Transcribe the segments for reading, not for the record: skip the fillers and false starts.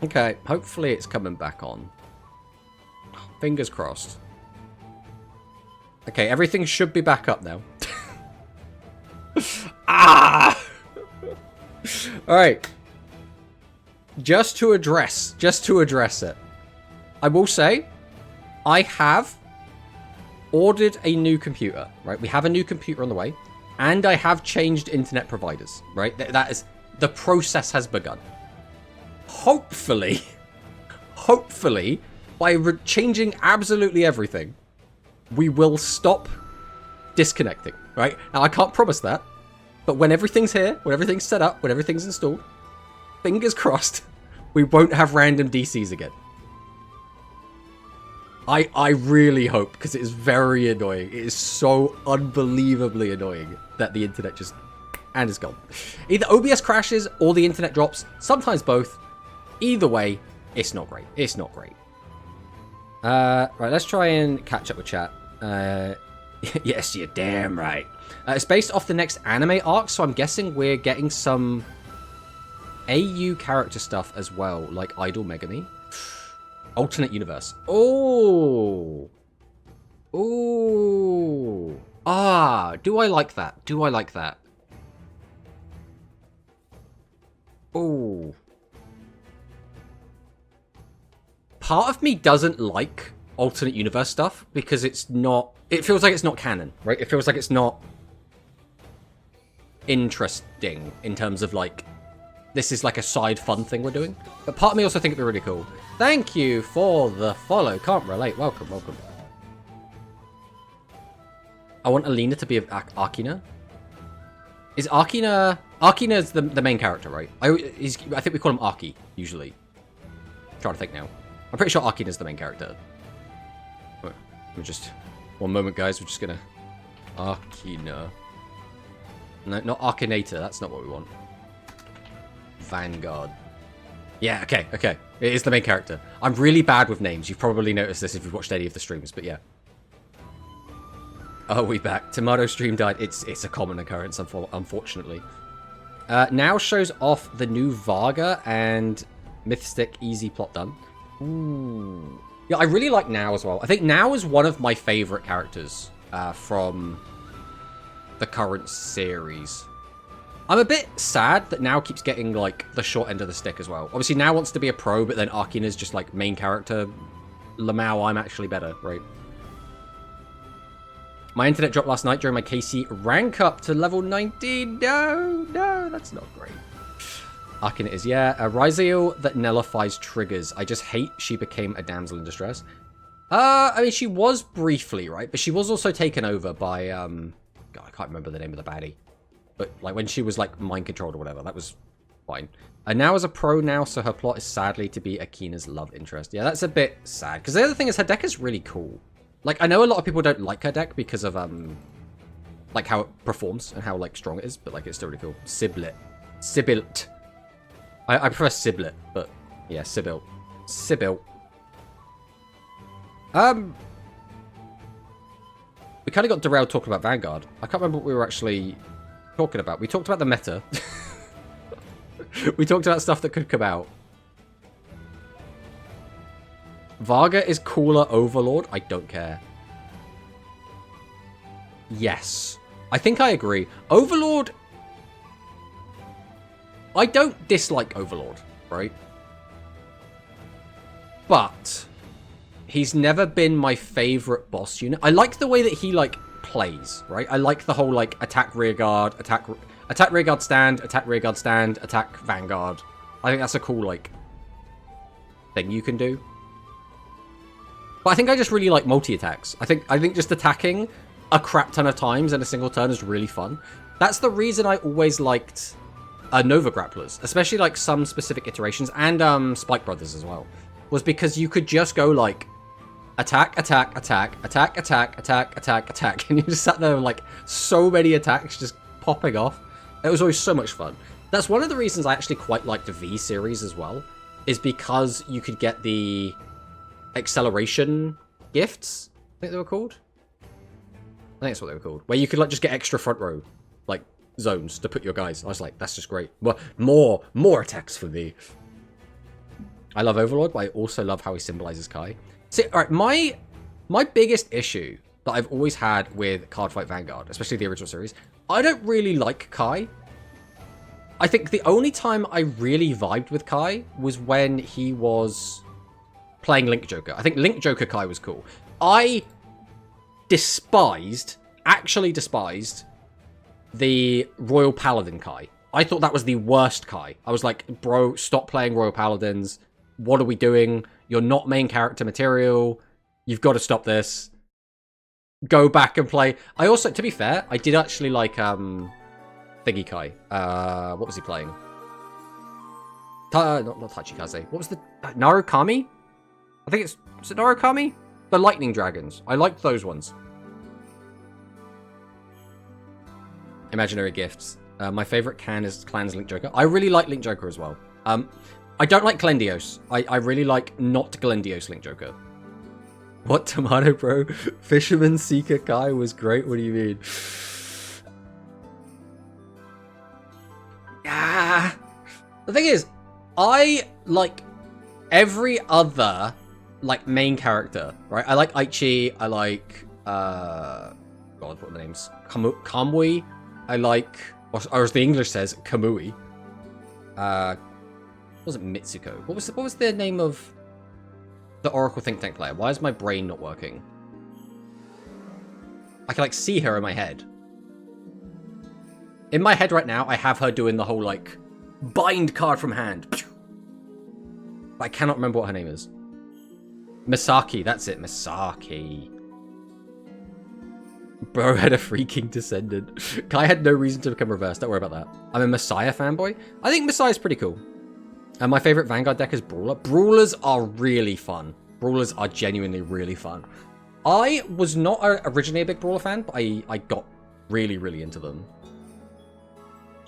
Okay, hopefully it's coming back on. Fingers crossed. Okay, everything should be back up now. Ah! Alright. Just to address it. I will say, I have ordered a new computer, right? We have a new computer on the way. And I have changed internet providers, right? That is, the process has begun. Hopefully, by changing absolutely everything, we will stop disconnecting, right? Now, I can't promise that, but when everything's here, when everything's set up, when everything's installed, fingers crossed, we won't have random DCs again. I really hope, because it is very annoying. It is so unbelievably annoying that the internet just... and is gone. Either OBS crashes or the internet drops. Sometimes both. Either way, it's not great. It's not great. Right, let's try and catch up with chat. Yes, you're damn right. It's based off the next anime arc, so I'm guessing we're getting some AU character stuff as well, like Idol Megami. Alternate universe. Oh. Oh. Ah, do I like that? Do I like that? Oh. Part of me doesn't like alternate universe stuff because it's not... it feels like it's not canon, right? It feels like it's not interesting in terms of, like, this is like a side fun thing we're doing. But part of me also think it'd be really cool. Thank you for the follow. Can't relate. Welcome, welcome. I want Alina to be Arkina. Is Arkina... Arkina's the main character, right? I think we call him Arki, usually. I'm trying to think now. I'm pretty sure Arkina's the main character. We're just... one moment, guys. We're just gonna... Arkina. No, not Arkinator. That's not what we want. Vanguard. Yeah, okay, okay. It is the main character. I'm really bad with names. You've probably noticed this if you've watched any of the streams, but yeah. Oh, we back. Tomato stream died. It's a common occurrence, unfortunately. Now shows off the new Varga and Mythstick easy plot done. Ooh. Yeah, I really like Now as well. I think Now is one of my favorite characters from the current series. I'm a bit sad that Now keeps getting, like, the short end of the stick as well. Obviously, Now wants to be a pro, but then Arkina's just, like, main character. Lamau, I'm actually better, right? My internet dropped last night during my KC rank up to level 19. No, that's not great. Arkina is, yeah. Ryziel that nullifies triggers. I just hate she became a damsel in distress. I mean, she was briefly, right? But she was also taken over by, God, I can't remember the name of the baddie. But, like, when she was, like, mind-controlled or whatever, that was fine. And Now is a pro now, so her plot is sadly to be Akina's love interest. Yeah, that's a bit sad. Because the other thing is, her deck is really cool. Like, I know a lot of people don't like her deck because of, like, how it performs and how, like, strong it is. But, like, it's still really cool. Siblet. Sibilt. I prefer Siblet, but, yeah, Sibilt. Sibilt. We kind of got derailed talking about Vanguard. I can't remember what we were actually... talking about. We talked about the meta. We talked about stuff that could come out. Varga is cooler Overlord. I don't care. Yes. I think I agree. Overlord... I don't dislike Overlord, right? But he's never been my favorite boss unit. I like the way that he, like, plays, right? I like the whole, like, attack rearguard, attack rearguard stand, attack rearguard stand, attack vanguard. I think that's a cool, like, thing you can do. But I think I just really like multi-attacks. I think just attacking a crap ton of times in a single turn is really fun. That's the reason I always liked Nova Grapplers, especially, like, some specific iterations, and Spike Brothers as well, was because you could just go, like, attack, attack, attack, attack, attack, attack, attack, attack. And you just sat there with, like, so many attacks just popping off. It was always so much fun. That's one of the reasons I actually quite liked the V series as well, is because you could get the acceleration gifts, I think they were called. I think that's what they were called. Where you could, like, just get extra front row, like, zones to put your guys. I was like, that's just great. More attacks for me. I love Overlord, but I also love how he symbolizes Kai. See, all right, my biggest issue that I've always had with Cardfight Vanguard, especially the original series, I don't really like Kai. I think the only time I really vibed with Kai was when he was playing Link Joker. I think Link Joker Kai was cool. I actually despised the Royal Paladin Kai. I thought that was the worst Kai. I was like, bro, stop playing Royal Paladins. What are we doing? You're not main character material. You've got to stop this. Go back and play. I also, to be fair, I did actually like Thingy Kai. What was he playing? Not Tachikaze. What was the Narukami? I think is it Narukami? The Lightning Dragons. I liked those ones. Imaginary Gifts. My favorite clan's Link Joker. I really like Link Joker as well. I don't like Glendios. I really like not Glendios Link Joker. What, Tomato Bro? Fisherman Seeker Kai was great. What do you mean? Yeah. The thing is, I like every other like main character, right? I like Aichi. I like God, what are the names? Kamui. I like, or as the English says, Kamui. What was it Mitsuko? What was the name of the Oracle Think Tank player? Why is my brain not working? I can like see her in my head. In my head right now, I have her doing the whole like bind card from hand. I cannot remember what her name is. Misaki, that's it, Misaki. Bro had a freaking descendant. Kai had no reason to become reversed. Don't worry about that. I'm a Messiah fanboy. I think Messiah's pretty cool. And my favorite Vanguard deck is Brawler. Brawlers are really fun. Brawlers are genuinely really fun. I was not originally a big Brawler fan, but I got really, really into them.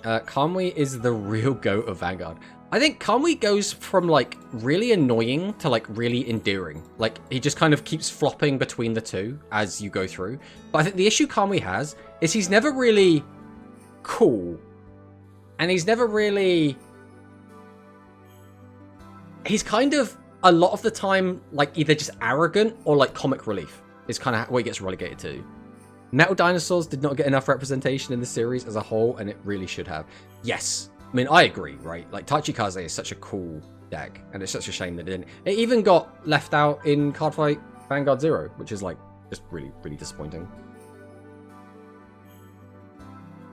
Kamui is the real GOAT of Vanguard. I think Kamui goes from, like, really annoying to, like, really endearing. Like, he just kind of keeps flopping between the two as you go through. But I think the issue Kamui has is he's never really cool. And he's never really... He's kind of, a lot of the time, like, either just arrogant or, like, comic relief is kind of what he gets relegated to. Metal Dinosaurs did not get enough representation in the series as a whole, and it really should have. Yes. I mean, I agree, right? Like, Tachikaze is such a cool deck, and it's such a shame that it didn't. It even got left out in Cardfight Vanguard Zero, which is, like, just really, really disappointing.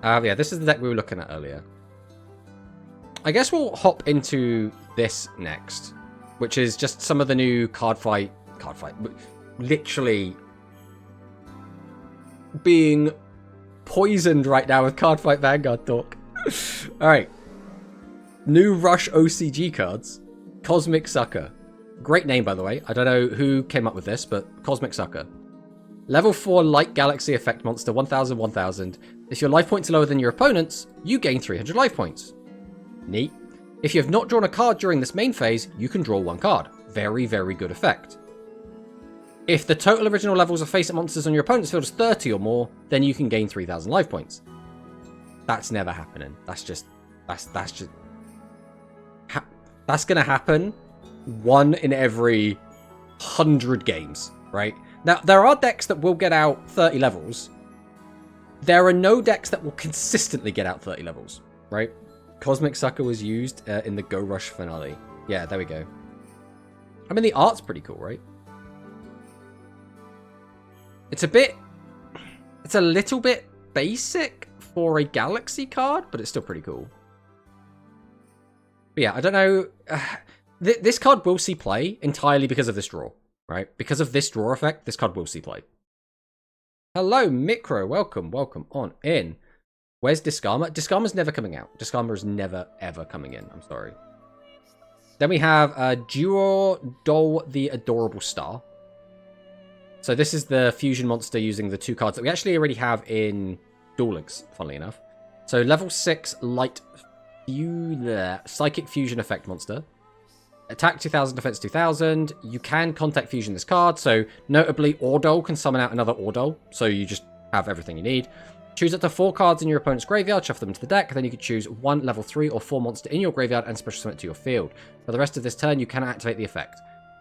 Yeah, this is the deck we were looking at earlier. I guess we'll hop into this next, which is just some of the new Cardfight, literally being poisoned right now with Cardfight Vanguard talk. Alright. New Rush OCG cards. Cosmic Sucker. Great name, by the way. I don't know who came up with this, but Cosmic Sucker. Level 4 Light Galaxy Effect Monster, 1000, 1000. If your life points are lower than your opponent's, you gain 300 life points. Neat. If you have not drawn a card during this main phase, you can draw one card. Very, very good effect. If the total original levels of face-up monsters on your opponent's field is 30 or more, then you can gain 3000 life points. That's never happening. That's gonna happen 1 in every 100 games, right? Now, there are decks that will get out 30 levels. There are no decks that will consistently get out 30 levels, right? Cosmic Sucker was used in the Go Rush finale. Yeah, there we go. I mean, the art's pretty cool, right? It's a little bit basic for a Galaxy card, but it's still pretty cool. But yeah, I don't know. This card will see play entirely because of this draw, right? Because of this draw effect, this card will see play. Hello, Micro. Welcome on in. Where's Diskarma? Diskarma's never coming out. Diskarma is never, ever coming in. I'm sorry. Then we have Duo Dol the Adorable Star. So this is the fusion monster using the 2 cards that we actually already have in Duel Links, funnily enough. So level 6 Light Psychic Fusion Effect Monster. Attack 2000, defense 2000. You can contact fusion this card. So notably, Ordol can summon out another Ordol. So you just have everything you need. Choose up to 4 cards in your opponent's graveyard, shuffle them into the deck, then you can choose 1 level 3 or 4 monster in your graveyard and special summon it to your field. For the rest of this turn, you cannot activate the effect.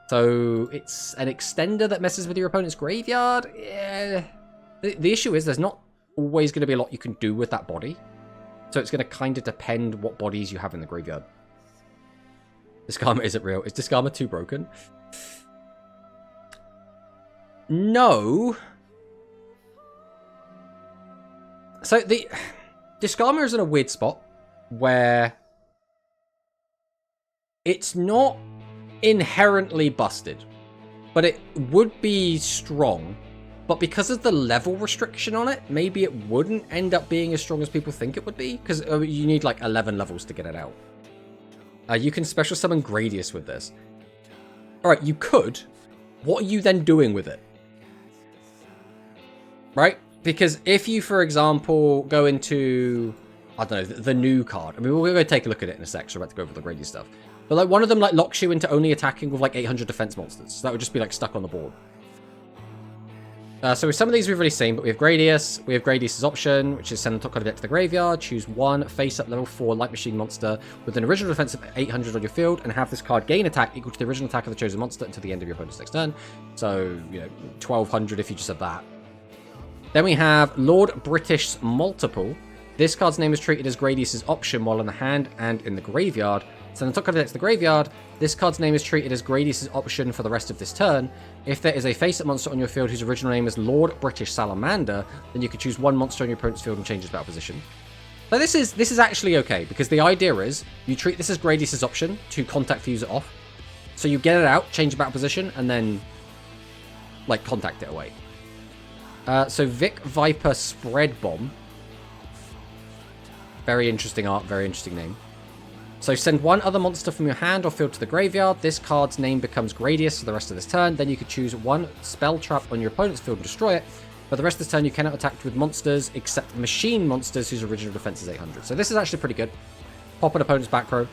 So, it's an extender that messes with your opponent's graveyard? Yeah. The issue is there's not always going to be a lot you can do with that body. So it's going to kind of depend what bodies you have in the graveyard. Diskarma isn't real. Is Diskarma too broken? No. So the Diskarma is in a weird spot where it's not inherently busted, but it would be strong. But because of the level restriction on it, maybe it wouldn't end up being as strong as people think it would be, because you need like 11 levels to get it out. You can special summon Gradius with this. Alright, you could. What are you then doing with it? Right? Because if you, for example, go into, I don't know, the new card. I mean, we're going to take a look at it in a sec, so we're about to go over the Gradius stuff. But like one of them like locks you into only attacking with like 800 defense monsters. So that would just be like stuck on the board. So with some of these we've already seen, but we have Gradius. We have Gradius' option, which is send the top card of the deck to the graveyard. Choose 1 face-up level 4 Light Machine monster with an original defense of 800 on your field, and have this card gain attack equal to the original attack of the chosen monster until the end of your opponent's next turn. So, you know, 1200 if you just have that. Then we have Lord British's Multiple. This card's name is treated as Gradius' option while in the hand and in the graveyard. Send the top card of the deck to the graveyard. This card's name is treated as Gradius' option for the rest of this turn. If there is a face-up monster on your field whose original name is Lord British Salamander, then you can choose 1 monster on your opponent's field and change its battle position. So this is actually okay, because the idea is you treat this as Gradius' option to contact fuse it off. So you get it out, change the battle position, and then like contact it away. So Vic Viper Spread Bomb. Very interesting art, very interesting name. So send 1 other monster from your hand or field to the graveyard. This card's name becomes Gradius for the rest of this turn. Then you could choose 1 spell trap on your opponent's field and destroy it. For the rest of this turn, you cannot attack with monsters except machine monsters whose original defense is 800. So this is actually pretty good. Pop an opponent's back row.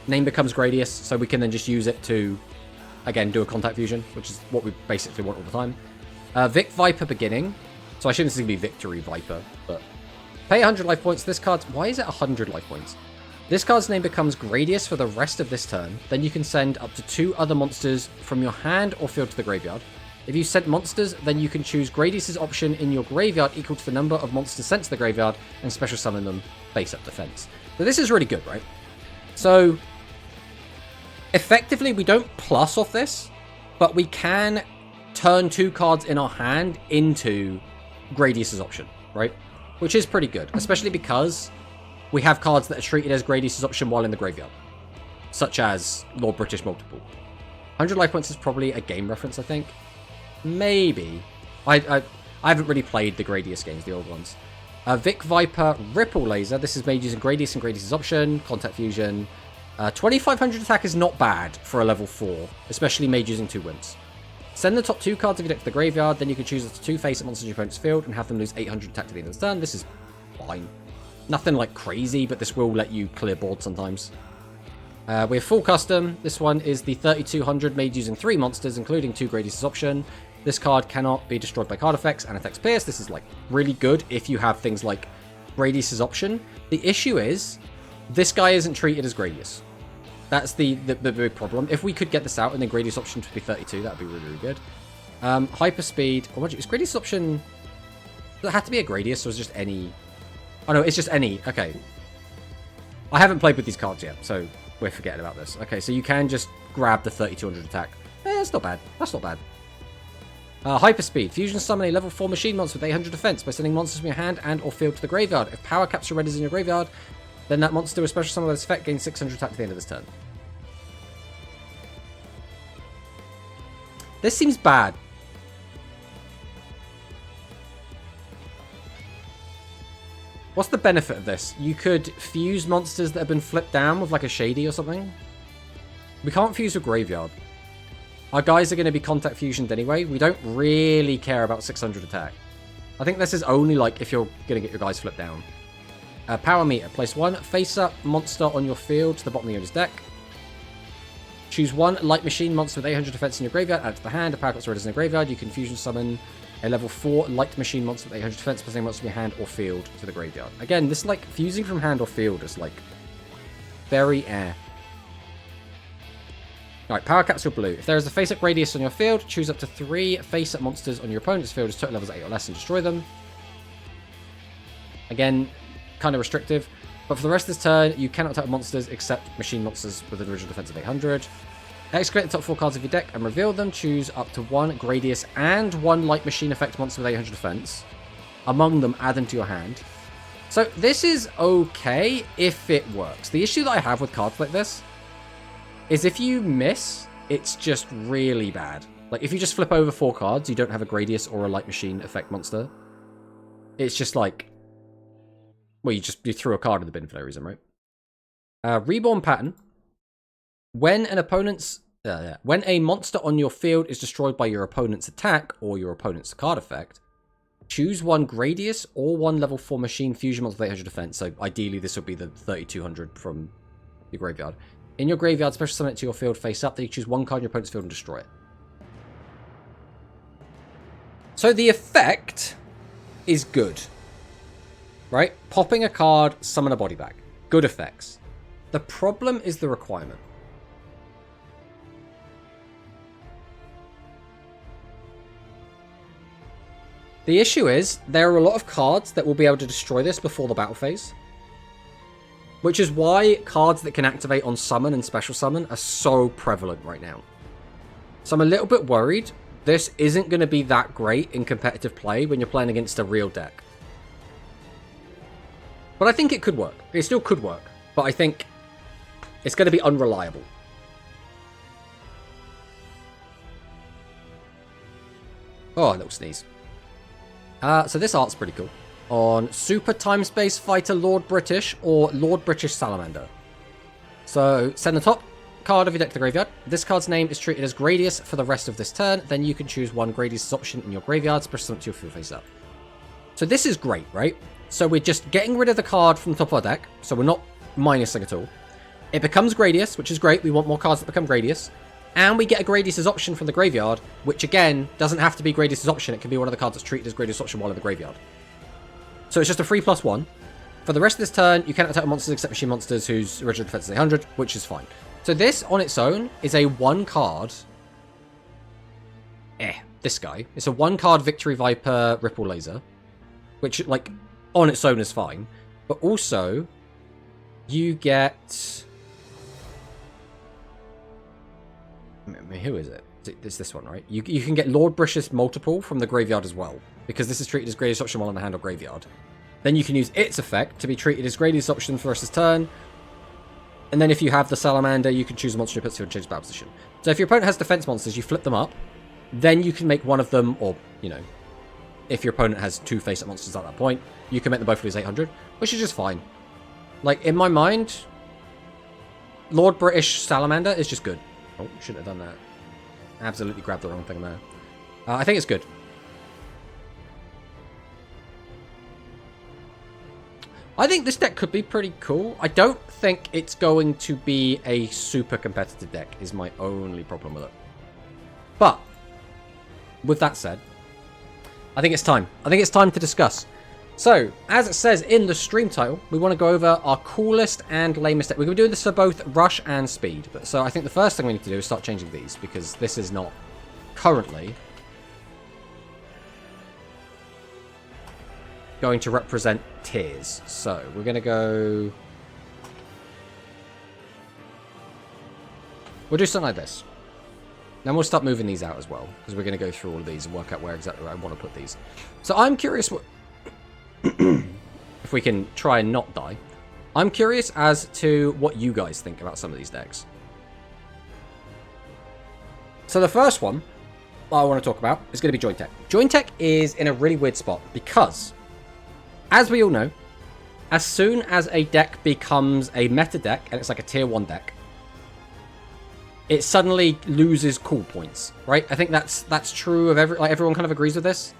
Name becomes Gradius, so we can then just use it to, again, do a contact fusion, which is what we basically want all the time. Vic Viper Beginning. So I assume this is going to be Victory Viper, but pay 100 life points. This card's... Why is it 100 life points? This card's name becomes Gradius for the rest of this turn. Then you can send up to 2 other monsters from your hand or field to the graveyard. If you sent monsters, then you can choose Gradius' option in your graveyard equal to the number of monsters sent to the graveyard and special summon them face-up defense. So this is really good, right? So, effectively, we don't plus off this, but we can turn 2 cards in our hand into Gradius' option, right? Which is pretty good, especially because we have cards that are treated as Gradius' option while in the graveyard, such as Lord British Multiple. 100 life points is probably a game reference, I think. Maybe. I haven't really played the Gradius games, the old ones. Vic Viper Ripple Laser. This is made using Gradius and Gradius' option. Contact Fusion. 2500 attack is not bad for a level 4, especially made using 2 wimps. Send the top 2 cards of your deck to the graveyard, then you can choose up to 2 face-up monsters in your opponent's field and have them lose 800 attack to the end of the turn. This is fine. Nothing like crazy, but this will let you clear board sometimes. We have full custom. This one is the 3200 made using 3 monsters, including 2 Gradius' option. This card cannot be destroyed by card effects and attacks Pierce. This is like really good if you have things like Gradius' option. The issue is this guy isn't treated as Gradius. That's the big problem. If we could get this out and then Gradius' option to be 32, that would be really, really good. Hyper speed. Oh, is Gradius' option... Does it have to be a Gradius or is it just any... Oh no, it's just any. Okay. I haven't played with these cards yet, so we're forgetting about this. Okay, so you can just grab the 3200 attack. That's not bad. That's not bad. Hyperspeed. Fusion summon a level 4 machine monster with 800 defense by sending monsters from your hand and or field to the graveyard. If power capture red is in your graveyard, then that monster with special summon with this effect gains 600 attack to the end of this turn. This seems bad. What's the benefit of this? You could fuse monsters that have been flipped down with like a Shady or something. We can't fuse with Graveyard. Our guys are going to be contact fusioned anyway. We don't really care about 600 attack. I think this is only like if you're going to get your guys flipped down. Power meter. Place 1 face-up monster on your field to the bottom of the owner's deck. Choose 1 light machine monster with 800 defense in your graveyard. Add it to the hand. A power capture red is in the graveyard. You can fusion summon A level 4 light machine monster with 800 defense plus any monster in your hand or field to the graveyard. Again, this like fusing from hand or field is like very air. Alright, Power Capsule Blue. If there is a face-up radius on your field, choose up to 3 face-up monsters on your opponent's field as total levels 8 or less and destroy them. Again, kind of restrictive. But for the rest of this turn, you cannot attack monsters except machine monsters with an original defense of 800. Excavate the top 4 cards of your deck and reveal them. Choose up to 1 Gradius and 1 light machine effect monster with 800 defense. Among them, add them to your hand. So this is okay if it works. The issue that I have with cards like this is if you miss, it's just really bad. Like, if you just flip over 4 cards, you don't have a Gradius or a light machine effect monster. It's just like, well, you threw a card in the bin for no reason, right? Reborn Pattern. When when a monster on your field is destroyed by your opponent's attack or your opponent's card effect, choose 1 Gradius or 1 level 4 machine fusion monster with 800 defense. So ideally, this would be the 3200 from your graveyard. In your graveyard, special summon it to your field face up. Then you choose 1 card in your opponent's field and destroy it. So the effect is good. Right? Popping a card, summon a body back. Good effects. The problem is the requirement. The issue is, there are a lot of cards that will be able to destroy this before the battle phase. Which is why cards that can activate on summon and special summon are so prevalent right now. So I'm a little bit worried this isn't going to be that great in competitive play when you're playing against a real deck. But I think it could work. It still could work. But I think it's going to be unreliable. Oh, a little sneeze. So this art's pretty cool. On Super Time Space Fighter Lord British or Lord British Salamander. So send the top card of your deck to the graveyard. This card's name is treated as Gradius for the rest of this turn. Then you can choose 1 Gradius option in your graveyard. Special summon to your field face up. So this is great, right? So we're just getting rid of the card from the top of our deck. So we're not minusing at all. It becomes Gradius, which is great. We want more cards that become Gradius. And we get a Gradius' option from the graveyard, which again, doesn't have to be Gradius' option. It can be one of the cards that's treated as Gradius' option while in the graveyard. So it's just a 3+1. For the rest of this turn, you cannot attack monsters except machine monsters whose original defense is 800, which is fine. So this, on its own, is a 1-card... this guy. It's a 1-card Victory Viper Ripple Laser, which, like, on its own is fine. But also, you get... I mean, who is it? It's this one, right? You can get Lord British Multiple from the graveyard as well, because this is treated as Gradius option while on the hand or graveyard. Then you can use its effect to be treated as Gradius option for the rest of this turn. And then if you have the Salamander, you can choose a monster you put to change battle position. So if your opponent has defense monsters, you flip them up. Then you can make one of them, or, you know, if your opponent has 2 face-up monsters at that point, you can make them both lose 800, which is just fine. Like, in my mind, Lord British Salamander is just good. Oh, shouldn't have done that. Absolutely grabbed the wrong thing there. I think it's good. I think this deck could be pretty cool. I don't think it's going to be a super competitive deck, is my only problem with it. But, with that said, I think it's time. I think it's time to discuss. So, as it says in the stream title, we want to go over our coolest and lamest deck. We're going to be doing this for both Rush and Speed. But so I think the first thing we need to do is start changing these, because this is not currently going to represent tiers. So, we're going to go... We'll do something like this. Then we'll start moving these out as well, because we're going to go through all of these and work out where exactly I want to put these. So I'm curious what... if we can try and not die. I'm curious as to what you guys think about some of these decks. So the first one I want to talk about is going to be Joint Tech. Joint Tech is in a really weird spot because, as we all know, as soon as a deck becomes a meta deck and it's like a tier 1 deck, it suddenly loses cool points, right? I think that's true of everyone kind of agrees with this.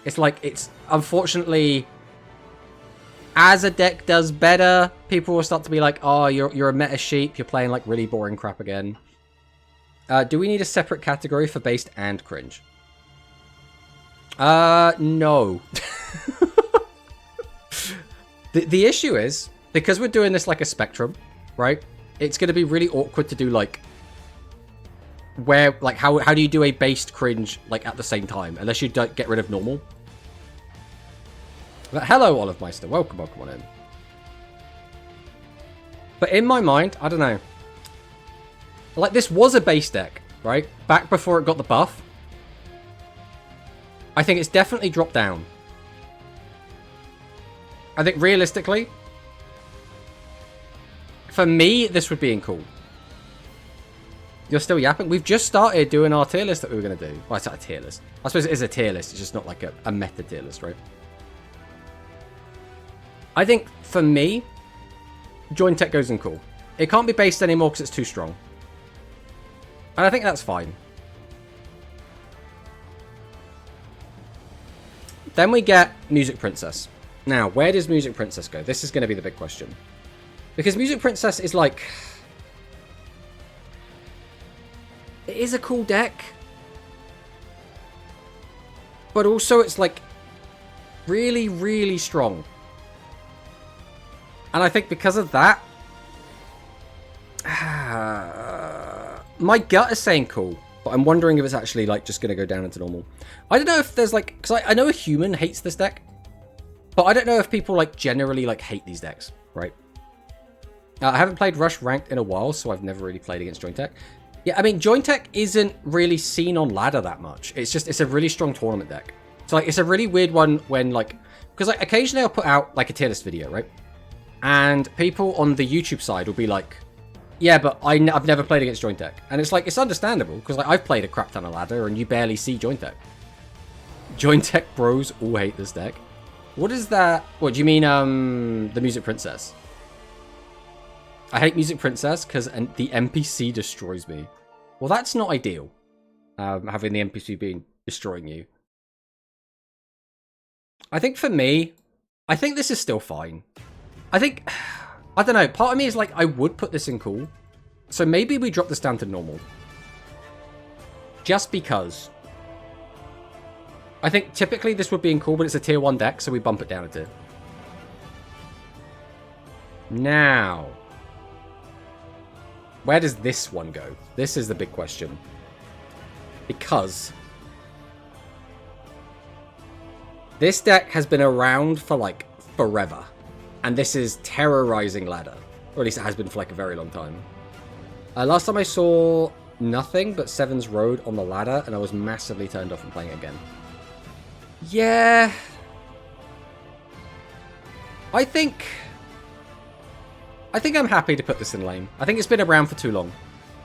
It's like, it's unfortunately, as a deck does better, people will start to be like, oh, you're a meta sheep, you're playing like really boring crap again. Do we need a separate category for based and cringe? No. The issue is, because we're doing this like a spectrum, right? It's going to be really awkward to do like, where, like, how do you do a based cringe, like, at the same time? Unless you don't get rid of normal. But hello, Olive Meister. Welcome on in. But in my mind, I don't know. Like, this was a base deck, right? Back before it got the buff. I think it's definitely dropped down. I think realistically, for me, this would be cool. You're still yapping? We've just started doing our tier list that we were going to do. Well, it's not a tier list. I suppose it is a tier list. It's just not like a meta tier list, right? I think, for me, Join Tech goes in cool. It can't be based anymore because it's too strong. And I think that's fine. Then we get Music Princess. Now, where does Music Princess go? This is going to be the big question. Because Music Princess is like... It is a cool deck. But also it's like really, really strong. And I think because of that... my gut is saying cool. But I'm wondering if it's actually like just going to go down into normal. I don't know if there's like... Because I know a human hates this deck. But I don't know if people like generally like hate these decks, right? I haven't played Rush Ranked in a while, so I've never really played against Join Tech. Yeah, I mean, Join Tech isn't really seen on ladder that much. It's just, it's a really strong tournament deck. So like, it's a really weird one when like... Because like occasionally I'll put out like a tier list video, right? And people on the YouTube side will be like, yeah, but I've never played against Join Tech. And it's like, it's understandable, because like I've played a crap ton of ladder and you barely see Join Tech. Join Tech bros all hate this deck. What is that? What, do you mean the Music Princess? I hate Music Princess because the NPC destroys me. Well, that's not ideal. Having the NPC destroying you. I think for me, I think this is still fine. I think, I don't know, part of me is like, I would put this in cool. So maybe we drop this down to normal. Just because. I think typically this would be in cool, but it's a tier 1 deck, so we bump it down a tier. Now, where does this one go? This is the big question. Because this deck has been around for like forever. And this is terrorizing ladder. Or at least it has been for like a very long time. Last time I saw nothing but Seven's Road on the ladder, and I was massively turned off from playing it again. Yeah. I think I'm happy to put this in lane. I think it's been around for too long.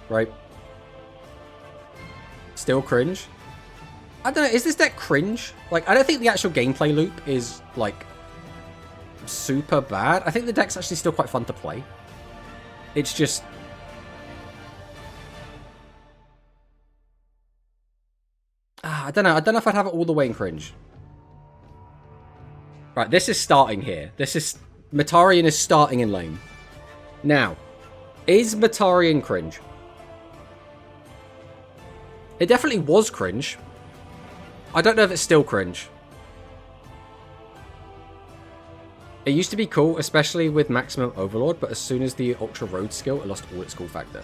Right? Still cringe. I don't know, is this deck cringe? Like, I don't think the actual gameplay loop is, like, super bad. I think the deck's actually still quite fun to play. It's just... I don't know. I don't know if I'd have it all the way in cringe. Right, this is starting here. This is... Matarian is starting in lane. Now, is Matarian cringe? It definitely was cringe. I don't know if it's still cringe. It used to be cool, especially with Maximum Overlord, but as soon as the Ultra Road skill, it lost all its cool factor.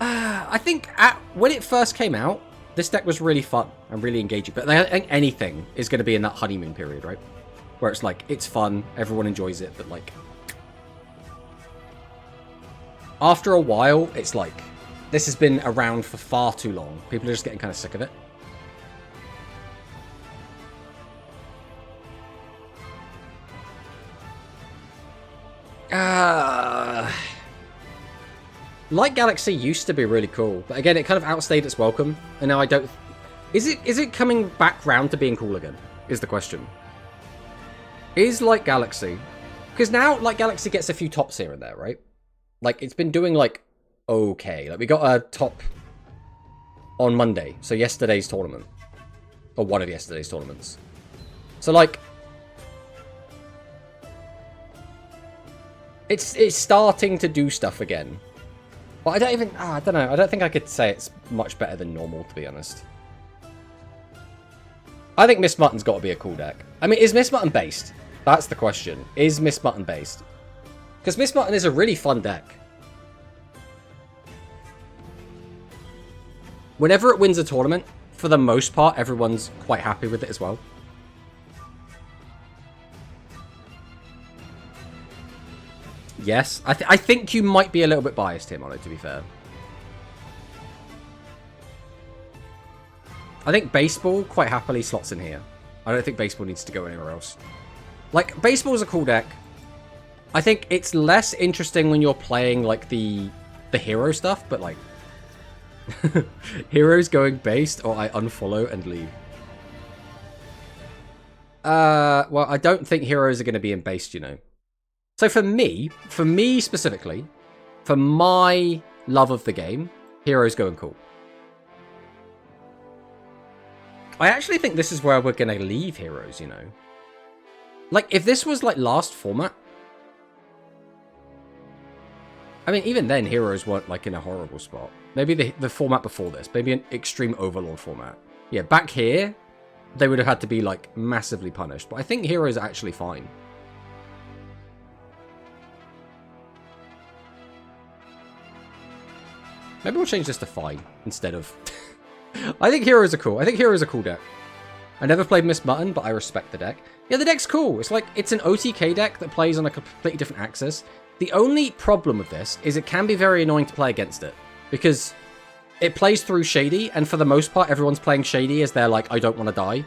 I think when it first came out, this deck was really fun and really engaging. But I think anything is going to be in that honeymoon period, right? Where it's like, it's fun, everyone enjoys it, but like... After a while, it's like, this has been around for far too long. People are just getting kind of sick of it. Light Galaxy used to be really cool, but again, it kind of outstayed its welcome, and now I don't... Is it coming back round to being cool again, is the question. Is Light Galaxy... Because now Light Galaxy gets a few tops here and there, right? Like, it's been doing, like, okay. Like, we got a top on Monday, so yesterday's tournament. Or one of yesterday's tournaments. So, like... It's starting to do stuff again. But I don't even... I don't know. I don't think I could say it's much better than normal, to be honest. I think Miss Mutton's got to be a cool deck. I mean, is Miss Mutton based? That's the question. Is Miss Mutton based? Because Miss Mutton is a really fun deck. Whenever it wins a tournament, for the most part, everyone's quite happy with it as well. Yes, I think you might be a little bit biased here, Mono, to be fair. I think baseball quite happily slots in here. I don't think baseball needs to go anywhere else. Like, baseball's a cool deck. I think it's less interesting when you're playing, like, the hero stuff, but, like... Heroes going based, or I unfollow and leave. Well, I don't think heroes are going to be in based, you know. So for me specifically, for my love of the game, heroes going cool. I actually think this is where we're going to leave heroes, you know. Like, if this was, like, last format... I mean, even then, heroes weren't, like, in a horrible spot. Maybe the format before this. Maybe an Extreme Overlord format. Yeah, back here, they would have had to be, like, massively punished. But I think heroes are actually fine. Maybe we'll change this to fine instead of... I think heroes are cool. I think heroes are a cool deck. I never played Miss Mutton, but I respect the deck. Yeah, the deck's cool. It's like, it's an OTK deck that plays on a completely different axis. The only problem with this is it can be very annoying to play against it. Because it plays through Shady, and for the most part, everyone's playing Shady as they're like, I don't want to die.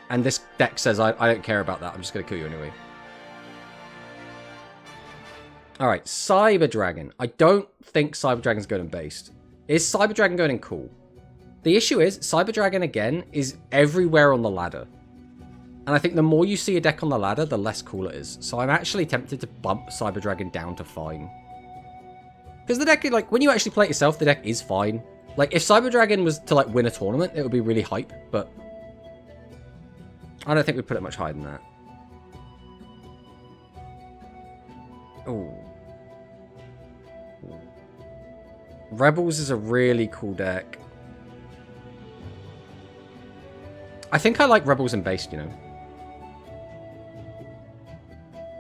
And this deck says, I don't care about that. I'm just going to kill you anyway. Alright, Cyber Dragon. I don't think Cyber Dragon's going in based. Is Cyber Dragon going in cool? The issue is, Cyber Dragon, again, is everywhere on the ladder. And I think the more you see a deck on the ladder, the less cool it is. So I'm actually tempted to bump Cyber Dragon down to fine. Because the deck, like, when you actually play it yourself, the deck is fine. Like, if Cyber Dragon was to, like, win a tournament, it would be really hype, but... I don't think we put it much higher than that. Ooh. Rebels is a really cool deck. I think I like Rebels in based, you know.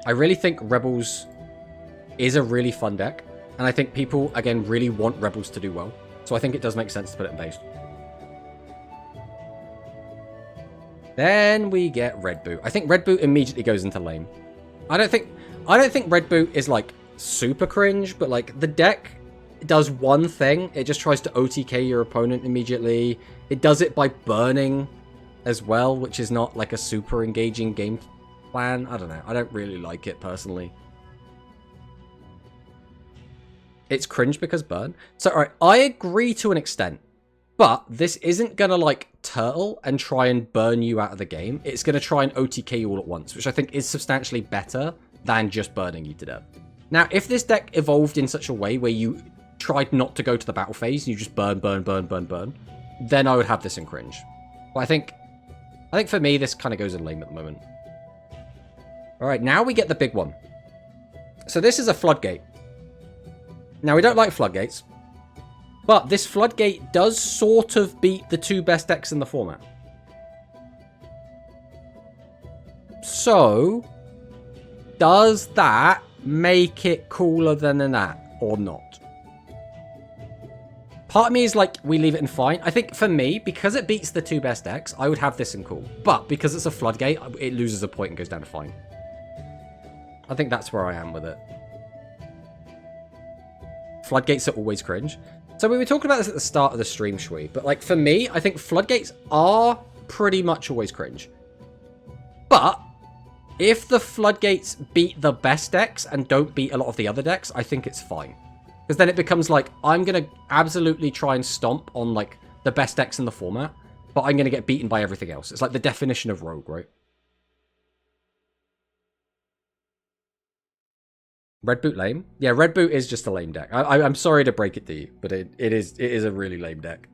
I really think Rebels is a really fun deck. And I think people, again, really want Rebels to do well. So I think it does make sense to put it in based. Then we get Red Boot. I think Red Boot immediately goes into lame. I don't think Red Boot is, like, super cringe, but, like, the deck does one thing. It just tries to OTK your opponent immediately. It does it by burning as well, which is not, like, a super engaging game plan. I don't know. I don't really like it, personally. It's cringe because burn. So, alright, I agree to an extent. But this isn't going to, like, turtle and try and burn you out of the game. It's going to try and OTK you all at once, which I think is substantially better than just burning you to death. Now, if this deck evolved in such a way where you tried not to go to the battle phase, and you just burn, then I would have this in cringe. But I think for me, this kind of goes in lame at the moment. Alright, now we get the big one. So this is a Floodgate. Now, we don't like Floodgates. But this Floodgate does sort of beat the two best decks in the format. So, does that make it cooler than that or not? Part of me is like, we leave it in fine. I think for me, because it beats the two best decks, I would have this in cool. But because it's a Floodgate, it loses a point and goes down to fine. I think that's where I am with it. Floodgates are always cringe. So we were talking about this at the start of the stream, Shui, but like for me, I think Floodgates are pretty much always cringe. But if the Floodgates beat the best decks and don't beat a lot of the other decks, I think it's fine. Because then it becomes like, I'm going to absolutely try and stomp on like the best decks in the format, but I'm going to get beaten by everything else. It's like the definition of rogue, right? Red Boot lame? Yeah, Red Boot is just a lame deck. I'm sorry to break it to you, but it is a really lame deck.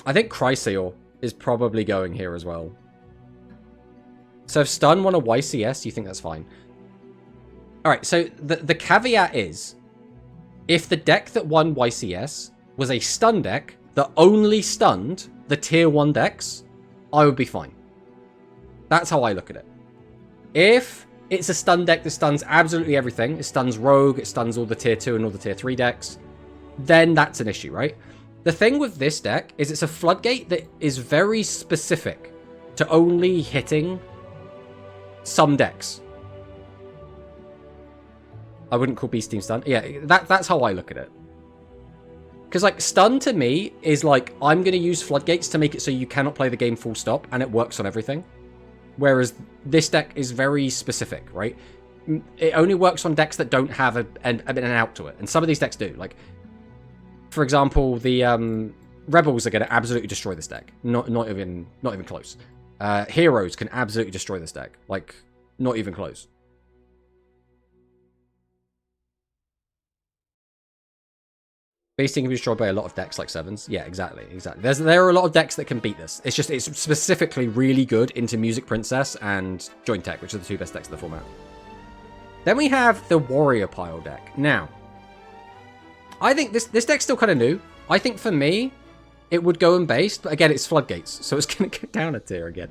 I think Chrysaor is probably going here as well. So if Stun won a YCS, you think that's fine? Alright, so the caveat is, if the deck that won YCS was a stun deck that only stunned the tier 1 decks, I would be fine. That's how I look at it. If it's a stun deck that stuns absolutely everything, it stuns Rogue, it stuns all the tier 2 and all the tier 3 decks, then that's an issue, right? The thing with this deck is it's a floodgate that is very specific to only hitting some decks. I wouldn't call Beast Team stun. Yeah, that's how I look at it. Because, like, stun to me is like, I'm going to use floodgates to make it so you cannot play the game full stop, and it works on everything. Whereas this deck is very specific, right? It only works on decks that don't have an out to it. And some of these decks do. Like, for example, the Rebels are going to absolutely destroy this deck. Not even close. Heroes can absolutely destroy this deck. Like, not even close. Beasting can be destroyed by a lot of decks like 7s. Yeah, exactly. There are a lot of decks that can beat this. It's just, it's specifically really good into Music Princess and Joint Tech, which are the 2 best decks of the format. Then we have the Warrior Pile deck. Now, I think this deck's still kind of new. I think for me, it would go in based, but again, it's Floodgates, so it's going to get down a tier again.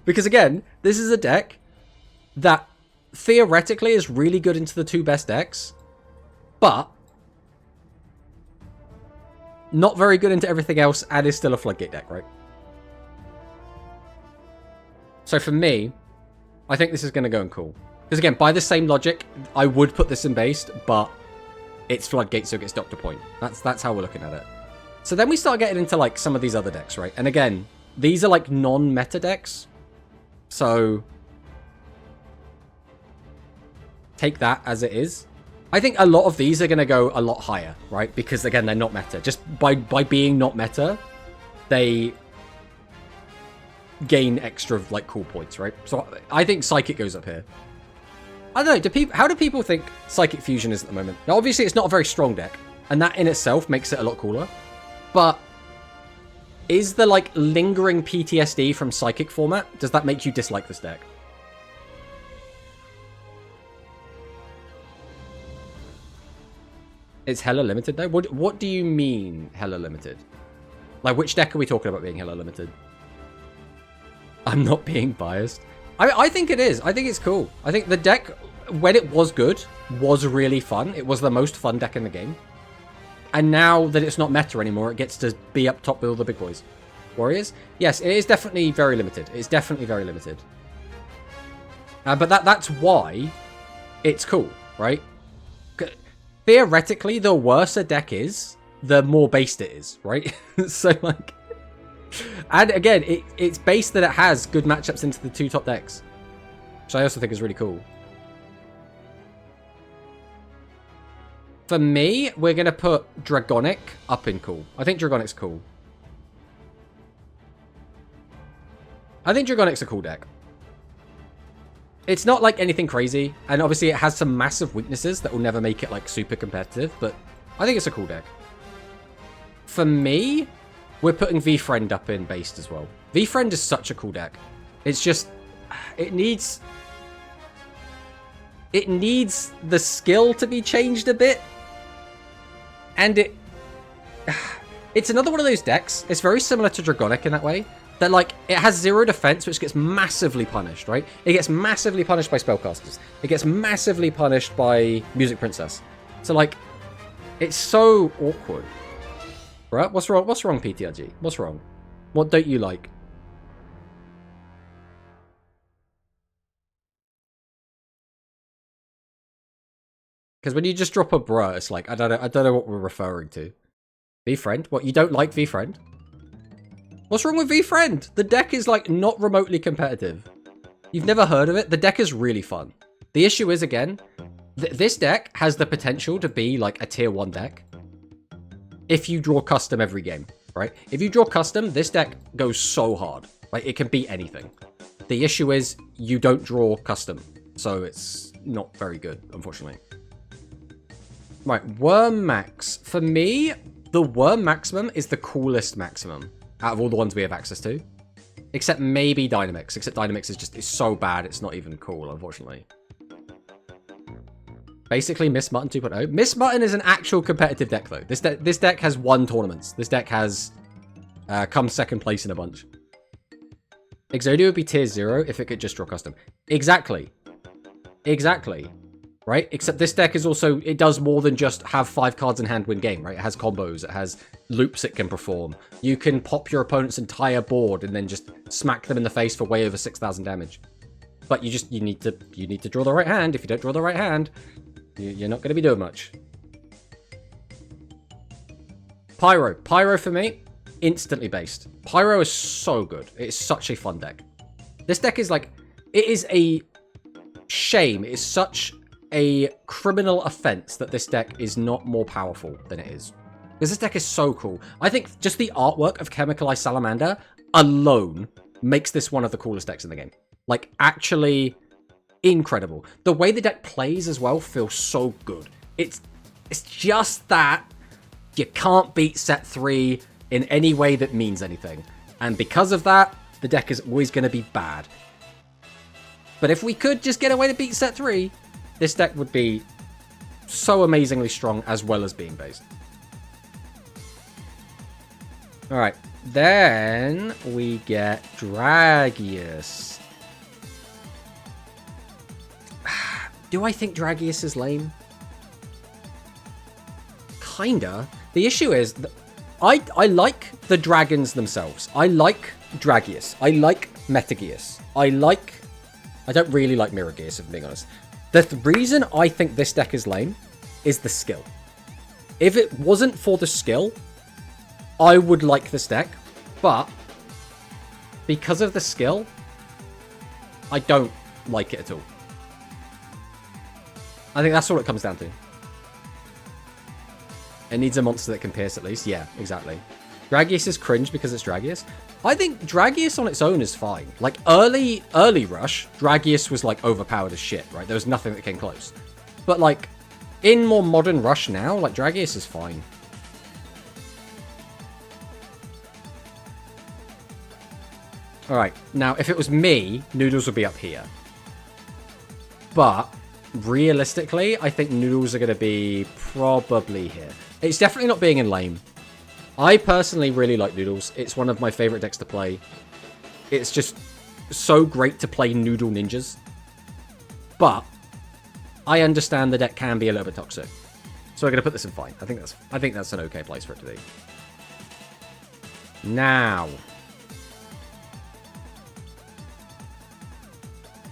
Because again, this is a deck that theoretically is really good into the 2 best decks, but not very good into everything else, and is still a Floodgate deck, right? So for me, I think this is going to go in cool. Because again, by the same logic, I would put this in based, but it's Floodgate, so it gets Doctor Point. That's how we're looking at it. So then we start getting into like some of these other decks, right? And again, these are like non-meta decks. So take that as it is. I think a lot of these are going to go a lot higher, right? Because, again, they're not meta. Just by being not meta, they gain extra, like, cool points, right? So I think Psychic goes up here. I don't know. How do people think Psychic Fusion is at the moment? Now, obviously, it's not a very strong deck, and that in itself makes it a lot cooler. But is the, like, lingering PTSD from Psychic format, does that make you dislike this deck? It's hella limited though? What do you mean hella limited? Like, which deck are we talking about being hella limited? I'm not being biased. I think it is. I think it's cool. I think the deck, when it was good, was really fun. It was the most fun deck in the game. And now that it's not meta anymore, it gets to be up top with all the big boys. Warriors? Yes, it is definitely very limited. It's definitely very limited. But that's why it's cool, right? Theoretically, the worse a deck is, the more based it is, right? So, like... And again, it's based that it has good matchups into the 2 top decks. Which I also think is really cool. For me, we're going to put Dragonic up in cool. I think Dragonic's cool. I think Dragonic's a cool deck. It's not like anything crazy, and obviously it has some massive weaknesses that will never make it like super competitive, but I think it's a cool deck. For me, we're putting V-Friend up in based as well. V-Friend is such a cool deck. It's just, it needs the skill to be changed a bit, and it's another one of those decks. It's very similar to Dragonic in that way. That, like, it has 0 defense, which gets massively punished, right? It gets massively punished by spellcasters. It gets massively punished by Music Princess. So, like, it's so awkward. Right? What's wrong? What's wrong, PTRG? What's wrong? What don't you like? Because when you just drop a bruh, it's like, I don't know what we're referring to. V-Friend? What, you don't like V-Friend? What's wrong with V-Friend? The deck is, like, not remotely competitive. You've never heard of it? The deck is really fun. The issue is, again, this deck has the potential to be, like, a tier 1 deck. If you draw custom every game, right? If you draw custom, this deck goes so hard. Like, it can beat anything. The issue is, you don't draw custom. So it's not very good, unfortunately. Right, Worm Max. For me, the Worm Maximum is the coolest maximum out of all the ones we have access to. Except maybe Dynamix. Except Dynamix is just, it's so bad, it's not even cool, unfortunately. Basically, Miss Mutton 2.0. Miss Mutton is an actual competitive deck, though. This deck has won tournaments. This deck has come second place in a bunch. Exodia would be tier 0 if it could just draw custom. Exactly. Exactly. Right? Except this deck is also... It does more than just have 5 cards in hand, win game, right? It has combos. It has loops it can perform. You can pop your opponent's entire board and then just smack them in the face for way over 6,000 damage. But you need to draw the right hand. If you don't draw the right hand, you're not going to be doing much. Pyro. Pyro for me, instantly based. Pyro is so good. It's such a fun deck. This deck is like... It is a shame. It is such a criminal offense that this deck is not more powerful than it is. Because this deck is so cool. I think just the artwork of Chemicalized Salamander alone makes this one of the coolest decks in the game. Like, actually incredible. The way the deck plays as well feels so good. It's just that you can't beat set 3 in any way that means anything. And because of that, the deck is always going to be bad. But if we could just get away to beat set 3, this deck would be so amazingly strong as well as being based. Alright, then we get Dragius. Do I think Dragius is lame? Kinda. The issue is, I like the dragons themselves. I like Dragius. I like Metagius. I don't really like Miragius, if I'm being honest. The reason I think this deck is lame is the skill. If it wasn't for the skill, I would like this deck. But because of the skill, I don't like it at all. I think that's all it comes down to. It needs a monster that can pierce at least. Yeah, exactly. Dragius is cringe because it's Dragius. I think Dragius on its own is fine. Like, early Rush, Dragius was, like, overpowered as shit, right? There was nothing that came close. But, like, in more modern Rush now, like, Dragius is fine. Alright, now, if it was me, Noodles would be up here. But, realistically, I think Noodles are going to be probably here. It's definitely not being in lame. I personally really like Noodles. It's one of my favorite decks to play. It's just so great to play Noodle Ninjas. But I understand the deck can be a little bit toxic. So we're going to put this in fine. I think that's an okay place for it to be. Now,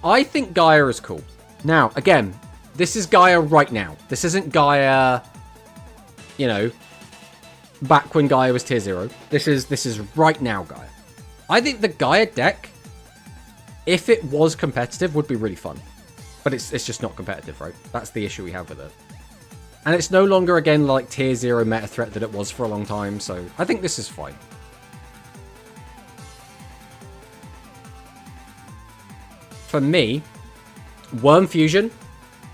I think Gaia is cool. Now, again, this is Gaia right now. This isn't Gaia, you know, back when Gaia was tier 0. This is right now Gaia. I think the Gaia deck, if it was competitive, would be really fun. But it's just not competitive, right? That's the issue we have with it. And it's no longer, again, like tier 0 meta threat that it was for a long time, so I think this is fine. For me, Worm Fusion,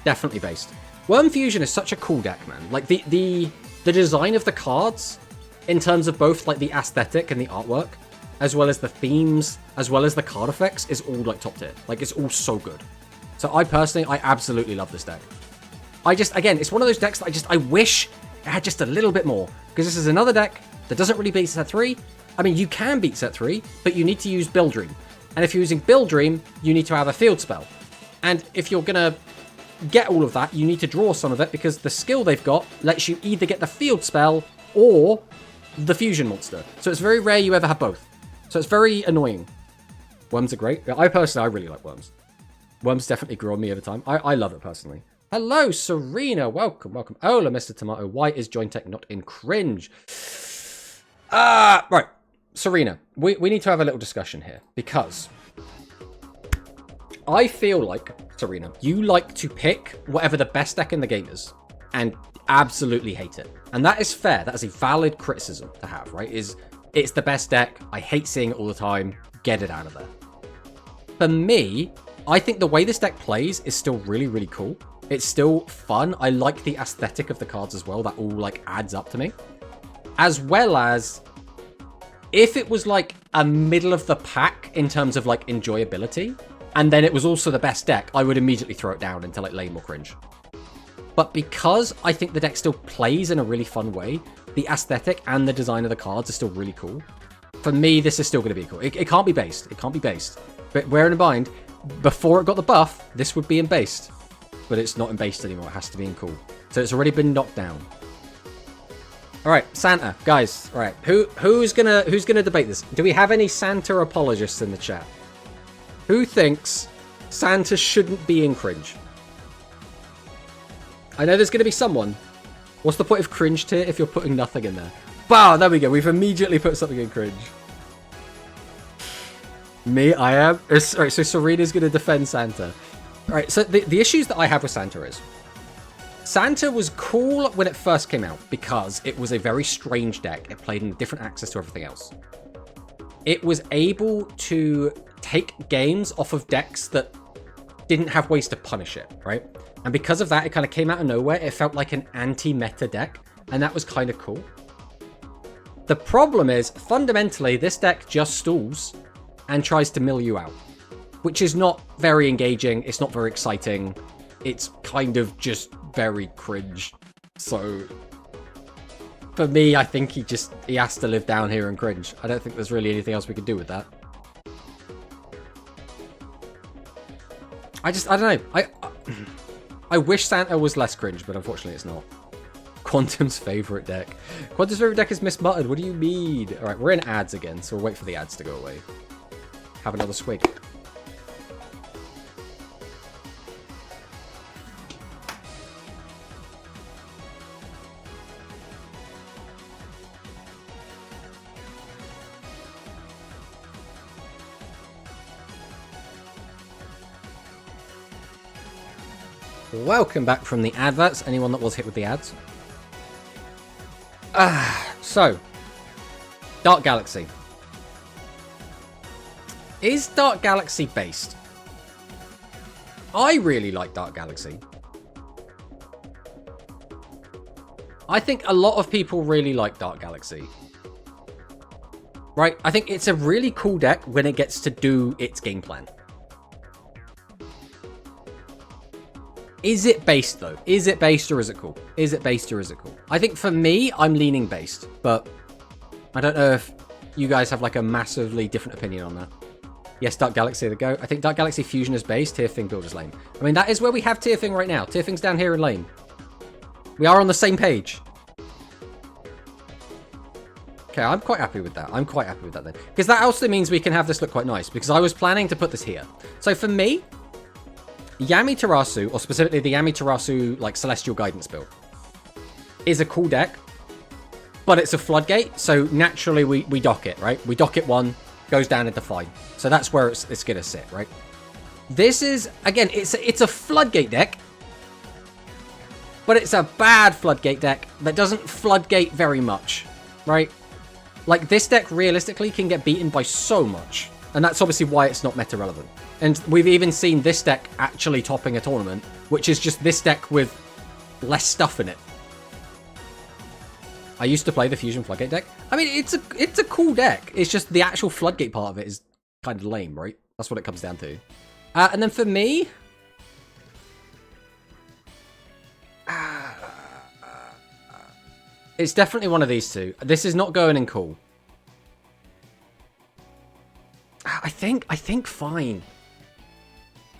definitely based. Worm Fusion is such a cool deck, man. Like, the design of the cards, in terms of both, like, the aesthetic and the artwork, as well as the themes, as well as the card effects, is all, like, top tier. Like, it's all so good. So I absolutely love this deck. Again, it's one of those decks that I wish it had just a little bit more. Because this is another deck that doesn't really beat set 3. I mean, you can beat set 3, but you need to use Build Dream. And if you're using Build Dream, you need to have a field spell. And if you're going to get all of that, you need to draw some of it, because the skill they've got lets you either get the field spell or the fusion monster. So it's very rare you ever have both. So it's very annoying. Worms are great. I really like Worms. Worms definitely grew on me over time. I love it personally. Hello, Serena. Welcome, welcome. Hola, Mr. Tomato. Why is Jointech not in cringe? Right. Serena, we need to have a little discussion here, because I feel like, Serena, you like to pick whatever the best deck in the game is and absolutely hate it. And that is fair. That is a valid criticism to have, right? It's the best deck. I hate seeing it all the time. Get it out of there. For me, I think the way this deck plays is still really, really cool. It's still fun. I like the aesthetic of the cards as well. That all, like, adds up to me. As well as, if it was, like, a middle of the pack in terms of, like, enjoyability, and then it was also the best deck, I would immediately throw it down into, like, lame or cringe. But because I think the deck still plays in a really fun way, the aesthetic and the design of the cards are still really cool. For me, this is still going to be cool. It can't be based. It can't be based. But bear in mind, before it got the buff, this would be in based. But it's not in based anymore. It has to be in cool. So it's already been knocked down. All right, Santa, guys. All right, who's gonna debate this? Do we have any Santa apologists in the chat? Who thinks Santa shouldn't be in cringe? I know there's gonna be someone. What's the point of cringe tier if you're putting nothing in there? Wow, there we go. We've immediately put something in cringe. Me, I am. Alright, so Serena's gonna defend Santa. Alright, so the issues that I have with Santa is Santa was cool when it first came out because it was a very strange deck. It played in a different axis to everything else. It was able to take games off of decks that didn't have ways to punish it, right? And because of that, it kind of came out of nowhere. It felt like an anti-meta deck, and that was kind of cool. The problem is, fundamentally, this deck just stalls and tries to mill you out, which is not very engaging. It's not very exciting. It's kind of just very cringe. So for me, I think he has to live down here and cringe. I don't think there's really anything else we could do with that. I don't know. I wish Santa was less cringe, but unfortunately it's not. Quantum's favorite deck. Quantum's favorite deck is Miss Muttered. What do you mean? All right, we're in ads again, so we'll wait for the ads to go away. Have another swig. Welcome back from the adverts. Anyone that was hit with the ads? So, Dark Galaxy. Is Dark Galaxy based? I really like Dark Galaxy. I think a lot of people really like Dark Galaxy. Right? I think it's a really cool deck when it gets to do its game plan. Is it based, though? Is it based or is it cool? Is it based or is it cool? I think for me, I'm leaning based, but I don't know if you guys have like a massively different opinion on that. Yes, Dark Galaxy, there we go. I think Dark Galaxy Fusion is based, Tier Thing Builder's lame. I mean, that is where we have Tier Thing right now. Tier Thing's down here in lame. We are on the same page. Okay, I'm quite happy with that. I'm quite happy with that then. Because that also means we can have this look quite nice, because I was planning to put this here. So for me, Yamiterasu, or specifically the Yamiterasu like Celestial Guidance build, is a cool deck, but it's a floodgate, so naturally we dock it, right? We dock it 1, goes down into fine. So that's where it's gonna sit, right? This is, again, it's a floodgate deck, but it's a bad floodgate deck that doesn't floodgate very much, right? Like, this deck realistically can get beaten by so much, and that's obviously why it's not meta relevant. And we've even seen this deck actually topping a tournament, which is just this deck with less stuff in it. I used to play the Fusion Floodgate deck. I mean, it's a cool deck. It's just the actual Floodgate part of it is kind of lame, right? That's what it comes down to. And then for me, it's definitely one of these two. This is not going in cool. I think fine.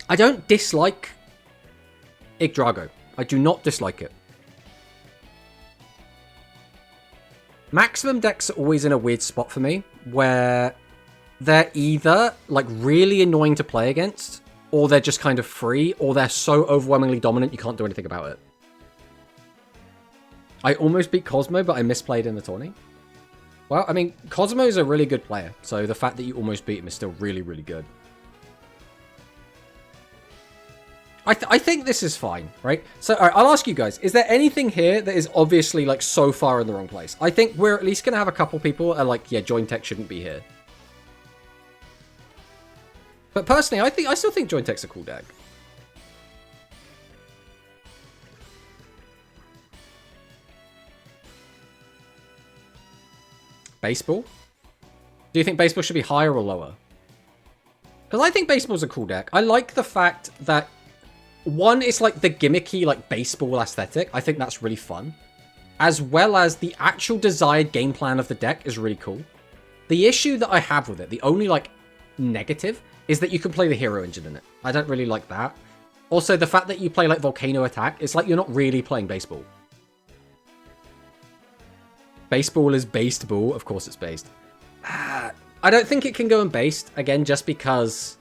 I don't dislike Yggdrago. I do not dislike it. Maximum decks are always in a weird spot for me, where they're either like really annoying to play against, or they're just kind of free, or they're so overwhelmingly dominant you can't do anything about it. I almost beat Cosmo, but I misplayed in the tourney. Well, I mean, Cosmo's a really good player, so the fact that you almost beat him is still really, really good. I think this is fine, right? So, all right, I'll ask you guys, is there anything here that is obviously, like, so far in the wrong place? I think we're at least going to have a couple people are like, yeah, Join Tech shouldn't be here. But personally, I still think Join Tech's a cool deck. Baseball? Do you think baseball should be higher or lower? Because I think baseball's a cool deck. I like the fact that, one is like the gimmicky, like baseball aesthetic. I think that's really fun. As well as the actual desired game plan of the deck is really cool. The issue that I have with it, the only like negative, is that you can play the hero engine in it. I don't really like that. Also, the fact that you play like Volcano Attack, it's like you're not really playing baseball. Baseball is based ball. Of course it's based. I don't think it can go in based, again, just because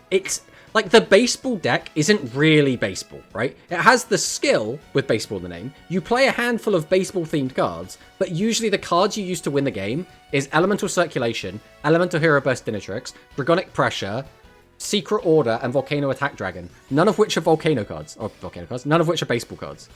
it's like the baseball deck isn't really baseball, right? It has the skill with baseball in the name. You play a handful of baseball themed cards, but usually the cards you use to win the game is Elemental Circulation, Elemental Hero Burst Dinatrix, Dragonic Pressure, Secret Order, and Volcano Attack Dragon. None of which are volcano cards, none of which are baseball cards.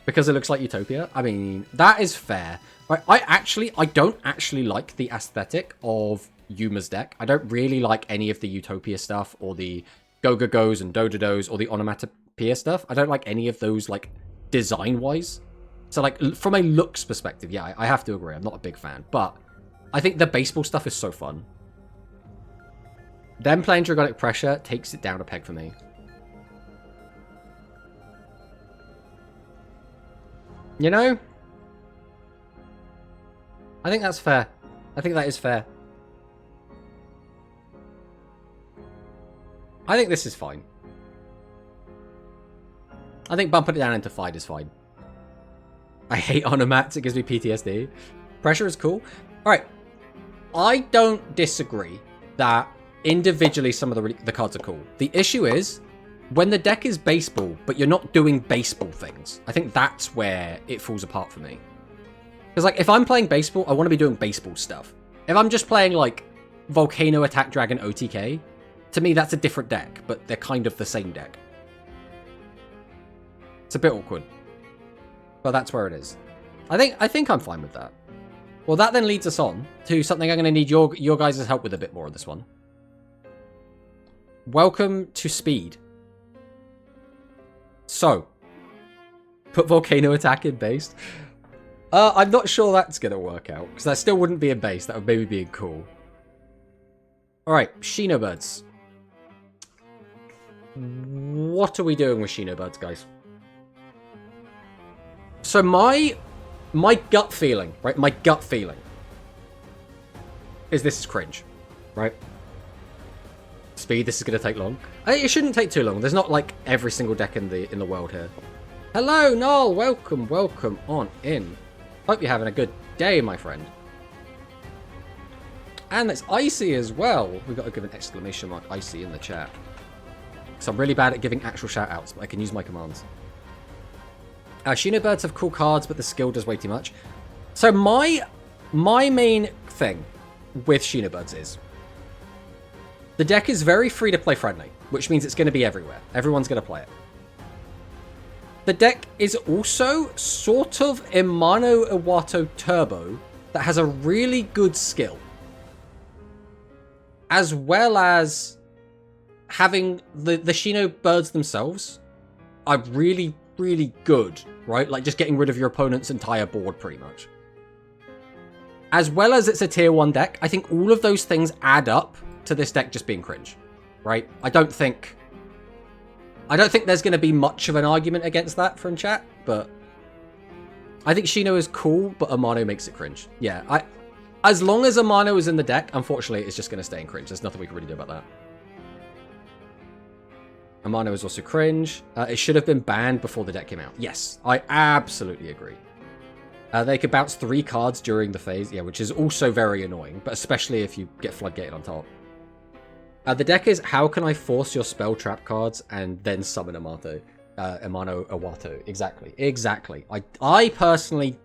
Because it looks like Utopia. I mean, that is fair. Right, I don't actually like the aesthetic of Yuma's deck. I don't really like any of the Utopia stuff or the Go-Go-Go's and Do-Do-Do's or the Onomatopoeia stuff. I don't like any of those, like, design-wise. So, like, from a looks perspective, yeah, I have to agree. I'm not a big fan. But I think the baseball stuff is so fun. Them playing Dragonic Pressure takes it down a peg for me. You know? I think that's fair. I think that is fair. I think this is fine. I think bumping it down into 5 is fine. I hate Onomats. It gives me PTSD. Pressure is cool. Alright. I don't disagree that individually some of the cards are cool. The issue is when the deck is baseball, but you're not doing baseball things. I think that's where it falls apart for me. Because, like, if I'm playing baseball, I want to be doing baseball stuff. If I'm just playing, like, Volcano Attack Dragon OTK, to me, that's a different deck, but they're kind of the same deck. It's a bit awkward. But that's where it is. I think I'm fine with that. Well, that then leads us on to something I'm going to need your guys' help with a bit more on this one. Welcome to Speed. So, put Volcano Attack in base. I'm not sure that's going to work out, because that still wouldn't be in base. That would maybe be cool. Alright, Shinobirds. What are we doing with Shinobirds, guys? So my gut feeling, right? My gut feeling is this is cringe, right? Speed, this is going to take long. It shouldn't take too long. There's not like every single deck in the world here. Hello, Noel. Welcome on in. Hope you're having a good day, my friend. And it's Icy as well. We've got to give an exclamation mark Icy in the chat. So I'm really bad at giving actual shout-outs, but I can use my commands. Shinobirds have cool cards, but the skill does way too much. So my main thing with Shinobirds is the deck is very free-to-play friendly, which means it's going to be everywhere. Everyone's going to play it. The deck is also sort of Imano Iwato Turbo that has a really good skill. As well as having the Shinobirds themselves are really, really good, right? Like just getting rid of your opponent's entire board pretty much. As well as it's a tier 1 deck, I think all of those things add up to this deck just being cringe, right? I don't think there's going to be much of an argument against that from chat, but I think Shino is cool, but Amano makes it cringe. Yeah, as long as Amano is in the deck, unfortunately, it's just going to stay in cringe. There's nothing we can really do about that. Amano is also cringe. It should have been banned before the deck came out. Yes, I absolutely agree. They could bounce 3 cards during the phase, yeah, which is also very annoying, but especially if you get floodgated on top. The deck is, how can I force your spell trap cards and then summon Amano Iwato? Exactly. I personally,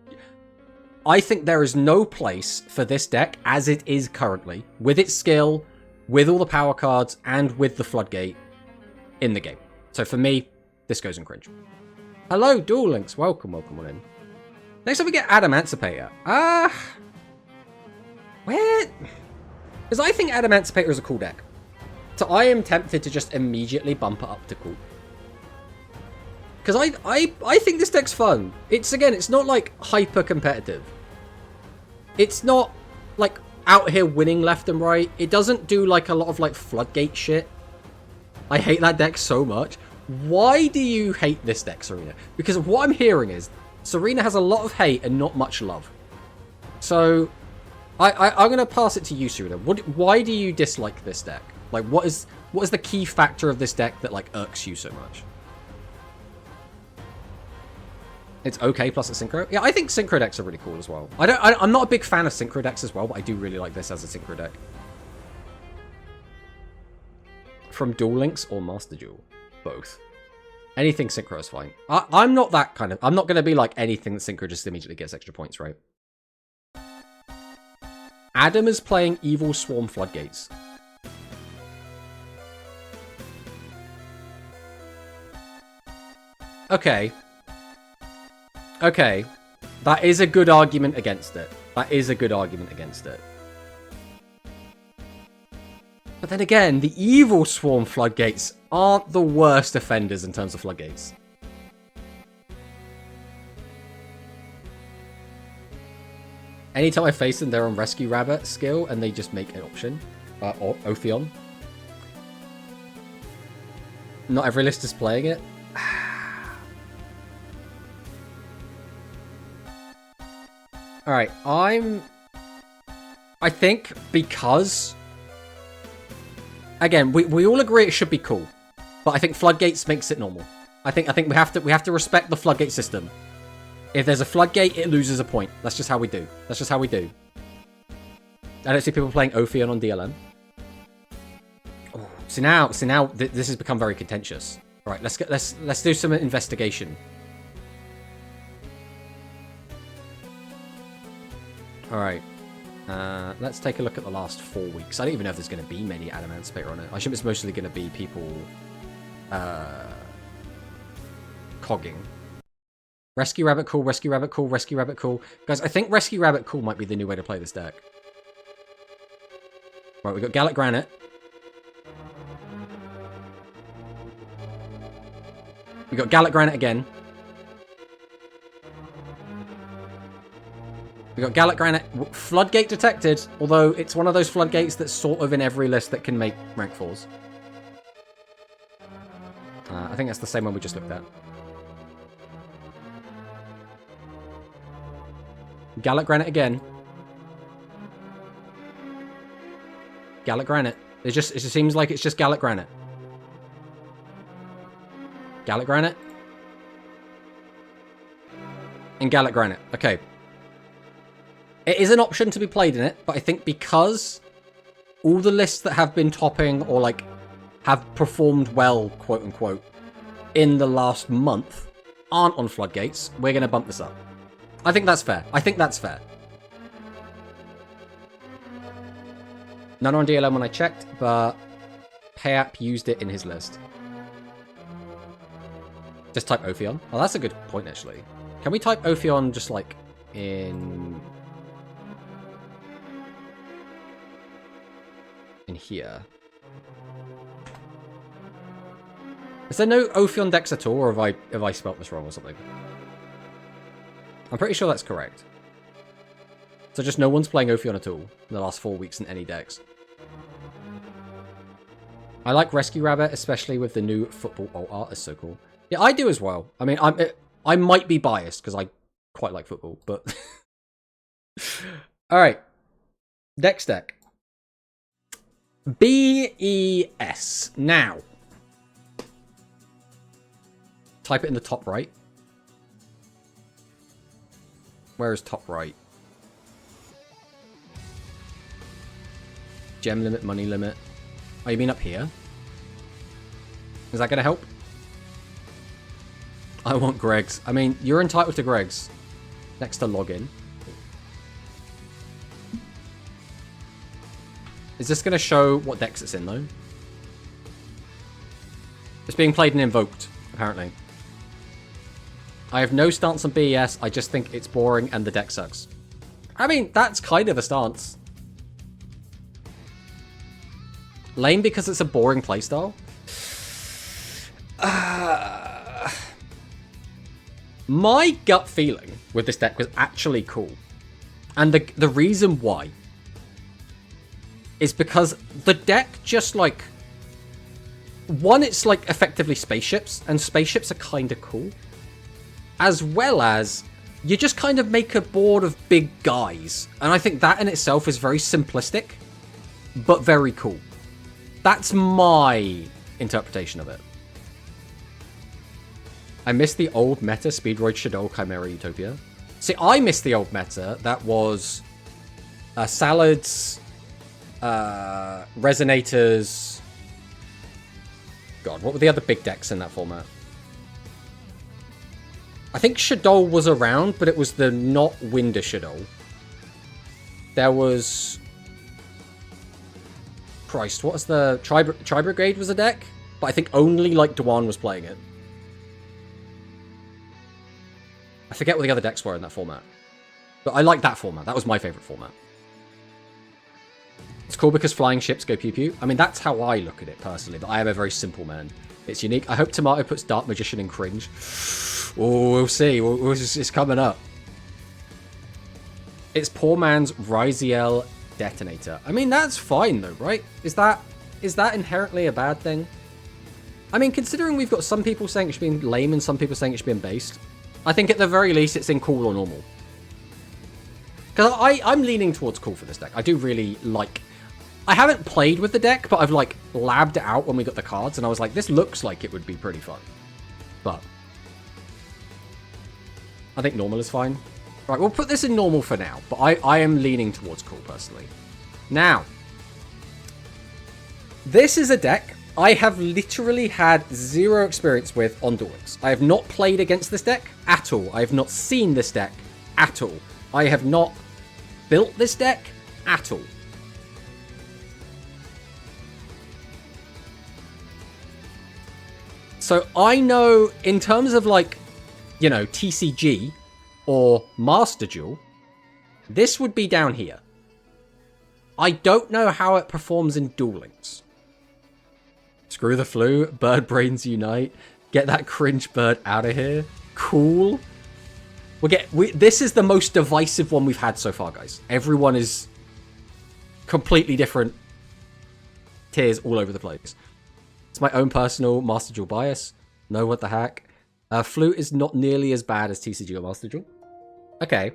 I think there is no place for this deck as it is currently, with its skill, with all the power cards, and with the floodgate in the game. So for me, this goes in cringe. Hello, Duel Links. Welcome on in. Next up we get Adamancipator. Where? Because I think Adamancipator is a cool deck. So I am tempted to just immediately bump it up to cool. Because I think this deck's fun. It's not like hyper competitive. It's not like out here winning left and right. It doesn't do like a lot of like floodgate shit. I hate that deck so much. Why do you hate this deck, Serena? Because what I'm hearing is Serena has a lot of hate and not much love. So I'm going to pass it to you, Serena. Why do you dislike this deck? Like, what is the key factor of this deck that, like, irks you so much? It's okay plus a synchro. Yeah, I think synchro decks are really cool as well. I'm not a big fan of synchro decks as well, but I do really like this as a synchro deck. From Duel Links or Master Duel? Both. Anything synchro is fine. I'm not that kind of... I'm not going to be like anything that synchro just immediately gets extra points, right? Adam is playing Evil Swarm Floodgates. Okay. Okay. That is a good argument against it. That is a good argument against it. But then again, the Evil Swarm Floodgates aren't the worst offenders in terms of floodgates. Anytime I face them, they're on Rescue Rabbit skill, and they just make an option. Or Otheon. Not every list is playing it. Alright, I think because... Again, we all agree it should be cool. But I think Floodgates makes it normal. I think we have to respect the Floodgate system. If there's a Floodgate, it loses a point. That's just how we do. That's just how we do. I don't see people playing Ophion on DLM. Oh, so now this has become very contentious. All right, let's do some investigation. All right. Let's take a look at the last 4 weeks. I don't even know if there's going to be many Adamantipator on it. I assume it's mostly going to be people cogging. Rescue Rabbit cool, Rescue Rabbit cool, Rescue Rabbit cool. Guys, I think Rescue Rabbit cool might be the new way to play this deck. Right, we got Gallic Granite. We got Gallic Granite again. We got Gallic Granite. Floodgate detected, although it's one of those floodgates that's sort of in every list that can make rank 4s. I think that's the same one we just looked at. Gallic Granite again. Gallic Granite. It just seems like it's just Gallic Granite. Gallic Granite. And Gallic Granite. Okay. It is an option to be played in it, but I think because all the lists that have been topping or, like, have performed well, quote-unquote, in the last month aren't on Floodgates, we're going to bump this up. I think that's fair. I think that's fair. None on DLM when I checked, but Payap used it in his list. Just type Ophion. Oh, that's a good point, actually. Can we type Ophion just, like, in here? Is there no Ophion decks at all, or have I spelt this wrong or something? I'm pretty sure that's correct. So just no one's playing Ophion at all in the last 4 weeks in any decks. I like Rescue Rabbit, especially with the new football alt art. It's so cool. Yeah, I do as well. I mean, I might be biased because I quite like football, but... Alright. Next deck. BES. Now. Type it in the top right. Where is top right? Gem limit, money limit. Oh, you mean up here? Is that going to help? I want Greg's. I mean, you're entitled to Greg's. Next to login. Is this going to show what decks it's in, though? It's being played and invoked, apparently. I have no stance on BES. I just think it's boring and the deck sucks. I mean, that's kind of a stance. Lame because it's a boring playstyle? My gut feeling with this deck was actually cool. And the reason why is because the deck just, like, one, it's like effectively spaceships, and spaceships are kind of cool. As well as, you just kind of make a board of big guys. And I think that in itself is very simplistic, but very cool. That's my interpretation of it. I miss the old meta, Speedroid, Shadow, Chimera, Utopia. See, I miss the old meta. That was Salads, Resonators. God, what were the other big decks in that format? I think Shadow was around, but it was the not Winder Shadow. There was... Christ, what was the... Tri-Brigade was a deck? But I think only, like, Dwan was playing it. I forget what the other decks were in that format. But I like that format. That was my favourite format. It's cool because flying ships go pew-pew. I mean, that's how I look at it, personally. But I am a very simple man. It's unique. I hope Tomato puts Dark Magician in cringe. Oh, we'll see. It's coming up. It's poor man's Ryziel Detonator. I mean, that's fine, though, right? Is that inherently a bad thing? I mean, considering we've got some people saying it should be in lame and some people saying it should be in based, I think at the very least it's in cool or normal. Because I'm leaning towards cool for this deck. I do really like... I haven't played with the deck, but I've, like, labbed it out when we got the cards, and I was like, this looks like it would be pretty fun. But I think normal is fine. Right, we'll put this in normal for now, but I am leaning towards cool, personally. Now, this is a deck I have literally had zero experience with on Duel Links. I have not played against this deck at all. I have not seen this deck at all. I have not built this deck at all. So I know in terms of, like, you know, TCG or Master Duel, this would be down here. I don't know how it performs in Duel Links. Screw the flu, bird brains unite, get that cringe bird out of here. Cool. This is the most divisive one we've had so far, guys. Everyone is completely different tiers all over the place. It's my own personal Master Duel bias. No, what the heck. Flute is not nearly as bad as TCG or Master Duel. Okay.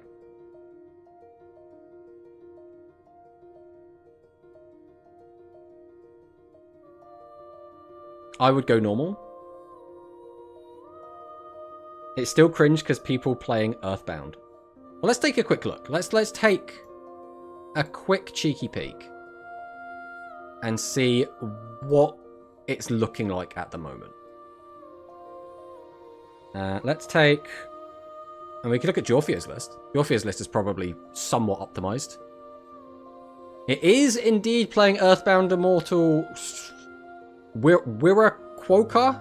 I would go normal. It's still cringe because people playing Earthbound. Well, let's take a quick look. Let's take a quick cheeky peek and see what it's looking like at the moment. Let's take... And we can look at Jorfio's list. Jorfio's list is probably somewhat optimized. It is indeed playing Earthbound Immortal... Wiraquoka?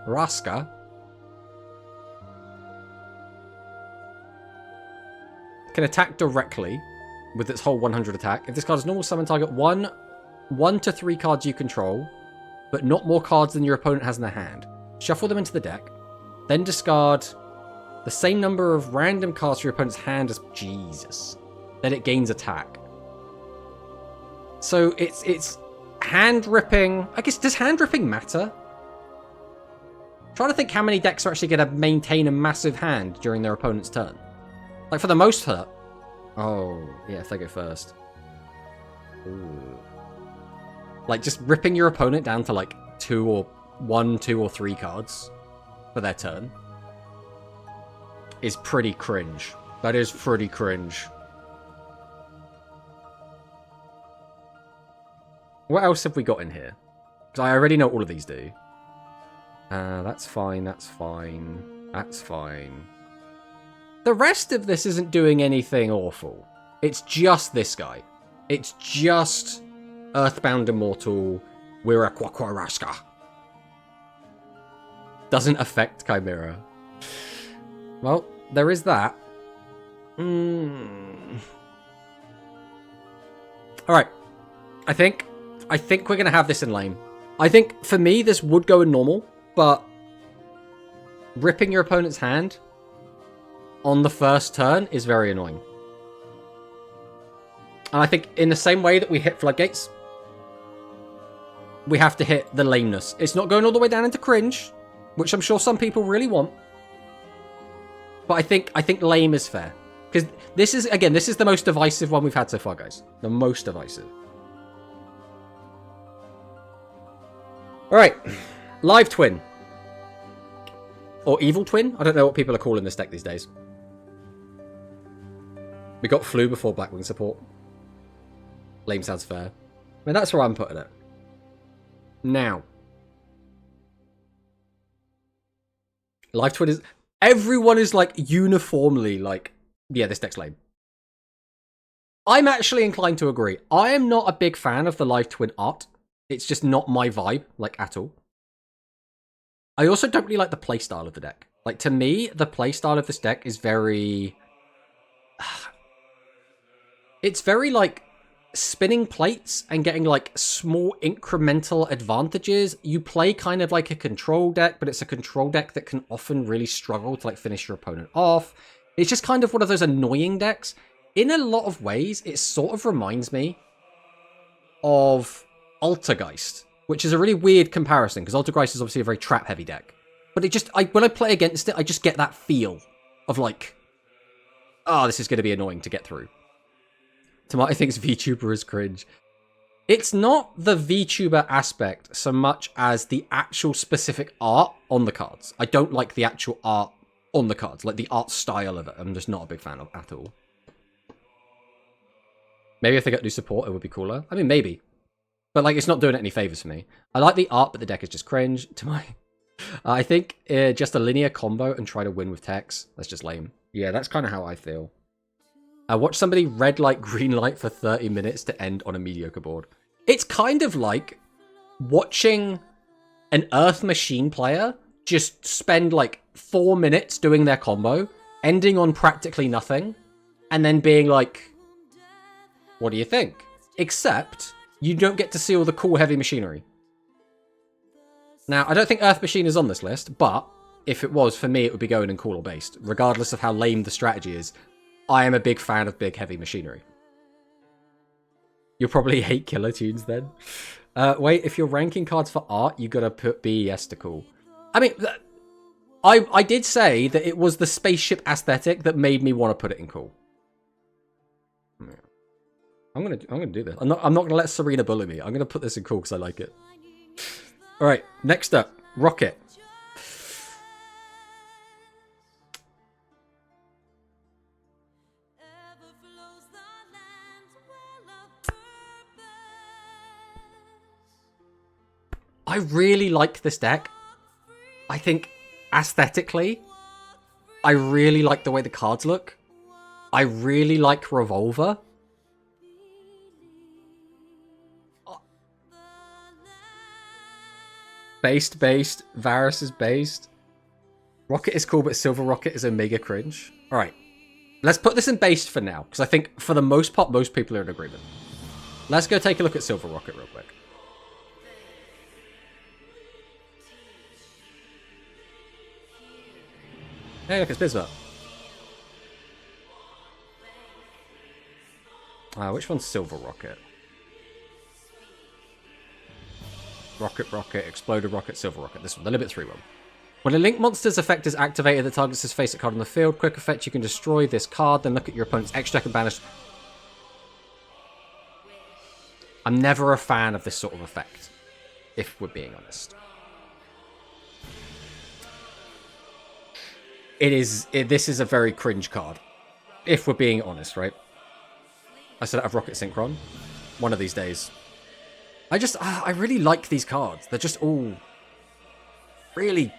Raska. Can attack directly with its whole 100 attack. If this card is normal summon, target 1 to 3 cards you control, but not more cards than your opponent has in their hand. Shuffle them into the deck, then discard the same number of random cards from your opponent's hand as... Jesus. Then it gains attack. So it's hand ripping... I guess, does hand ripping matter? I'm trying to think how many decks are actually going to maintain a massive hand during their opponent's turn. Like, for the most part... Oh, yeah, if they go first. Ooh. Like, just ripping your opponent down to, like, 1, 2, or 3 cards for their turn is pretty cringe. That is pretty cringe. What else have we got in here? Because I already know what all of these do. That's fine, that's fine. That's fine. The rest of this isn't doing anything awful. It's just this guy. It's just Earthbound Immortal Wiraquoka. Doesn't affect Chimera. Well, there is that. Alright. I think we're going to have this in lane. I think, for me, this would go in normal, but ripping your opponent's hand on the first turn is very annoying. And I think in the same way that we hit floodgates, we have to hit the lameness. It's not going all the way down into cringe, which I'm sure some people really want. But I think lame is fair. Because this is the most divisive one we've had so far, guys. The most divisive. Alright. Live Twin. Or Evil Twin? I don't know what people are calling this deck these days. We got Flu before Blackwing support. Lame sounds fair. I mean, that's where I'm putting it. Now. Live Twin is... Everyone is, like, uniformly, like, yeah, this deck's lame. I'm actually inclined to agree. I am not a big fan of the Live Twin art. It's just not my vibe, like, at all. I also don't really like the playstyle of the deck. Like, to me, the playstyle of this deck is very... It's very, like, spinning plates and getting, like, small incremental advantages. You play kind of like a control deck, but it's a control deck that can often really struggle to, like, finish your opponent off. It's just kind of one of those annoying decks. In a lot of ways, it sort of reminds me of Altergeist, which is a really weird comparison, because Altergeist is obviously a very trap-heavy deck. But it just, when I play against it, I just get that feel of, like, oh, this is going to be annoying to get through. Tomato thinks VTuber is cringe. It's not the VTuber aspect so much as the actual specific art on the cards. I don't like the actual art on the cards, like the art style of it. I'm just not a big fan of at all. Maybe if they got new support, it would be cooler. I mean, maybe. But, like, it's not doing it any favors for me. I like the art, but the deck is just cringe. I think just a linear combo and try to win with techs. That's just lame. Yeah, that's kind of how I feel. I watched somebody red light, green light for 30 minutes to end on a mediocre board. It's kind of like watching an Earth Machine player just spend, like, 4 minutes doing their combo, ending on practically nothing, and then being like, what do you think? Except... you don't get to see all the cool heavy machinery. Now, I don't think Earth Machine is on this list, but if it was, for me, it would be going in cool or based. Regardless of how lame the strategy is, I am a big fan of big heavy machinery. You'll probably hate killer tunes then. Wait, if you're ranking cards for art, you gotta put BES to cool. I mean, I did say that it was the spaceship aesthetic that made me want to put it in cool. I'm gonna do this. I'm not gonna let Serena bully me. I'm gonna put this in cool because I like it. All right, next up, Rocket. I really like this deck. I think aesthetically, I really like the way the cards look. I really like Revolver. Based. Varus is based. Rocket is cool, but Silver Rocket is a mega cringe. Alright. Let's put this in based for now, because I think, for the most part, most people are in agreement. Let's go take a look at Silver Rocket real quick. Hey, look, it's Bisbot. Which one's Silver Rocket? Rocket, Exploded Rocket, Silver Rocket. This one, the Limit 3 one. When a Link Monster's effect is activated that targets his face card on the field, quick effect, you can destroy this card, then look at your opponent's extra deck and banish. I'm never a fan of this sort of effect, if we're being honest. This is a very cringe card, if we're being honest, right? I said I have Rocket Synchron. One of these days. I really like these cards. They're just all really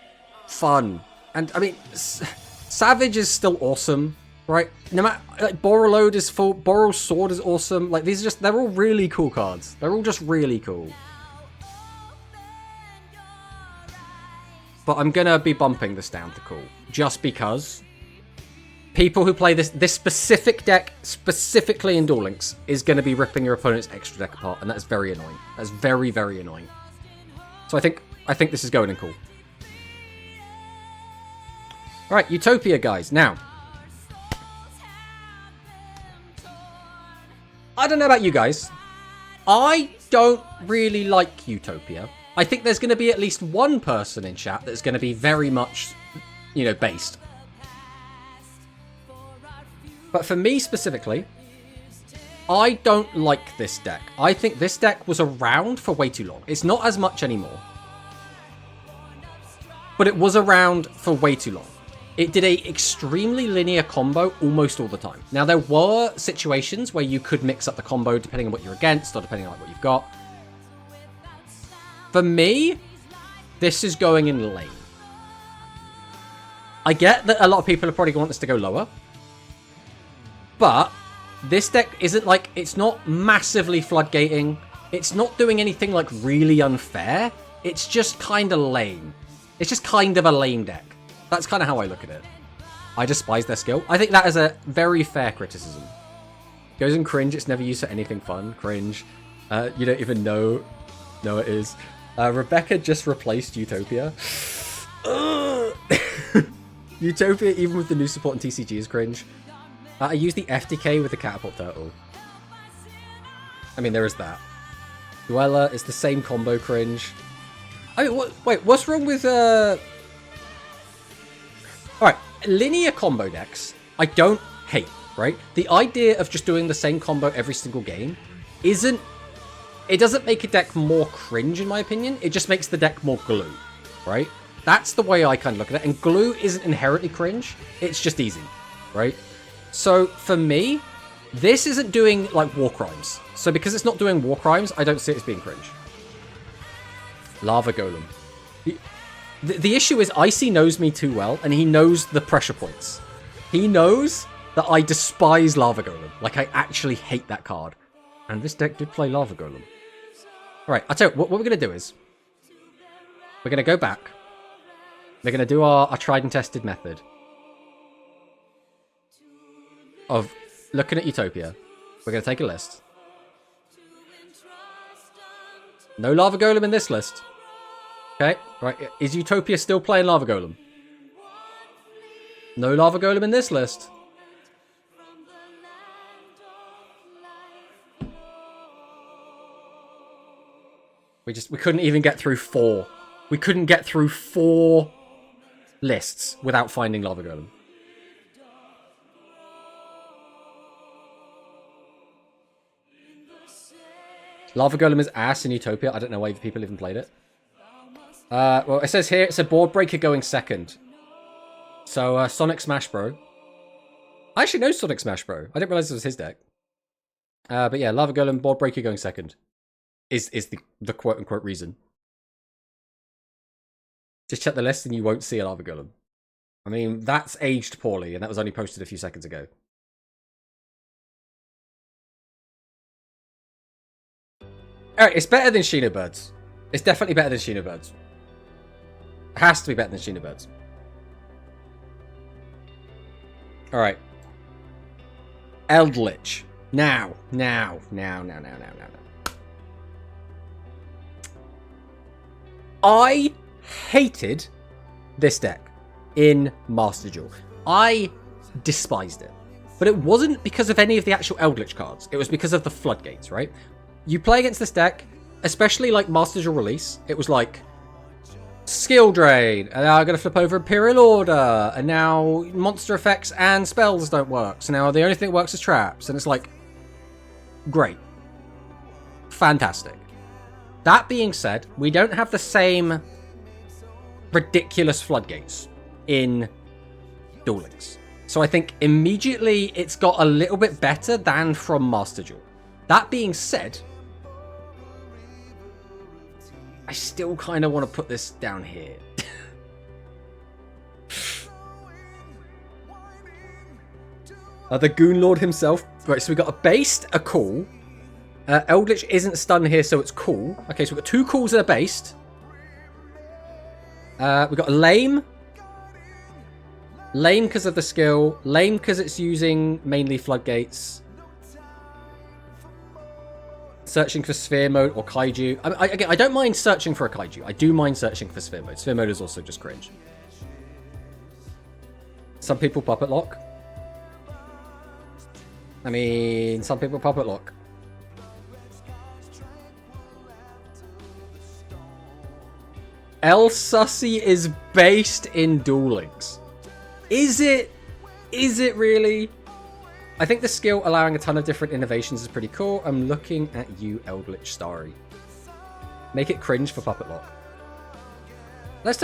fun. And, I mean, Savage is still awesome, right? No matter, like, Borreload is full, Borrel's Sword is awesome. Like, these are just, they're all really cool cards. They're all just really cool. But I'm gonna be bumping this down to cool. Just because people who play this specific deck, specifically in Duel Links, is going to be ripping your opponent's extra deck apart, and that's very annoying. That's very, very annoying. So I think this is going in cool. Alright, Utopia, guys. Now, I don't know about you guys. I don't really like Utopia. I think there's going to be at least one person in chat that's going to be very much, you know, based. But for me specifically, I don't like this deck. I think this deck was around for way too long. It's not as much anymore. But it was around for way too long. It did a extremely linear combo almost all the time. Now, there were situations where you could mix up the combo depending on what you're against or depending on what you've got. For me, this is going in lane. I get that a lot of people are probably going to want this to go lower. But this deck isn't like, it's not massively floodgating. It's not doing anything like really unfair. It's just kind of lame. It's just kind of a lame deck. That's kind of how I look at it. I despise their skill. I think that is a very fair criticism. Goes in cringe. It's never used for anything fun. Cringe. You don't even know. No, it is. Rebecca just replaced Utopia. Utopia, even with the new support in TCG, is cringe. I use the FTK with the Catapult Turtle. I mean, there is that. Dweller is the same combo cringe. I mean, wait, what's wrong with... Alright, linear combo decks, I don't hate, right? The idea of just doing the same combo every single game isn't... It doesn't make a deck more cringe, in my opinion. It just makes the deck more glue, right? That's the way I kind of look at it. And glue isn't inherently cringe. It's just easy, right? So, for me, this isn't doing, like, war crimes. So, because it's not doing war crimes, I don't see it as being cringe. Lava Golem. The issue is Icy knows me too well, and he knows the pressure points. He knows that I despise Lava Golem. Like, I actually hate that card. And this deck did play Lava Golem. Alright, I'll tell you, what we're going to do is... We're going to go back. We're going to do our tried and tested method. Of looking at Utopia. We're going to take a list. No Lava Golem in this list. Okay, right. Is Utopia still playing Lava Golem? No Lava Golem in this list. We couldn't even get through 4. We couldn't get through 4 lists without finding Lava Golem. Lava Golem is ass in Utopia. I don't know why people even played it. Well, it says here it's a board breaker going second. So, Sonic Smash Bro. I actually know Sonic Smash Bro. I didn't realize it was his deck. But yeah, Lava Golem, board breaker going second. Is the quote-unquote reason. Just check the list and you won't see a Lava Golem. I mean, that's aged poorly, and that was only posted a few seconds ago. Alright, it's better than Sheena Birds. It's definitely better than Sheena Birds. It has to be better than Sheena Birds. Alright. Eldritch. Now. I hated this deck in Master Duel. I despised it. But it wasn't because of any of the actual Eldritch cards. It was because of the floodgates, right? You play against this deck, especially like Master Duel release, it was like skill drain, and now I'm going to flip over Imperial Order, and now monster effects and spells don't work. So now the only thing that works is traps, and it's like, great. Fantastic. That being said, we don't have the same ridiculous floodgates in Duel Links. So I think immediately it's got a little bit better than from Master Duel. That being said, I still kind of want to put this down here. The Goon Lord himself. Right, so we got a based, a cool. Eldritch isn't stun here, so it's cool. Okay, so we've got 2 cools and a based. We've got a lame. Lame because of the skill. Lame because it's using mainly floodgates. Searching for Sphere Mode or Kaiju. Again, I don't mind searching for a Kaiju. I do mind searching for Sphere Mode. Sphere Mode is also just cringe. Some people Puppet Lock. I mean, some people Puppet Lock. El Sussy is based in Duel Links. Is it? Is it really? I think the skill allowing a ton of different innovations is pretty cool. I'm looking at you, Eldritch Starry. Make it cringe for Puppet Lock. Let's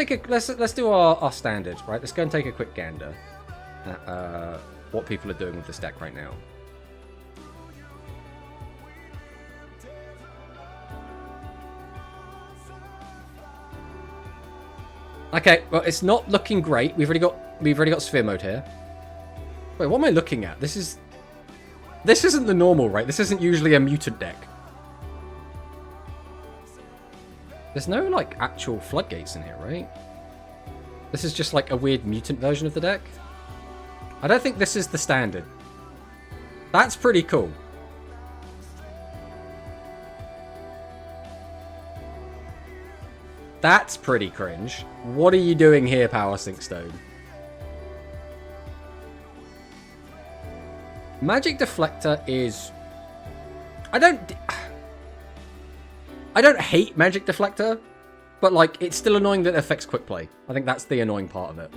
do our standard, right? Let's go and take a quick gander at what people are doing with this deck right now. Okay, well, it's not looking great. We've already got Sphere Mode here. Wait, what am I looking at? This isn't the normal, right? This isn't usually a mutant deck. There's no, like, actual floodgates in here, right? This is just, like, a weird mutant version of the deck. I don't think this is the standard. That's pretty cool. That's pretty cringe. What are you doing here, Power Sink Stone? Magic Deflector is... I don't hate Magic Deflector, but, like, it's still annoying that it affects quick play. I think that's the annoying part of it.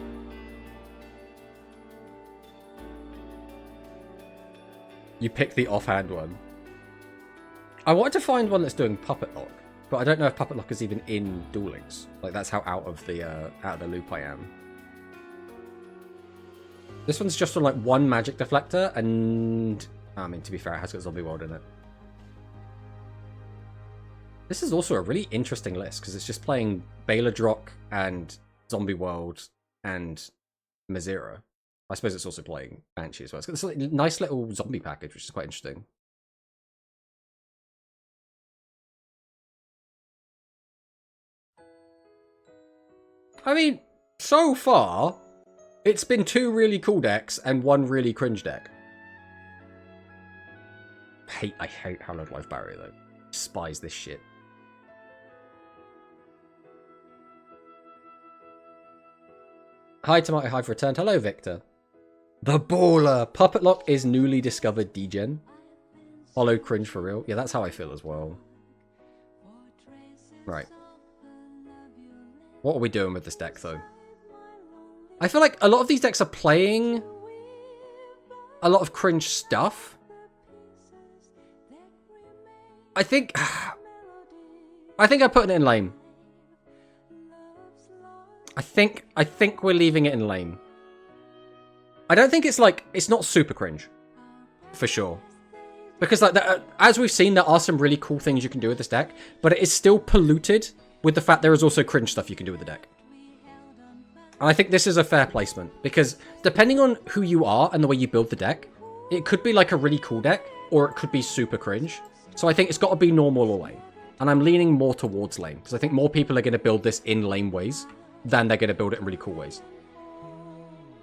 You pick the offhand one. I wanted to find one that's doing Puppet Lock, but I don't know if Puppet Lock is even in Duel Links. Like, that's how out of the loop I am. This one's just on, like, one Magic Deflector, and... I mean, to be fair, it has got Zombie World in it. This is also a really interesting list, because it's just playing Baladrock and Zombie World and Mazira. I suppose it's also playing Banshee as well. It's got this like, nice little zombie package, which is quite interesting. I mean, so far, it's been 2 really cool decks and 1 really cringe deck. I hate Hallowed Life Barrier, though. Despise this shit. Hi, Tomato Hive returned. Hello, Victor. The Baller. Puppet Lock is newly discovered degen. Hollow cringe for real. Yeah, that's how I feel as well. Right. What are we doing with this deck, though? I feel like a lot of these decks are playing a lot of cringe stuff. I think I'm putting it in lame. I think we're leaving it in lame. I don't think it's like, it's not super cringe. For sure. Because like as we've seen, there are some really cool things you can do with this deck, but it is still polluted with the fact there is also cringe stuff you can do with the deck. And I think this is a fair placement, because depending on who you are and the way you build the deck, it could be like a really cool deck, or it could be super cringe. So I think it's got to be normal or lame. And I'm leaning more towards lame, because I think more people are going to build this in lame ways than they're going to build it in really cool ways.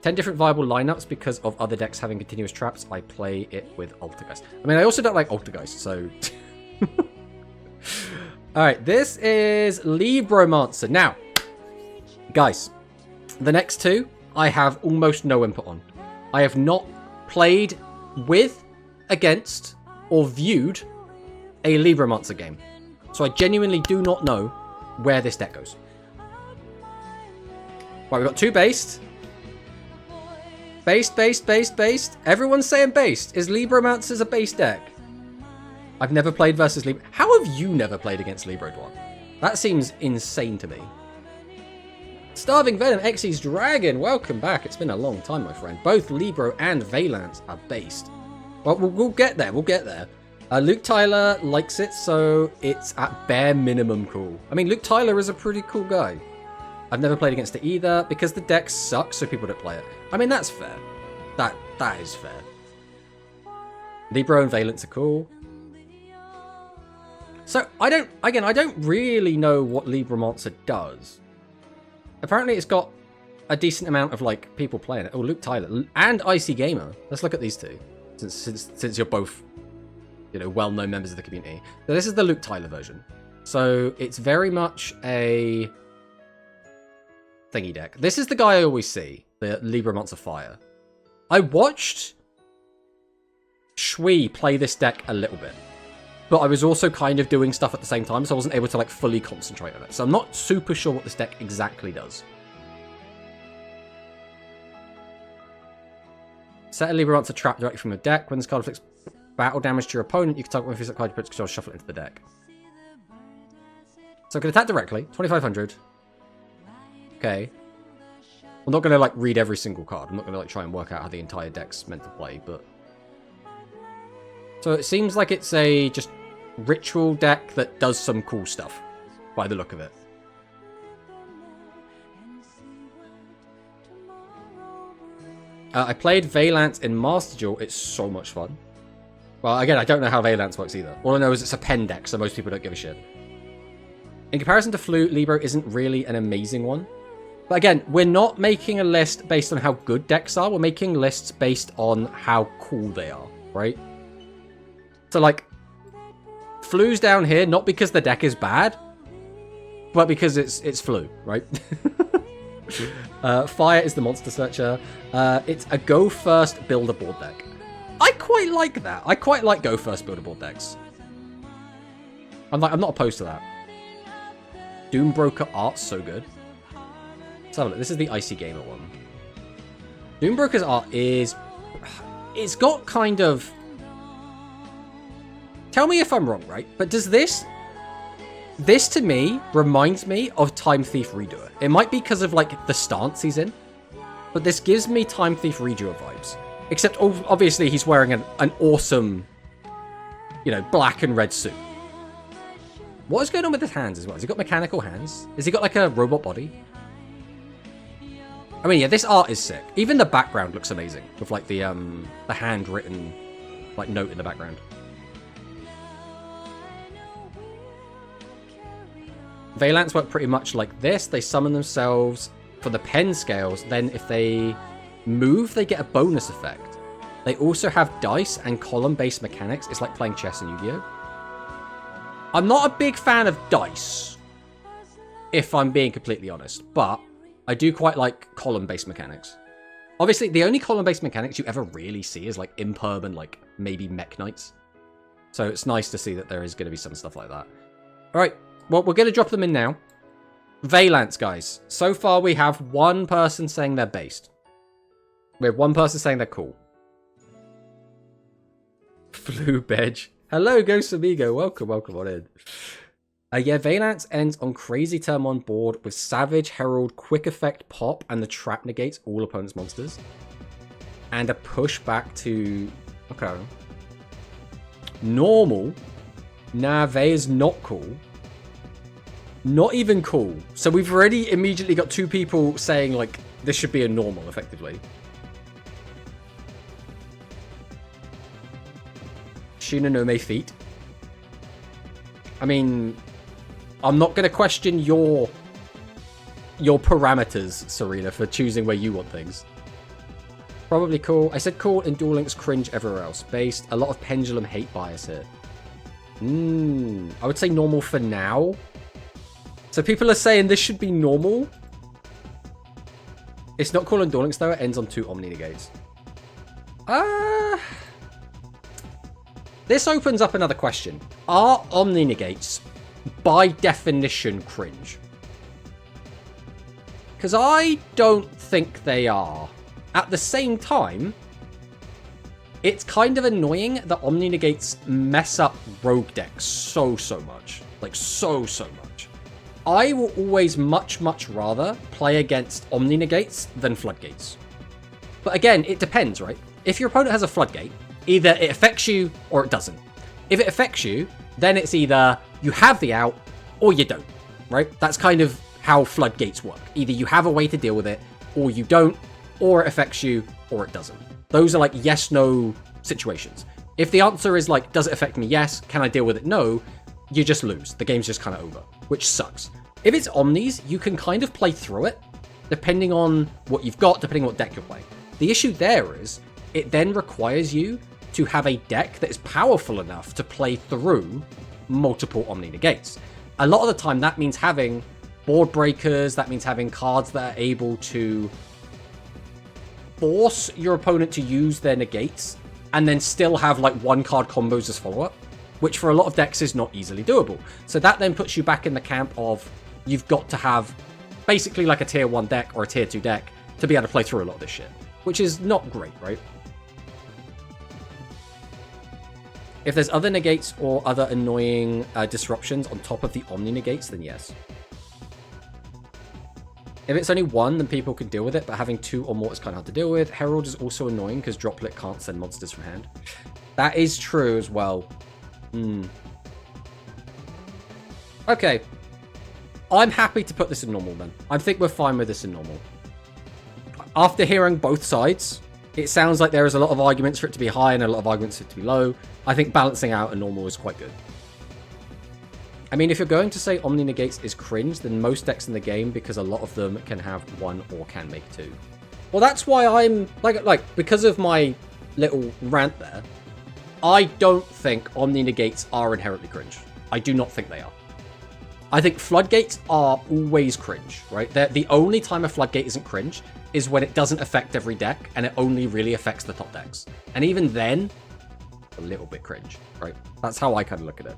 10 different viable lineups because of other decks having continuous traps. I play it with Altergeist. I mean, I also don't like Altergeist, so... Alright, this is Libromancer. Now, guys, the next 2, I have almost no input on. I have not played with, against, or viewed a Libromancer game. So I genuinely do not know where this deck goes. Right, we've got 2 based. Based. Everyone's saying based. Is Libromancer's a base deck? I've never played versus Libro. How have you never played against Libro Dwan? That seems insane to me. Starving Venom, Xyz Dragon, welcome back. It's been a long time, my friend. Both Libro and Valance are based. Well, we'll get there. We'll get there. Luke Tyler likes it, so it's at bare minimum cool. I mean, Luke Tyler is a pretty cool guy. I've never played against it either, because the deck sucks, so people don't play it. I mean, that's fair. That is fair. Libro and Valance are cool. So, I don't really know what Libromancer does. Apparently, it's got a decent amount of, like, people playing it. Oh, Luke Tyler. And Icy Gamer. Let's look at these two. Since you're both, you know, well-known members of the community. So, this is the Luke Tyler version. So, it's very much a... thingy deck. This is the guy I always see, the Libromancer Fire. I watched Shui play this deck a little bit, but I was also kind of doing stuff at the same time, so I wasn't able to like fully concentrate on it. So I'm not super sure what this deck exactly does. Set a Libra Monster trap directly from your deck. When this card inflicts battle damage to your opponent, you can target one physical card you put control, shuffle it into the deck. So I can attack directly, 2,500. Okay. I'm not going to like read every single card. I'm not going to like try and work out how the entire deck's meant to play, but... So it seems like it's a just ritual deck that does some cool stuff, by the look of it. I played Valance in Master Duel. It's so much fun. Well, again, I don't know how Valance works either. All I know is it's a pen deck, so most people don't give a shit. In comparison to Flu, Libero isn't really an amazing one. But again, we're not making a list based on how good decks are. We're making lists based on how cool they are, right? So, like, Flu's down here, not because the deck is bad, but because it's Flu, right? Fire is the Monster Searcher. It's a go first build a board deck. I quite like that. I quite like go first build a board decks. I'm not opposed to that. Doombroker art's so good. Let's have a look. This is the Icy Gamer one. Doombroker's art is... It's got kind of... Tell me if I'm wrong, right? But does this... This, to me, reminds me of Time Thief Redoer. It might be because of, like, the stance he's in. But this gives me Time Thief Redoer vibes. Except, obviously, he's wearing an awesome, you know, black and red suit. What is going on with his hands as well? Has he got mechanical hands? Has he got, like, a robot body? I mean, yeah, this art is sick. Even the background looks amazing. With, like, the handwritten, like, note in the background. Valance work pretty much like this. They summon themselves for the pen scales. Then if they move, they get a bonus effect. They also have dice and column-based mechanics. It's like playing chess in Yu-Gi-Oh! I'm not a big fan of dice, if I'm being completely honest. But I do quite like column-based mechanics. Obviously, the only column-based mechanics you ever really see is like Imperb and like maybe Mech Knights. So it's nice to see that there is going to be some stuff like that. All right. Well, we're going to drop them in now. Valance, guys. So far, we have one person saying they're based. We have one person saying they're cool. Flu Bedge. Hello, Ghost Amigo. Welcome on in. Yeah, Valance ends on crazy term on board with Savage, Herald, Quick Effect, Pop, and the Trap negates all opponents' monsters. And a push back to... Okay. Normal. Nah, they is not cool. Not even cool. So we've already immediately got two people saying, like, this should be a normal, effectively. Shinonome feet. I mean, I'm not going to question your parameters, Serena, for choosing where you want things. Probably cool. I said cool and Duel Links cringe everywhere else. Based. A lot of pendulum hate bias here. I would say normal for now. So people are saying this should be normal. It's not cool in Duel Links though. It ends on 2 Omni negates. This opens up another question. Are Omni negates by definition cringe? Because I don't think they are. At the same time, it's kind of annoying that Omni negates mess up rogue decks so much. Like so much. I will always much rather play against Omni negates than floodgates. But again, it depends, right? If your opponent has a floodgate, either it affects you or it doesn't. If it affects you, then it's either you have the out or you don't, right? That's kind of how floodgates work. Either you have a way to deal with it or you don't, or it affects you or it doesn't. Those are like yes-no situations. If the answer is like, does it affect me? Yes. Can I deal with it? No. You just lose. The game's just kind of over, which sucks. If it's Omnis, you can kind of play through it, depending on what you've got, depending on what deck you're playing. The issue there is, it then requires you to have a deck that is powerful enough to play through multiple Omni negates. A lot of the time, that means having board breakers, that means having cards that are able to force your opponent to use their negates, and then still have like 1-card combos as follow-up. which for a lot of decks is not easily doable. So that then puts you back in the camp of you've got to have basically like a tier 1 deck or a tier 2 deck to be able to play through a lot of this shit, which is not great, right? If there's other negates or other annoying disruptions on top of the Omni negates, then yes. If it's only one, then people can deal with it, but having 2 or more is kind of hard to deal with. Herald is also annoying because Droplet can't send monsters from hand. That is true as well. Okay. I'm happy to put this in normal then. I think we're fine with this in normal. After hearing both sides, it sounds like there is a lot of arguments for it to be high and a lot of arguments for it to be low. I think balancing out a normal is quite good. I mean, if you're going to say Omni Negates is cringe, then most decks in the game, because a lot of them can have 1 or can make 2. Well, that's why I'm, like because of my little rant there, I don't think Omni Negates are inherently cringe. I do not think they are. I think Floodgates are always cringe, right? The only time a Floodgate isn't cringe is when it doesn't affect every deck, and it only really affects the top decks. And even then, a little bit cringe, right? That's how I kind of look at it.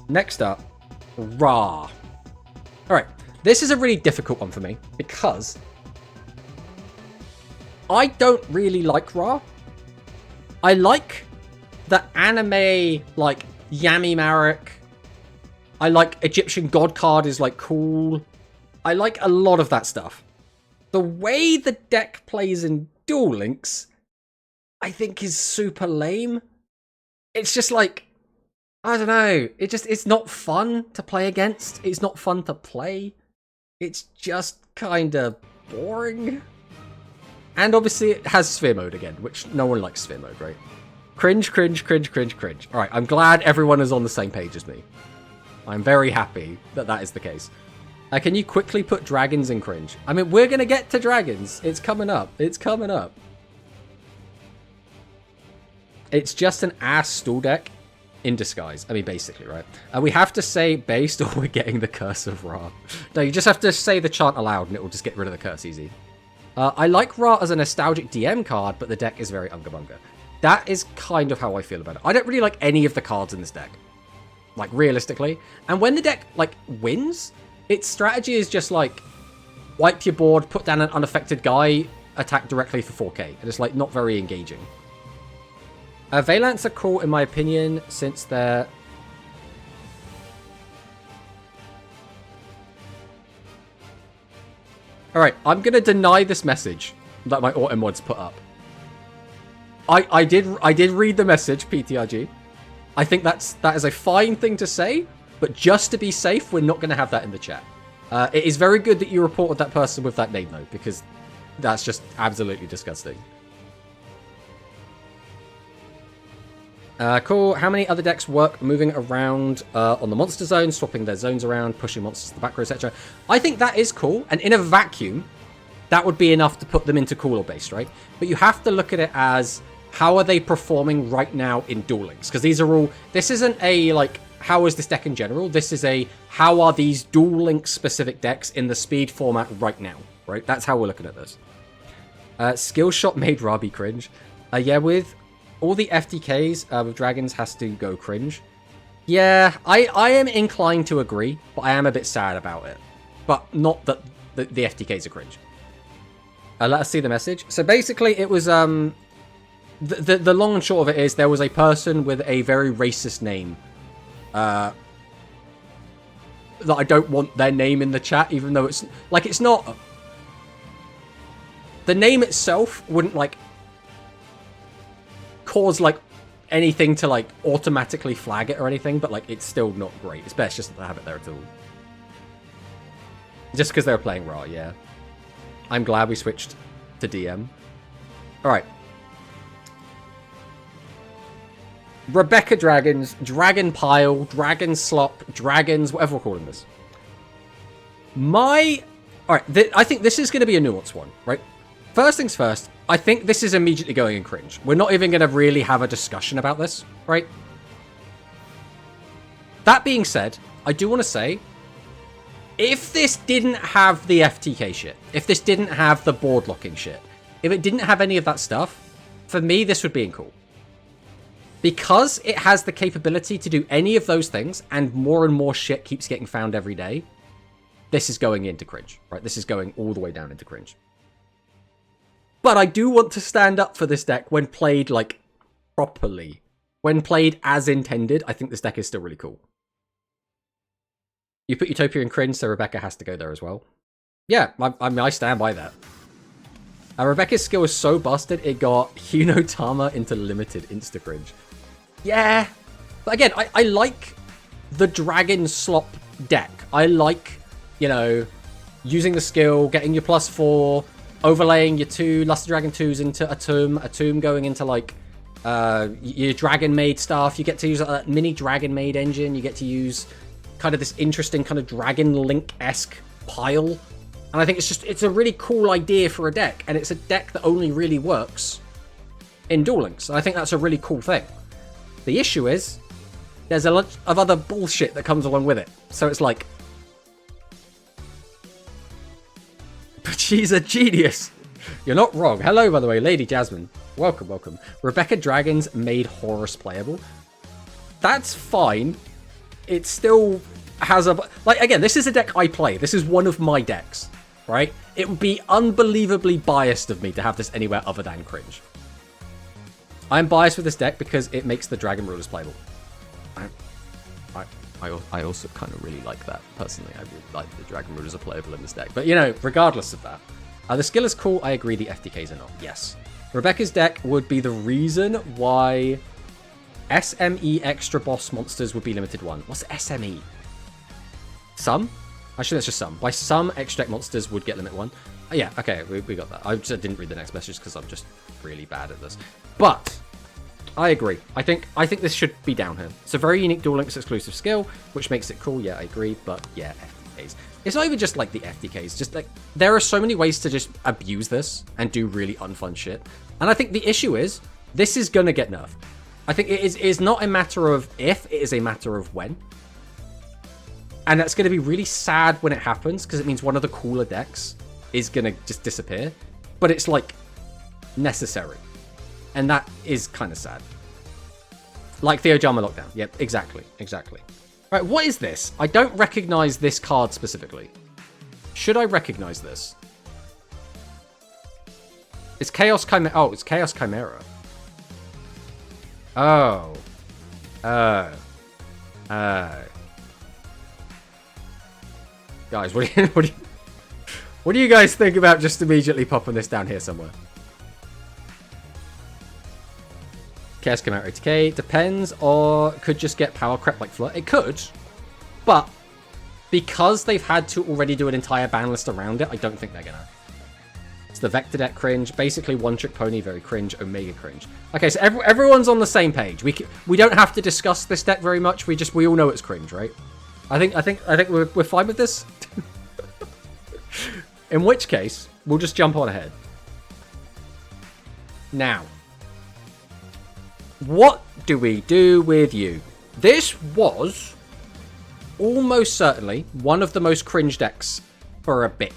Next up, Ra. Alright, this is a really difficult one for me, because I don't really like Ra. I like the anime, like, Yami Marik. I like Egyptian God card is, like, cool. I like a lot of that stuff. The way the deck plays in Duel Links, I think is super lame. It's just like, I don't know. It's not fun to play against. It's not fun to play. It's just kind of boring. And obviously it has sphere mode again, which no one likes sphere mode, right? Cringe, cringe, cringe, cringe, cringe. All right, I'm glad everyone is on the same page as me. I'm very happy that that is the case. Can you quickly put dragons in cringe? I mean, we're going to get to dragons. It's coming up. It's coming up. It's just an ass stool deck in disguise. I mean, basically, right? We have to say based or we're getting the Curse of Ra. No, you just have to say the chant aloud and it will just get rid of the curse easy. I like Ra as a nostalgic DM card, but the deck is very Unga Bunga. That is kind of how I feel about it. I don't really like any of the cards in this deck. Like, realistically. And when the deck, like, wins, its strategy is just, like, wipe your board, put down an unaffected guy, attack directly for 4k. And it's, like, not very engaging. Valance are cool, in my opinion, since they're... Alright, I'm going to deny this message that my auto mods put up. I did read the message, PTRG. I think that is a fine thing to say, but just to be safe, we're not going to have that in the chat. It is very good that you reported that person with that name, though, because that's just absolutely disgusting. Cool. How many other decks work moving around on the monster zone, swapping their zones around, pushing monsters to the back row, etc.? I think that is cool, and in a vacuum, that would be enough to put them into cooler base, right? But you have to look at it as, how are they performing right now in Duel Links? Because these are all... This isn't a, like, how is this deck in general? This is a, how are these Duel Links specific decks in the speed format right now, right? That's how we're looking at this. Skill Shot made Rabi cringe. Yeah, with all the FTKs with dragons has to go cringe. Yeah, I am inclined to agree, but I am a bit sad about it. But not that the FTKs are cringe. Let us see the message. So basically, it was... The long and short of it is there was a person with a very racist name. That I don't want their name in the chat, even though it's... Like, it's not... The name itself wouldn't, like... cause, like, anything to, like, automatically flag it or anything, but, like, it's still not great. It's best just not to have it there at all. Just because they were playing Ra, yeah. I'm glad we switched to DM. Alright. Rebecca Dragons, Dragon Pile, Dragon Slop, Dragons, whatever we're calling this. Alright, I think this is going to be a nuanced one, right? First things first, I think this is immediately going in cringe. We're not even going to really have a discussion about this, right? That being said, I do want to say, if this didn't have the FTK shit, if this didn't have the board locking shit, if it didn't have any of that stuff, for me, this would be cool. Because it has the capability to do any of those things, and more shit keeps getting found every day, this is going into cringe, right? This is going all the way down into cringe. But I do want to stand up for this deck when played, like, properly. When played as intended, I think this deck is still really cool. You put Utopia in cringe, so Rebecca has to go there as well. Yeah, I mean, I stand by that. Rebecca's skill is so busted, it got Hunotama into limited insta-cringe. Yeah. But again, I like the Dragon Slop deck. I like, you know, using the skill, getting your +4, overlaying your 2 Luster Dragon 2s into a tomb going into, like, your Dragon Maid stuff. You get to use a mini Dragon Maid engine. You get to use kind of this interesting kind of Dragon Link-esque pile. And I think it's a really cool idea for a deck. And it's a deck that only really works in Duel Links. And I think that's a really cool thing. The issue is, there's a lot of other bullshit that comes along with it. So it's like, but she's a genius. You're not wrong. Hello, by the way, Lady Jasmine. Welcome, welcome. Rebecca Dragons made Horus playable. That's fine. It still has a... Like, again, this is a deck I play. This is one of my decks, right? It would be unbelievably biased of me to have this anywhere other than cringe. I'm biased with this deck because it makes the Dragon Rulers playable. I also kind of really like that, personally. I really like the Dragon Rulers are playable in this deck. But, you know, regardless of that, the skill is cool. I agree the FTKs are not. Yes. Rebecca's deck would be the reason why SME extra boss monsters would be limited 1. What's SME? Some? Actually, that's just some. By some, extra deck monsters would get limit 1. Yeah, okay, we got that. I just didn't read the next message because I'm just really bad at this. But I agree. I think this should be down here. It's a very unique Duel Links exclusive skill, which makes it cool. Yeah, I agree. But yeah, FTKs. It's not even just like the FTKs. Just like there are so many ways to just abuse this and do really unfun shit. And I think the issue is this is gonna get nerfed. I think it is not a matter of if, it is a matter of when. And that's going to be really sad when it happens, because it means one of the cooler decks is going to just disappear. But it's, like, necessary. And that is kind of sad. Like Theojama Lockdown. Yep, exactly, exactly. Right, what is this? I don't recognize this card specifically. Should I recognize this? It's Chaos Chimera. Oh, it's Chaos Chimera. Oh. Guys, what do you guys think about just immediately popping this down here somewhere? Chaos Chimera ATK depends, or could just get power crept like Flood. It could, but because they've had to already do an entire ban list around it, I don't think they're gonna. It's the Vector deck cringe, basically One Trick Pony very cringe, Omega cringe. Okay, so everyone's on the same page. We don't have to discuss this deck very much. We all know it's cringe, right? I think we're fine with this. In which case, we'll just jump on ahead. Now, what do we do with you? This was almost certainly one of the most cringe decks for a bit,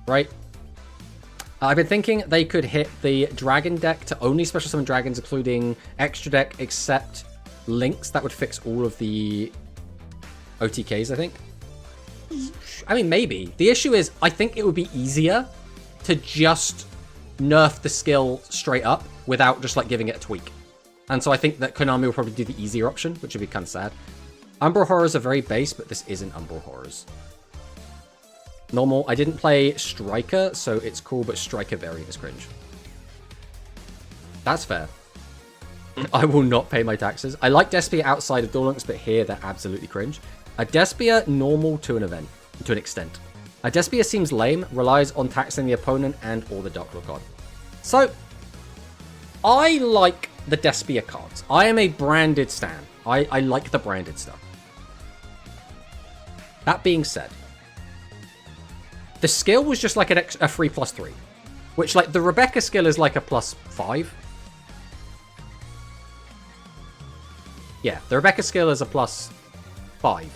right? I've been thinking they could hit the dragon deck to only special summon dragons, including extra deck, except links. That would fix all of the OTKs, I think. I mean, maybe. The issue is, I think it would be easier to just nerf the skill straight up without just, like, giving it a tweak. And so I think that Konami will probably do the easier option, which would be kind of sad. Umbral Horrors are very base, but this isn't Umbral Horrors. Normal. I didn't play Striker, so it's cool, but Striker variant is cringe. That's fair. I will not pay my taxes. I like Despia outside of Duel Links, but here they're absolutely cringe. A Despia normal to an extent. A Despia seems lame, relies on taxing the opponent and or the Dark Lord card. So, I like the Despia cards. I am a branded stan. I like the branded stuff. That being said, the skill was just like a free +3. Which, like, the Rebecca skill is like a +5. Yeah, the Rebecca skill is a +5.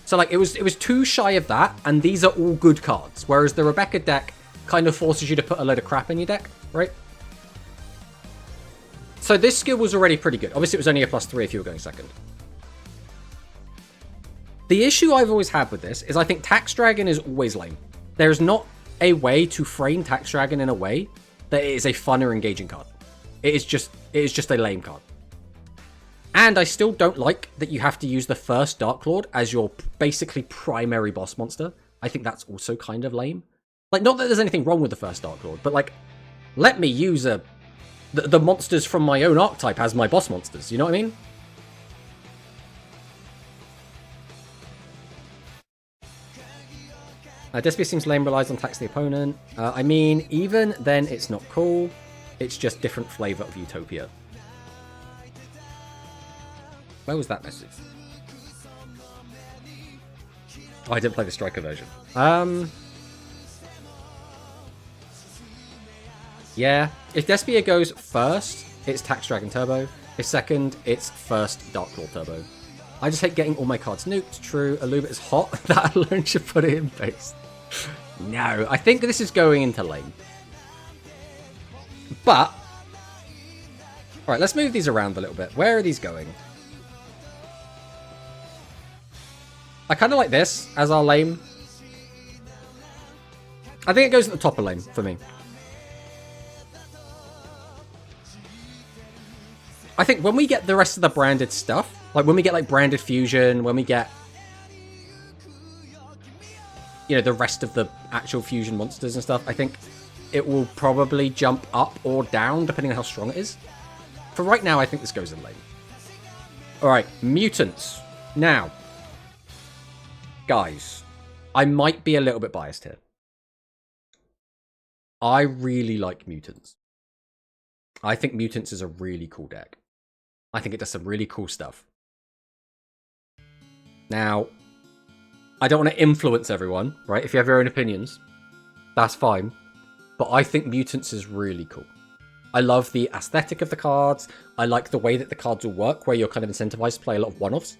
So, like, it was too shy of that, and these are all good cards. Whereas the Rebecca deck kind of forces you to put a load of crap in your deck, right? So this skill was already pretty good. Obviously, it was only a +3 if you were going second. The issue I've always had with this is I think Tax Dragon is always lame. There's not a way to frame Tax Dragon in a way that it is a fun or engaging card. It is just a lame card. And I still don't like that you have to use the first Dark Lord as your basically primary boss monster. I think that's also kind of lame. Like, not that there's anything wrong with the first Dark Lord, but like, let me use the monsters from my own archetype as my boss monsters. You know what I mean? Despia seems lame, relies on tax the opponent. I mean, even then, it's not cool. It's just different flavor of Utopia. Where was that message? Oh, I didn't play the Striker version. Yeah. If Despia goes first, it's Tax Dragon Turbo. If second, it's first Dark Lord Turbo. I just hate getting all my cards nuked. True, Alubit is hot. That alone should put it in base. No, I think this is going into lane. But, alright, let's move these around a little bit. Where are these going? I kind of like this as our lane. I think it goes at the top of lane for me. I think when we get the rest of the branded stuff, like when we get like branded fusion, when we get, you know, the rest of the actual fusion monsters and stuff, I think it will probably jump up or down depending on how strong it is. For right now, I think this goes in lane. Alright, mutants. Now, guys, I might be a little bit biased here. I really like mutants. I think mutants is a really cool deck. I think it does some really cool stuff. Now, I don't want to influence everyone, right? If you have your own opinions, that's fine. But I think mutants is really cool. I love the aesthetic of the cards. I like the way that the cards will work, where you're kind of incentivized to play a lot of one-offs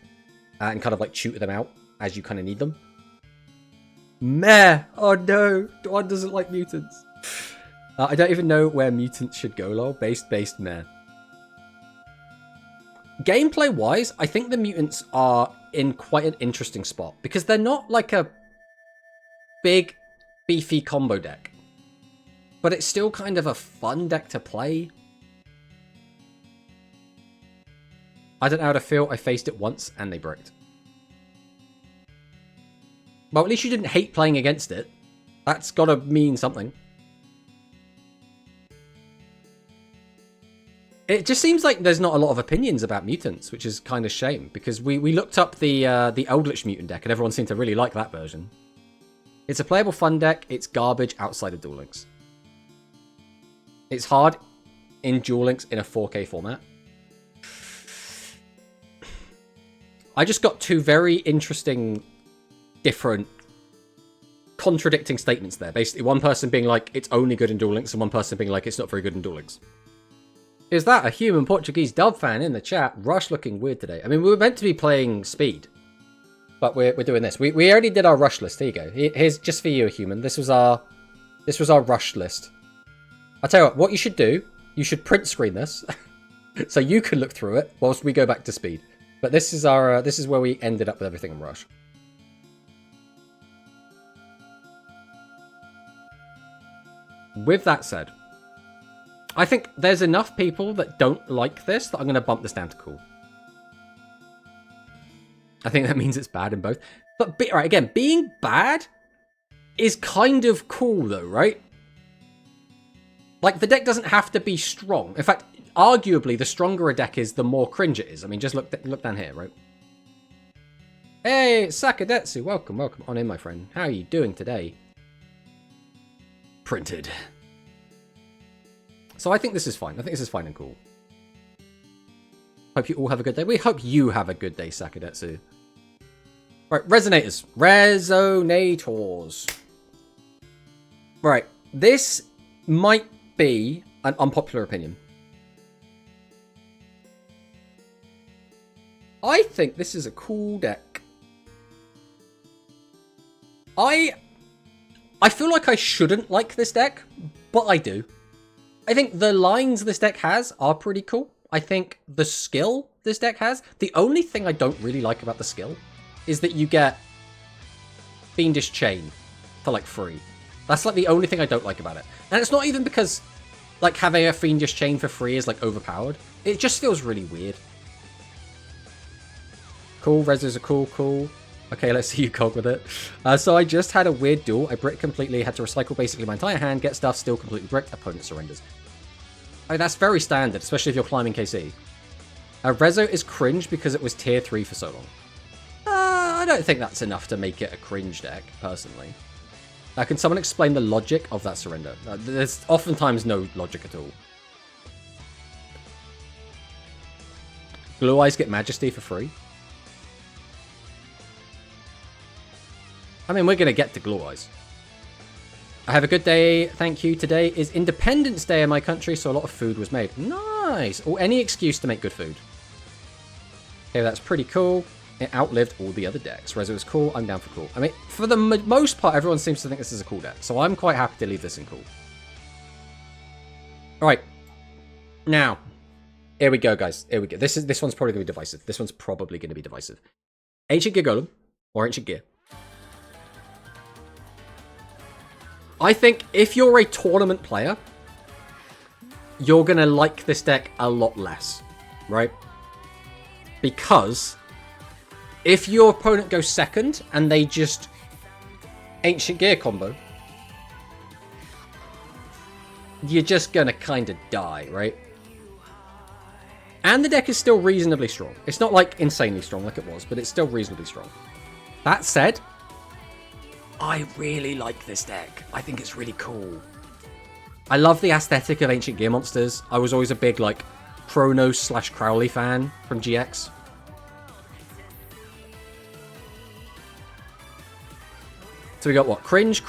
and kind of like tutor them out as you kind of need them. Meh! Oh no! One doesn't like mutants. I don't even know where mutants should go, lol. Based, meh. Gameplay-wise, I think the mutants are in quite an interesting spot, because they're not like a big, beefy combo deck. But it's still kind of a fun deck to play. I don't know how to feel. I faced it once and they bricked. Well, at least you didn't hate playing against it. That's gotta mean something. It just seems like there's not a lot of opinions about mutants, which is kind of shame, because we looked up the Eldritch mutant deck and everyone seemed to really like that version. It's a playable fun deck. It's garbage outside of Duel Links. It's hard in Duel Links in a 4K format. I just got two very interesting, different, contradicting statements there. Basically, one person being like, it's only good in Duel Links, and one person being like, it's not very good in Duel Links. Is that a human Portuguese dub fan in the chat? Rush looking weird today. I mean, we were meant to be playing Speed, but we're doing this. We already did our Rush list. Here you go. Here's just for you, human. This was our Rush list. I'll tell you what you should do. You should print screen this, so you can look through it whilst we go back to Speed. But this is our this is where we ended up with everything in Rush. With that said, I think there's enough people that don't like this that I'm going to bump this down to cool. I think that means it's bad in both. But, right, again, being bad is kind of cool, though, right? Like, the deck doesn't have to be strong. In fact, arguably, the stronger a deck is, the more cringe it is. I mean, just look down here, right? Hey, Sakadetsu, welcome on in, my friend. How are you doing today? Printed. So I think this is fine. I think this is fine and cool. Hope you all have a good day. We hope you have a good day, Sakadetsu. Right, resonators. Resonators. Right, this might be an unpopular opinion. I think this is a cool deck. I feel like I shouldn't like this deck, but I do. I think the lines this deck has are pretty cool. I think the skill this deck has, the only thing I don't really like about the skill is that you get Fiendish Chain for like free. That's like the only thing I don't like about it. And it's not even because like having a Fiendish Chain for free is like overpowered. It just feels really weird. Cool, Resos are cool. Okay, let's see you cog with it. So I just had a weird duel. I bricked completely, had to recycle basically my entire hand, get stuff, still completely bricked, opponent surrenders. Oh, that's very standard, especially if you're climbing KC. Rezo is cringe because it was tier 3 for so long. I don't think that's enough to make it a cringe deck, personally. Can someone explain the logic of that surrender? There's oftentimes no logic at all. Blue Eyes get Majesty for free? I mean, we're going to get to Blue Eyes. I have a good day, thank you. Today is Independence Day in my country, so a lot of food was made. Nice! Or any excuse to make good food. Okay, that's pretty cool. It outlived all the other decks. Rezo is cool, I'm down for cool. I mean, for the most part, everyone seems to think this is a cool deck, so I'm quite happy to leave this in cool. Alright. Now, here we go, guys. Here we go. This one's probably going to be divisive. This one's probably going to be divisive. Ancient Gear Golem, or Ancient Gear. I think if you're a tournament player, you're going to like this deck a lot less, right? Because if your opponent goes second and they just Ancient Gear combo, you're just going to kind of die, right? And the deck is still reasonably strong. It's not like insanely strong like it was, but it's still reasonably strong. That said, I really like this deck. I think it's really cool. I love the aesthetic of Ancient Gear monsters. I was always a big, like, Chronos / Crowley fan from GX. So we got what? Cringe,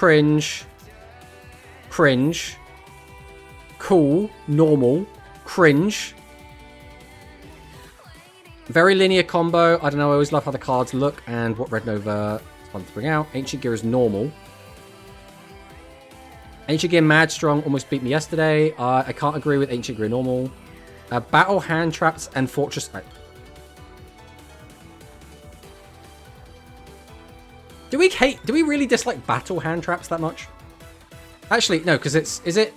cool, normal, cringe. Very linear combo. I don't know, I always love how the cards look and what Red Nova fun to bring out. Ancient Gear is normal. Ancient Gear Mad Strong almost beat me yesterday. I can't agree with Ancient Gear normal. Battle Hand Traps and Fortress. Do we really dislike Battle Hand Traps that much? Actually, no, because is it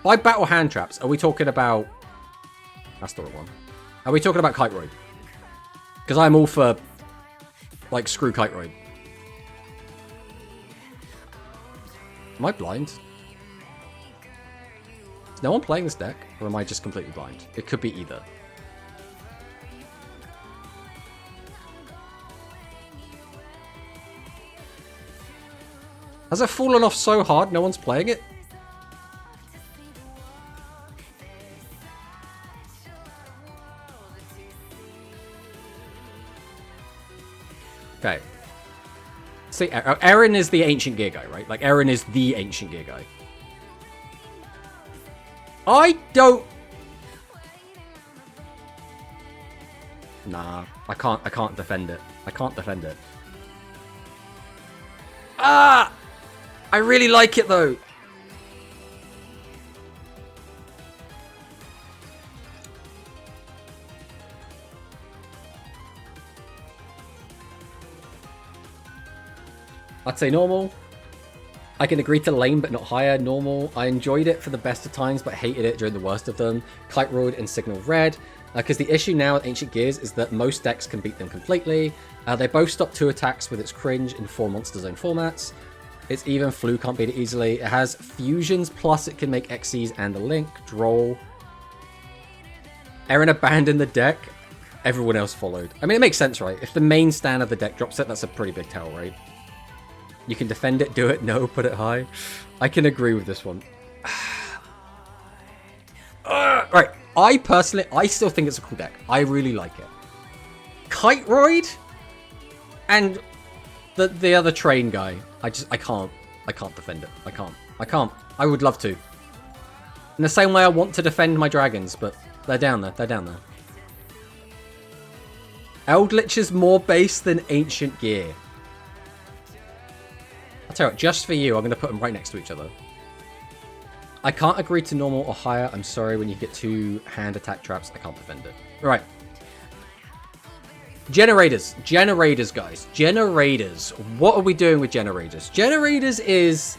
by Battle Hand Traps? Are we talking about? That's the wrong one. Are we talking about Kite Roid? Because I'm all for like screw Kite Roid. Am I blind? Is no one playing this deck? Or am I just completely blind? It could be either. Has it fallen off so hard no one's playing it? Okay. See, Aaron is the Ancient Gear guy, right? Like, Aaron is the Ancient Gear guy. I don't... Nah, I can't defend it. I can't defend it. Ah! I really like it, though. I'd say normal. I can agree to lame but not higher. Normal. I enjoyed it for the best of times but hated it during the worst of them. Kite Roid and Signal Red. Because the issue now with Ancient Gears is that most decks can beat them completely. They both stop 2 attacks with its cringe in 4 Monster Zone formats. It's even Flu can't beat it easily. It has fusions, plus it can make XCs and a link. Droll. Aaron abandoned the deck. Everyone else followed. I mean, it makes sense, right? If the main stand of the deck drops it, that's a pretty big tell, right? You can defend it, do it, no, put it high. I can agree with this one. Right, I still think it's a cool deck. I really like it. Kite Roid and the other train guy. I can't defend it. I can't. I would love to. In the same way I want to defend my dragons, but they're down there. They're down there. Eldritch is more base than Ancient Gear. I'll tell you what, just for you, I'm going to put them right next to each other. I can't agree to normal or higher. I'm sorry, when you get 2 hand attack traps, I can't defend it. Right. Generators. Generators, guys. Generators. What are we doing with generators? Generators is...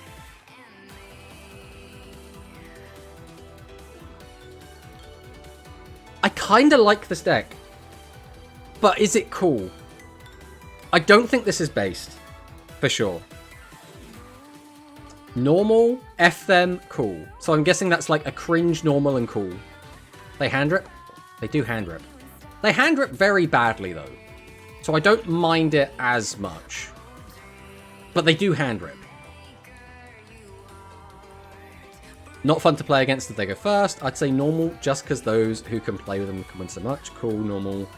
I kind of like this deck. But is it cool? I don't think this is based. For sure. Normal, F them, cool. So I'm guessing that's like a cringe, normal, and cool. They hand rip? They do hand rip. They hand rip very badly, though. So I don't mind it as much. But they do hand rip. Not fun to play against if they go first. I'd say normal, just because those who can play with them can win so much. Cool, normal.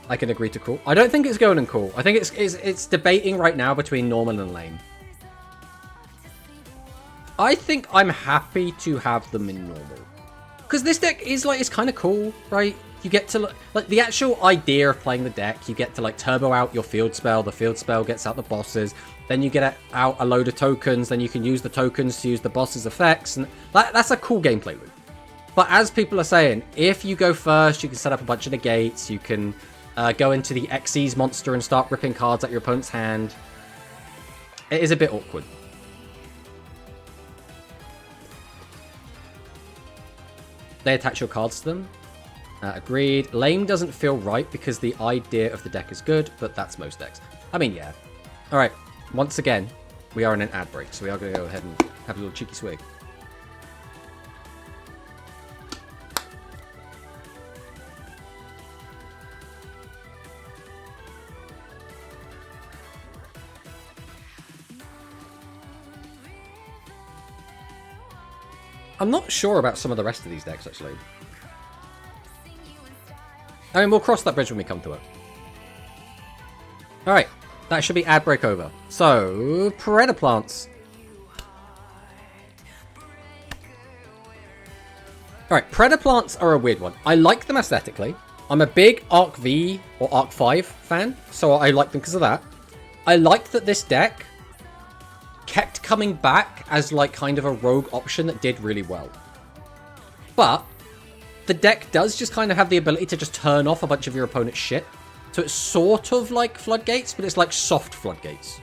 I can agree to cool. I don't think it's going in cool. I think it's debating right now between normal and lame. I think I'm happy to have them in normal. Because this deck is like, it's kind of cool, right? You get to, like, the actual idea of playing the deck, you get to, like, turbo out your field spell. The field spell gets out the bosses. Then you get out a load of tokens. Then you can use the tokens to use the boss's effects. And that's a cool gameplay loop. But as people are saying, if you go first, you can set up a bunch of negates. You can go into the Xyz monster and start ripping cards at your opponent's hand. It is a bit awkward. They attach your cards to them. Agreed. Lame doesn't feel right because the idea of the deck is good, but that's most decks. I mean, yeah. Alright, once again, we are in an ad break, so we are going to go ahead and have a little cheeky swig. I'm not sure about some of the rest of these decks, actually. I mean, we'll cross that bridge when we come to it. Alright, that should be ad break over. So, Predator Plants. Alright, Predator Plants are a weird one. I like them aesthetically. I'm a big Arc V or Arc 5 fan, so I like them because of that. I like that this deck kept coming back as like kind of a rogue option that did really well. But the deck does just kind of have the ability to just turn off a bunch of your opponent's shit. So it's sort of like Floodgates, but it's like soft Floodgates.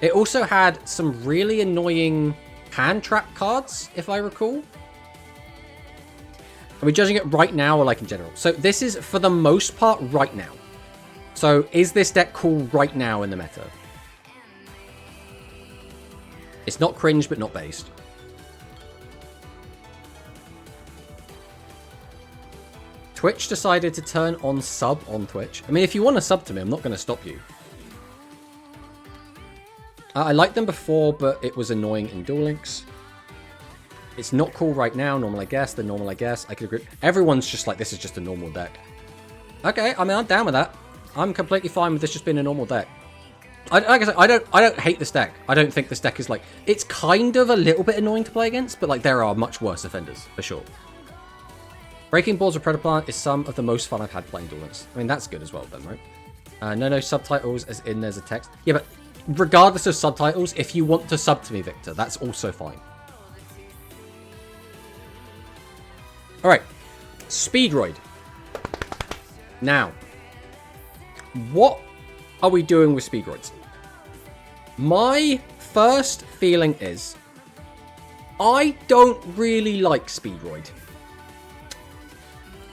It also had some really annoying hand trap cards, if I recall. Are we judging it right now or like in general? So this is, for the most part, right now. So is this deck cool right now in the meta? It's not cringe, but not based. Twitch decided to turn on sub on Twitch. I mean, if you want to sub to me, I'm not going to stop you. I liked them before, but it was annoying in Duel Links. It's not cool right now. Normal, I guess. The normal, I guess. I could agree. Everyone's just like, this is just a normal deck. Okay, I mean, I'm down with that. I'm completely fine with this just being a normal deck. Like I said, I don't hate this deck. I don't think this deck is like... It's kind of a little bit annoying to play against, but like there are much worse offenders, for sure. Breaking Balls of Predator Plant is some of the most fun I've had playing Duel Links. I mean, that's good as well then, right? No subtitles as in there's a text. Yeah, but regardless of subtitles, if you want to sub to me, Victor, that's also fine. Alright. Speedroid. Now. What are we doing with Speedroids? My first feeling is I don't really like Speedroid.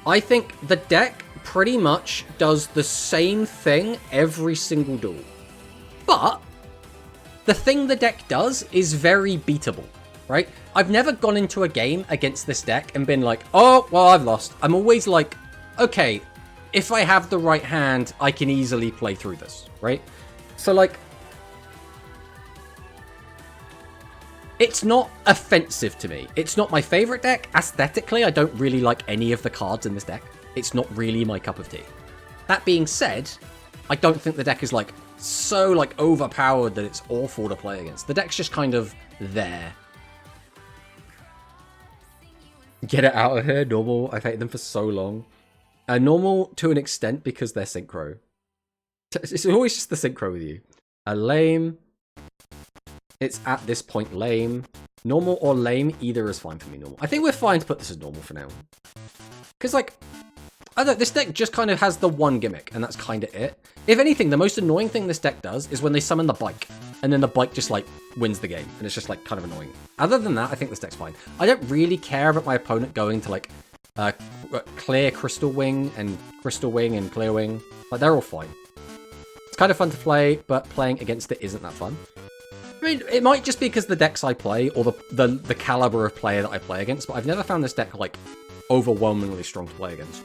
I think the deck pretty much does the same thing every single duel. But the thing the deck does is very beatable, right? I've never gone into a game against this deck and been like, oh, well, I've lost. I'm always like, okay, if I have the right hand, I can easily play through this, right? So, like, it's not offensive to me. It's not my favorite deck. Aesthetically, I don't really like any of the cards in this deck. It's not really my cup of tea. That being said, I don't think the deck is, like, so, like, overpowered that it's awful to play against. The deck's just kind of there. Get it out of here, normal. I've hated them for so long. Normal to an extent because they're synchro. It's always just the synchro with you. Lame. It's at this point lame. Normal or lame, either is fine for me. Normal. I think we're fine to put this as normal for now. Because, like, I don't know, this deck just kind of has the one gimmick, and that's kind of it. If anything, the most annoying thing this deck does is when they summon the bike, and then the bike just, like, wins the game, and it's just, like, kind of annoying. Other than that, I think this deck's fine. I don't really care about my opponent going to, like, clear Crystal Wing and Clear Wing. Like, they're all fine. It's kind of fun to play, but playing against it isn't that fun. I mean, it might just be because the decks I play, or the caliber of player that I play against, but I've never found this deck, like, overwhelmingly strong to play against.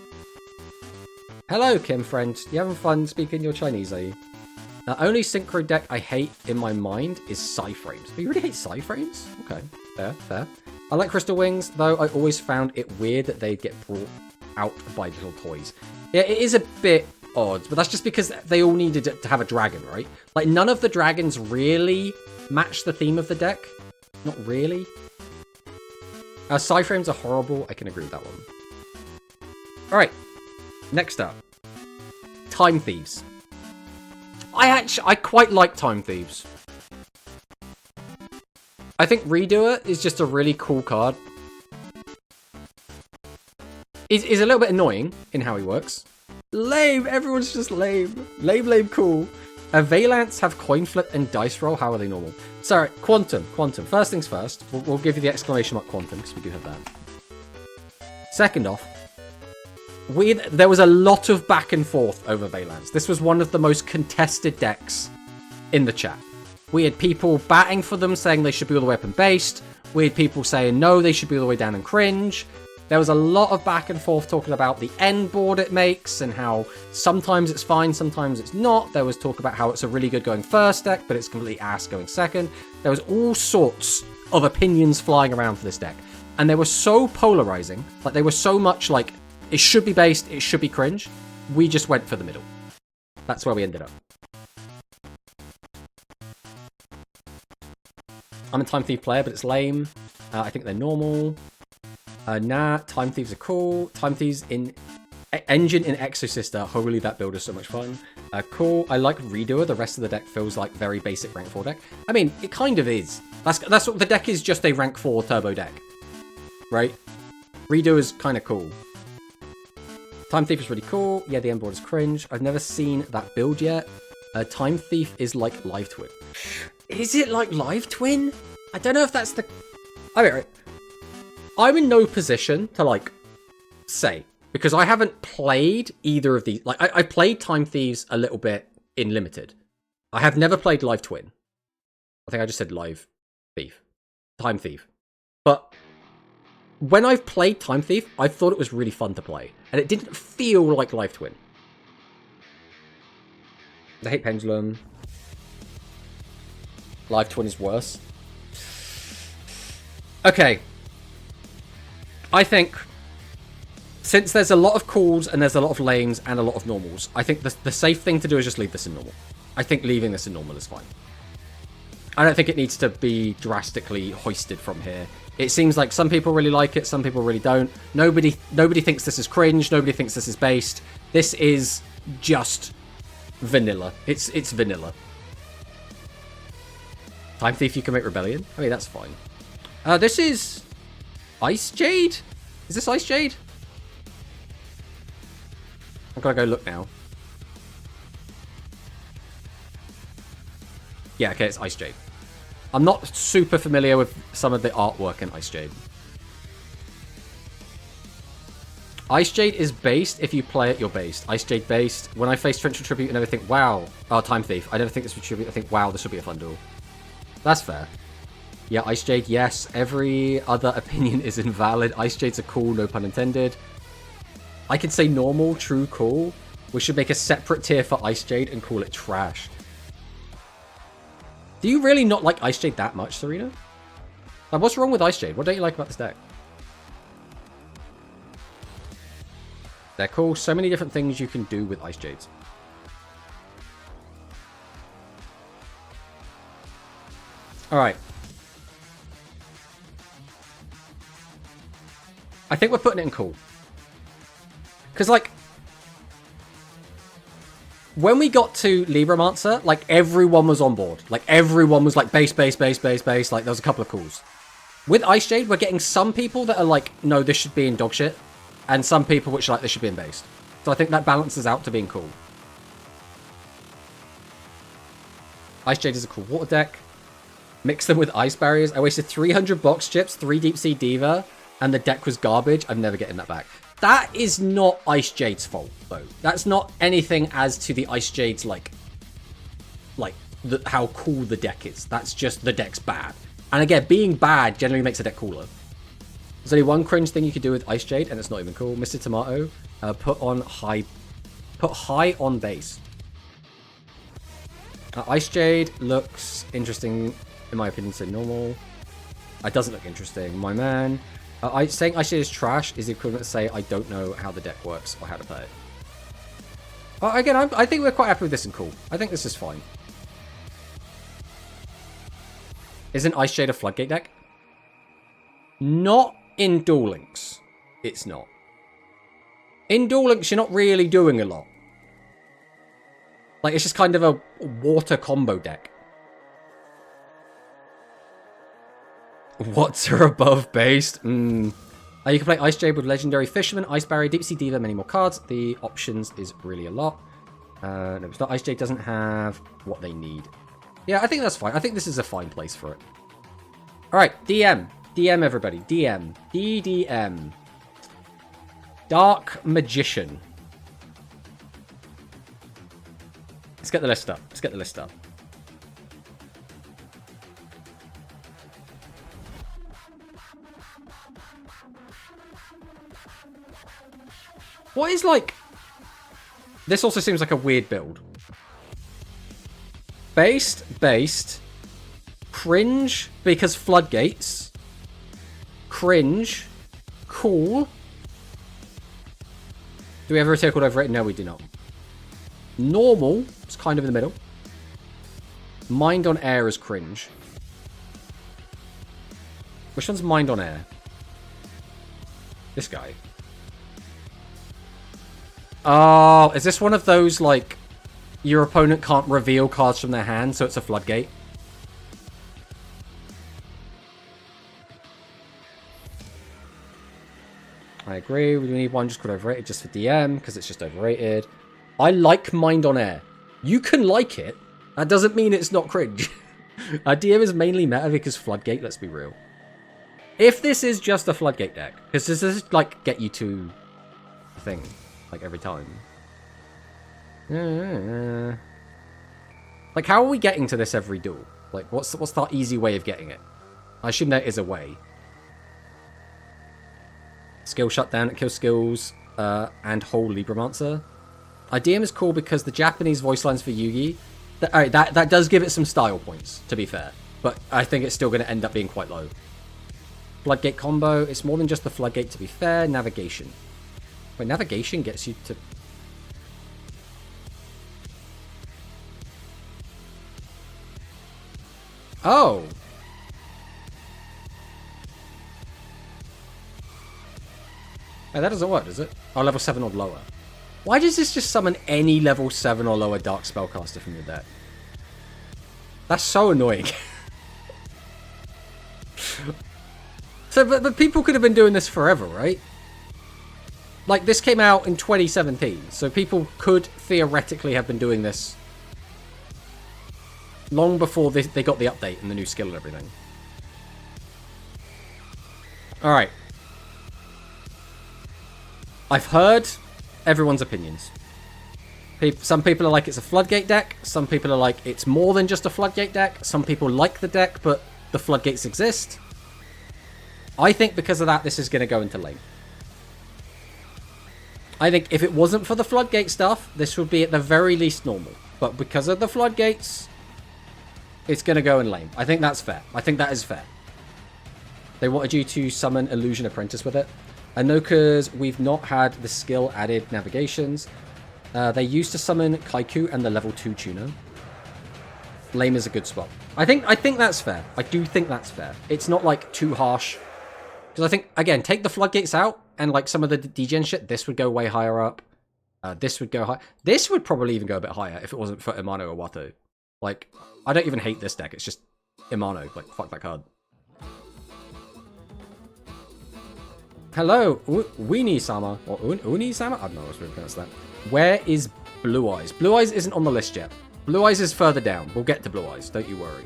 Hello, Kim friend. You having fun speaking your Chinese, are you? The only synchro deck I hate in my mind is Psy-Frames. But you really hate Psy-Frames? Okay, fair. I like Crystal Wings, though I always found it weird that they'd get brought out by little toys. Yeah, it is a bit odd, but that's just because they all needed to have a dragon, right? Like, none of the dragons really match the theme of the deck. Not really. Psy-Frames are horrible. I can agree with that one. Alright. Next up. Time Thieves. I quite like Time Thieves. I think Redoer is just a really cool card. He's a little bit annoying in how he works. Lame! Everyone's just lame. Lame, cool. Valance have coin flip and dice roll. How are they normal? Sorry, Quantum. First things first. We'll give you the exclamation mark Quantum, because we do have that. Second off, there was a lot of back and forth over Valance. This was one of the most contested decks in the chat. We had people batting for them, saying they should be all the way up and based. We had people saying no, they should be all the way down and cringe. There was a lot of back and forth talking about the end board it makes and how sometimes it's fine, sometimes it's not. There was talk about how it's a really good going first deck, but it's completely ass going second. There was all sorts of opinions flying around for this deck. And they were so polarizing, like they were so much like, it should be based, it should be cringe. We just went for the middle. That's where we ended up. I'm a Time Thief player, but it's lame. I think they're normal. Nah, Time Thieves are cool. Time Thieves in Engine in Exosister. Holy, that build is so much fun. Cool. I like Redoer. The rest of the deck feels like very basic rank 4 deck. I mean, it kind of is. That's what the deck is, just a rank 4 turbo deck. Right? Redoer is kind of cool. Time Thief is really cool. Yeah, the end board is cringe. I've never seen that build yet. Time Thief is like Live Twin. Is it like Live Twin? I don't know if that's the... I mean, right. I'm in no position to, like, say, because I haven't played either of these. Like, I played Time Thieves a little bit in Limited. I have never played Live Twin. I think I just said Live Thief. Time Thief. But when I've played Time Thief, I thought it was really fun to play. And it didn't feel like Live Twin. I hate Pendulum. Live Twin is worse. Okay. I think, since there's a lot of cools and there's a lot of lanes and a lot of normals, I think the safe thing to do is just leave this in normal. I think leaving this in normal is fine. I don't think it needs to be drastically hoisted from here. It seems like some people really like it, some people really don't. Nobody thinks this is cringe, nobody thinks this is based. This is just vanilla. It's vanilla. Time Thief, you can make Rebellion. I mean, that's fine. This is Ice Jade? Is this Ice Jade? I've got to go look now. Yeah, okay, it's Ice Jade. I'm not super familiar with some of the artwork in Ice Jade. Ice Jade is based. If you play it, you're based. Ice Jade based. When I face Torrential Tribute, I never think, wow. Oh, Time Thief. I never think this would Tribute. I think, wow, this would be a fun duel. That's fair. Yeah, Ice Jade, yes. Every other opinion is invalid. Ice Jades are cool, no pun intended. I could say normal, true, cool. We should make a separate tier for Ice Jade and call it trash. Do you really not like Ice Jade that much, Serena? Like, what's wrong with Ice Jade? What don't you like about this deck? They're cool. So many different things you can do with Ice Jades. Alright. I think we're putting it in cool. Because, like, when we got to Libromancer, like, everyone was on board. Like, everyone was like, base. Like, there was a couple of calls. With Ice Jade, we're getting some people that are like, no, this should be in dog shit, and some people which are like, this should be in based. So I think that balances out to being cool. Ice Jade is a cool water deck. Mix them with ice barriers. I wasted 300 box chips, 3 Deep Sea Diva, and the deck was garbage. I'm never getting that back. That is not Ice Jade's fault, though. That's not anything as to the Ice Jade's, like how cool the deck is. That's just the deck's bad. And again, being bad generally makes a deck cooler. There's only one cringe thing you could do with Ice Jade, and it's not even cool. Mr. Tomato, put high on base. Ice Jade looks interesting, in my opinion, so normal. It doesn't look interesting. My man. Saying Ice Jade is trash is the equivalent to say I don't know how the deck works or how to play it. Again, I think we're quite happy with this and cool. I think this is fine. Isn't Ice Jade a Floodgate deck? Not in Duel Links. It's not. In Duel Links, you're not really doing a lot. Like, it's just kind of a water combo deck. What's her above based? You can play Ice Jade with Legendary Fisherman, Ice Barrier, Deep Sea Diva, many more cards. The options is really a lot. No, it's not. Ice Jade doesn't have what they need. Yeah, I think that's fine. I think this is a fine place for it. Alright, DM. DM, everybody. DM. DDM. Dark Magician. Let's get the list up. Let's get the list up. What is like... This also seems like a weird build. Based. Cringe, because floodgates. Cringe. Cool. Do we ever take over it? No, we do not. Normal. It's kind of in the middle. Mind on Air is cringe. Which one's Mind on Air? This guy. Oh, is this one of those, like, your opponent can't reveal cards from their hand, so it's a floodgate? I agree. We need one just called overrated just for DM, because it's just overrated. I like Mind on Air. You can like it. That doesn't mean it's not cringe. DM is mainly meta because Floodgate, let's be real. If this is just a Floodgate deck, because does this, like, get you to a thing, like, every time? Like, how are we getting to this every duel? Like, what's the easy way of getting it? I assume there is a way. Skill shutdown, it kills skills, and whole Libromancer. DM is cool because the Japanese voice lines for Yugi, that does give it some style points, to be fair. But I think it's still going to end up being quite low. Floodgate combo, it's more than just the Floodgate, to be fair. Navigation. Wait, navigation gets you to... Oh! Oh, that doesn't work, does it? Oh, level 7 or lower. Why does this just summon any level 7 or lower Dark Spellcaster from your deck? That's so annoying. So, but people could have been doing this forever, right? Like, this came out in 2017, so people could theoretically have been doing this long before they got the update and the new skill and everything. Alright. I've heard everyone's opinions. Some people are like it's a Floodgate deck. Some people are like it's more than just a Floodgate deck. Some people like the deck, but the Floodgates exist. I think because of that, this is going to go into lane. I think if it wasn't for the Floodgate stuff, this would be at the very least normal. But because of the Floodgates, it's going to go in lane. I think that's fair. I think that is fair. They wanted you to summon Illusion Apprentice with it. I know because we've not had the skill added navigations. They used to summon Kaiku and the level 2 tuner. Lame is a good spot. I think that's fair. I do think that's fair. It's not like too harsh. Because I think, again, take the Floodgates out and like some of the degen shit, this would go way higher up. This would go high. This would probably even go a bit higher if it wasn't for Imano or Watu. Like, I don't even hate this deck. It's just Imano. Like, fuck that card. Hello, Weenie-sama. Or Uni-sama? I don't know what's really pronounced that. Where is Blue Eyes? Blue Eyes isn't on the list yet. Blue Eyes is further down. We'll get to Blue Eyes. Don't you worry.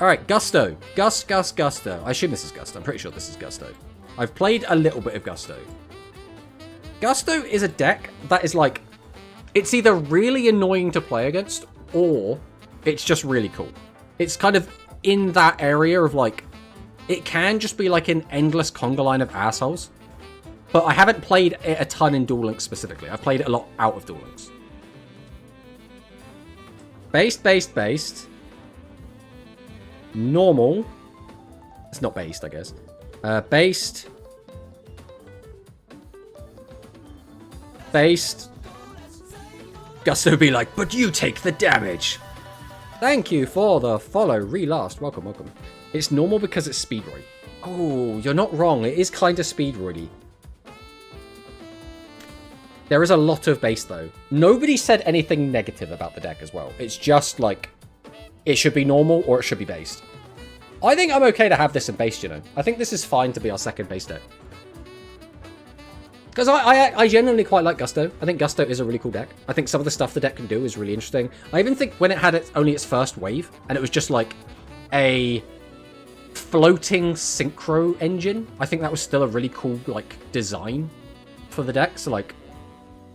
Alright, Gusto. Gusto. I assume this is Gusto. I'm pretty sure this is Gusto. I've played a little bit of Gusto. Gusto is a deck that is like... It's either really annoying to play against, or it's just really cool. It's kind of in that area of like... It can just be like an endless conga line of assholes. But I haven't played it a ton in Duel Links specifically. I've played it a lot out of Duel Links. Based. Normal. It's not based, I guess. Based. Gusto be like, but you take the damage. Thank you for the follow. Relast. Welcome. It's normal because it's speedroid. Oh, you're not wrong. It is kind of speedroidy. There is a lot of base, though. Nobody said anything negative about the deck as well. It's just, like, it should be normal or it should be based. I think I'm okay to have this in based, you know. I think this is fine to be our second base deck. Because I genuinely quite like Gusto. I think Gusto is a really cool deck. I think some of the stuff the deck can do is really interesting. I even think when it had only its first wave, and it was just, like, a floating synchro engine, I think that was still a really cool, like, design for the deck. So, like...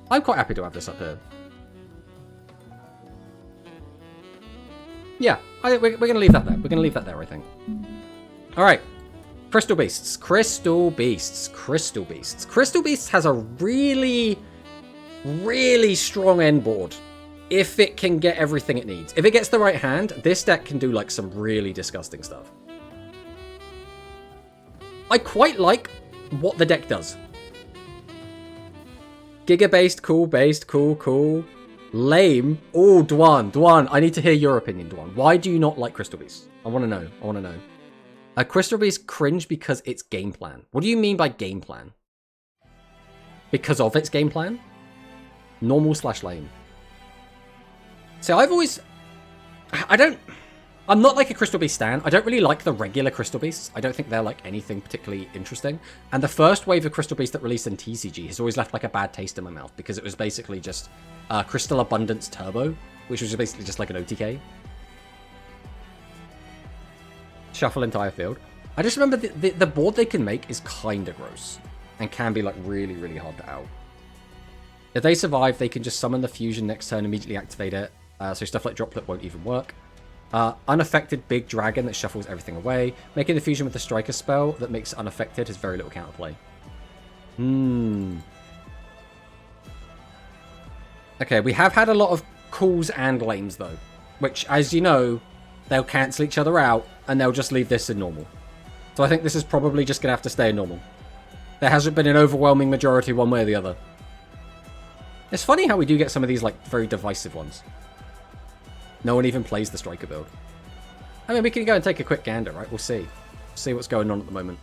I'm quite happy to have this up here. Yeah, I think we're going to leave that there. We're going to leave that there, I think. Alright. Crystal Beasts. Crystal Beasts has a really, really strong end board. If it can get everything it needs. If it gets the right hand, this deck can do, like, some really disgusting stuff. I quite like what the deck does. Giga-based, cool. Lame. Oh, Dwan, I need to hear your opinion, Dwan. Why do you not like Crystal Beast? I want to know. Crystal Beast cringe because it's game plan. What do you mean by game plan? Because of its game plan? Normal/lame. So I'm not like a Crystal Beast stan. I don't really like the regular Crystal Beasts. I don't think they're like anything particularly interesting. And the first wave of Crystal Beasts that released in TCG has always left like a bad taste in my mouth because it was basically just Crystal Abundance Turbo, which was basically just like an OTK. Shuffle entire field. I just remember the board they can make is kind of gross and can be like really, really hard to out. If they survive, they can just summon the fusion next turn, immediately activate it. So stuff like Droplet won't even work. Unaffected big dragon that shuffles everything away. Making the fusion with the striker spell that makes it unaffected has very little counterplay. Okay, we have had a lot of cools and lames though. Which, as you know, they'll cancel each other out and they'll just leave this in normal. So I think this is probably just going to have to stay in normal. There hasn't been an overwhelming majority one way or the other. It's funny how we do get some of these like very divisive ones. No one even plays the striker build. I mean, we can go and take a quick gander, right? We'll see. See what's going on at the moment.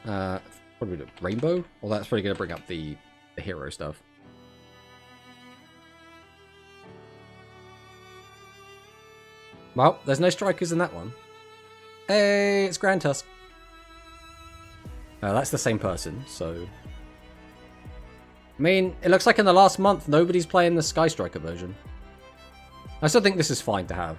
What do we do? Rainbow? Well, that's probably going to bring up the hero stuff. Well, there's no strikers in that one. Hey, it's Grand Tusk. That's the same person, so... I mean, it looks like in the last month, nobody's playing the Sky Striker version. I still think this is fine to have.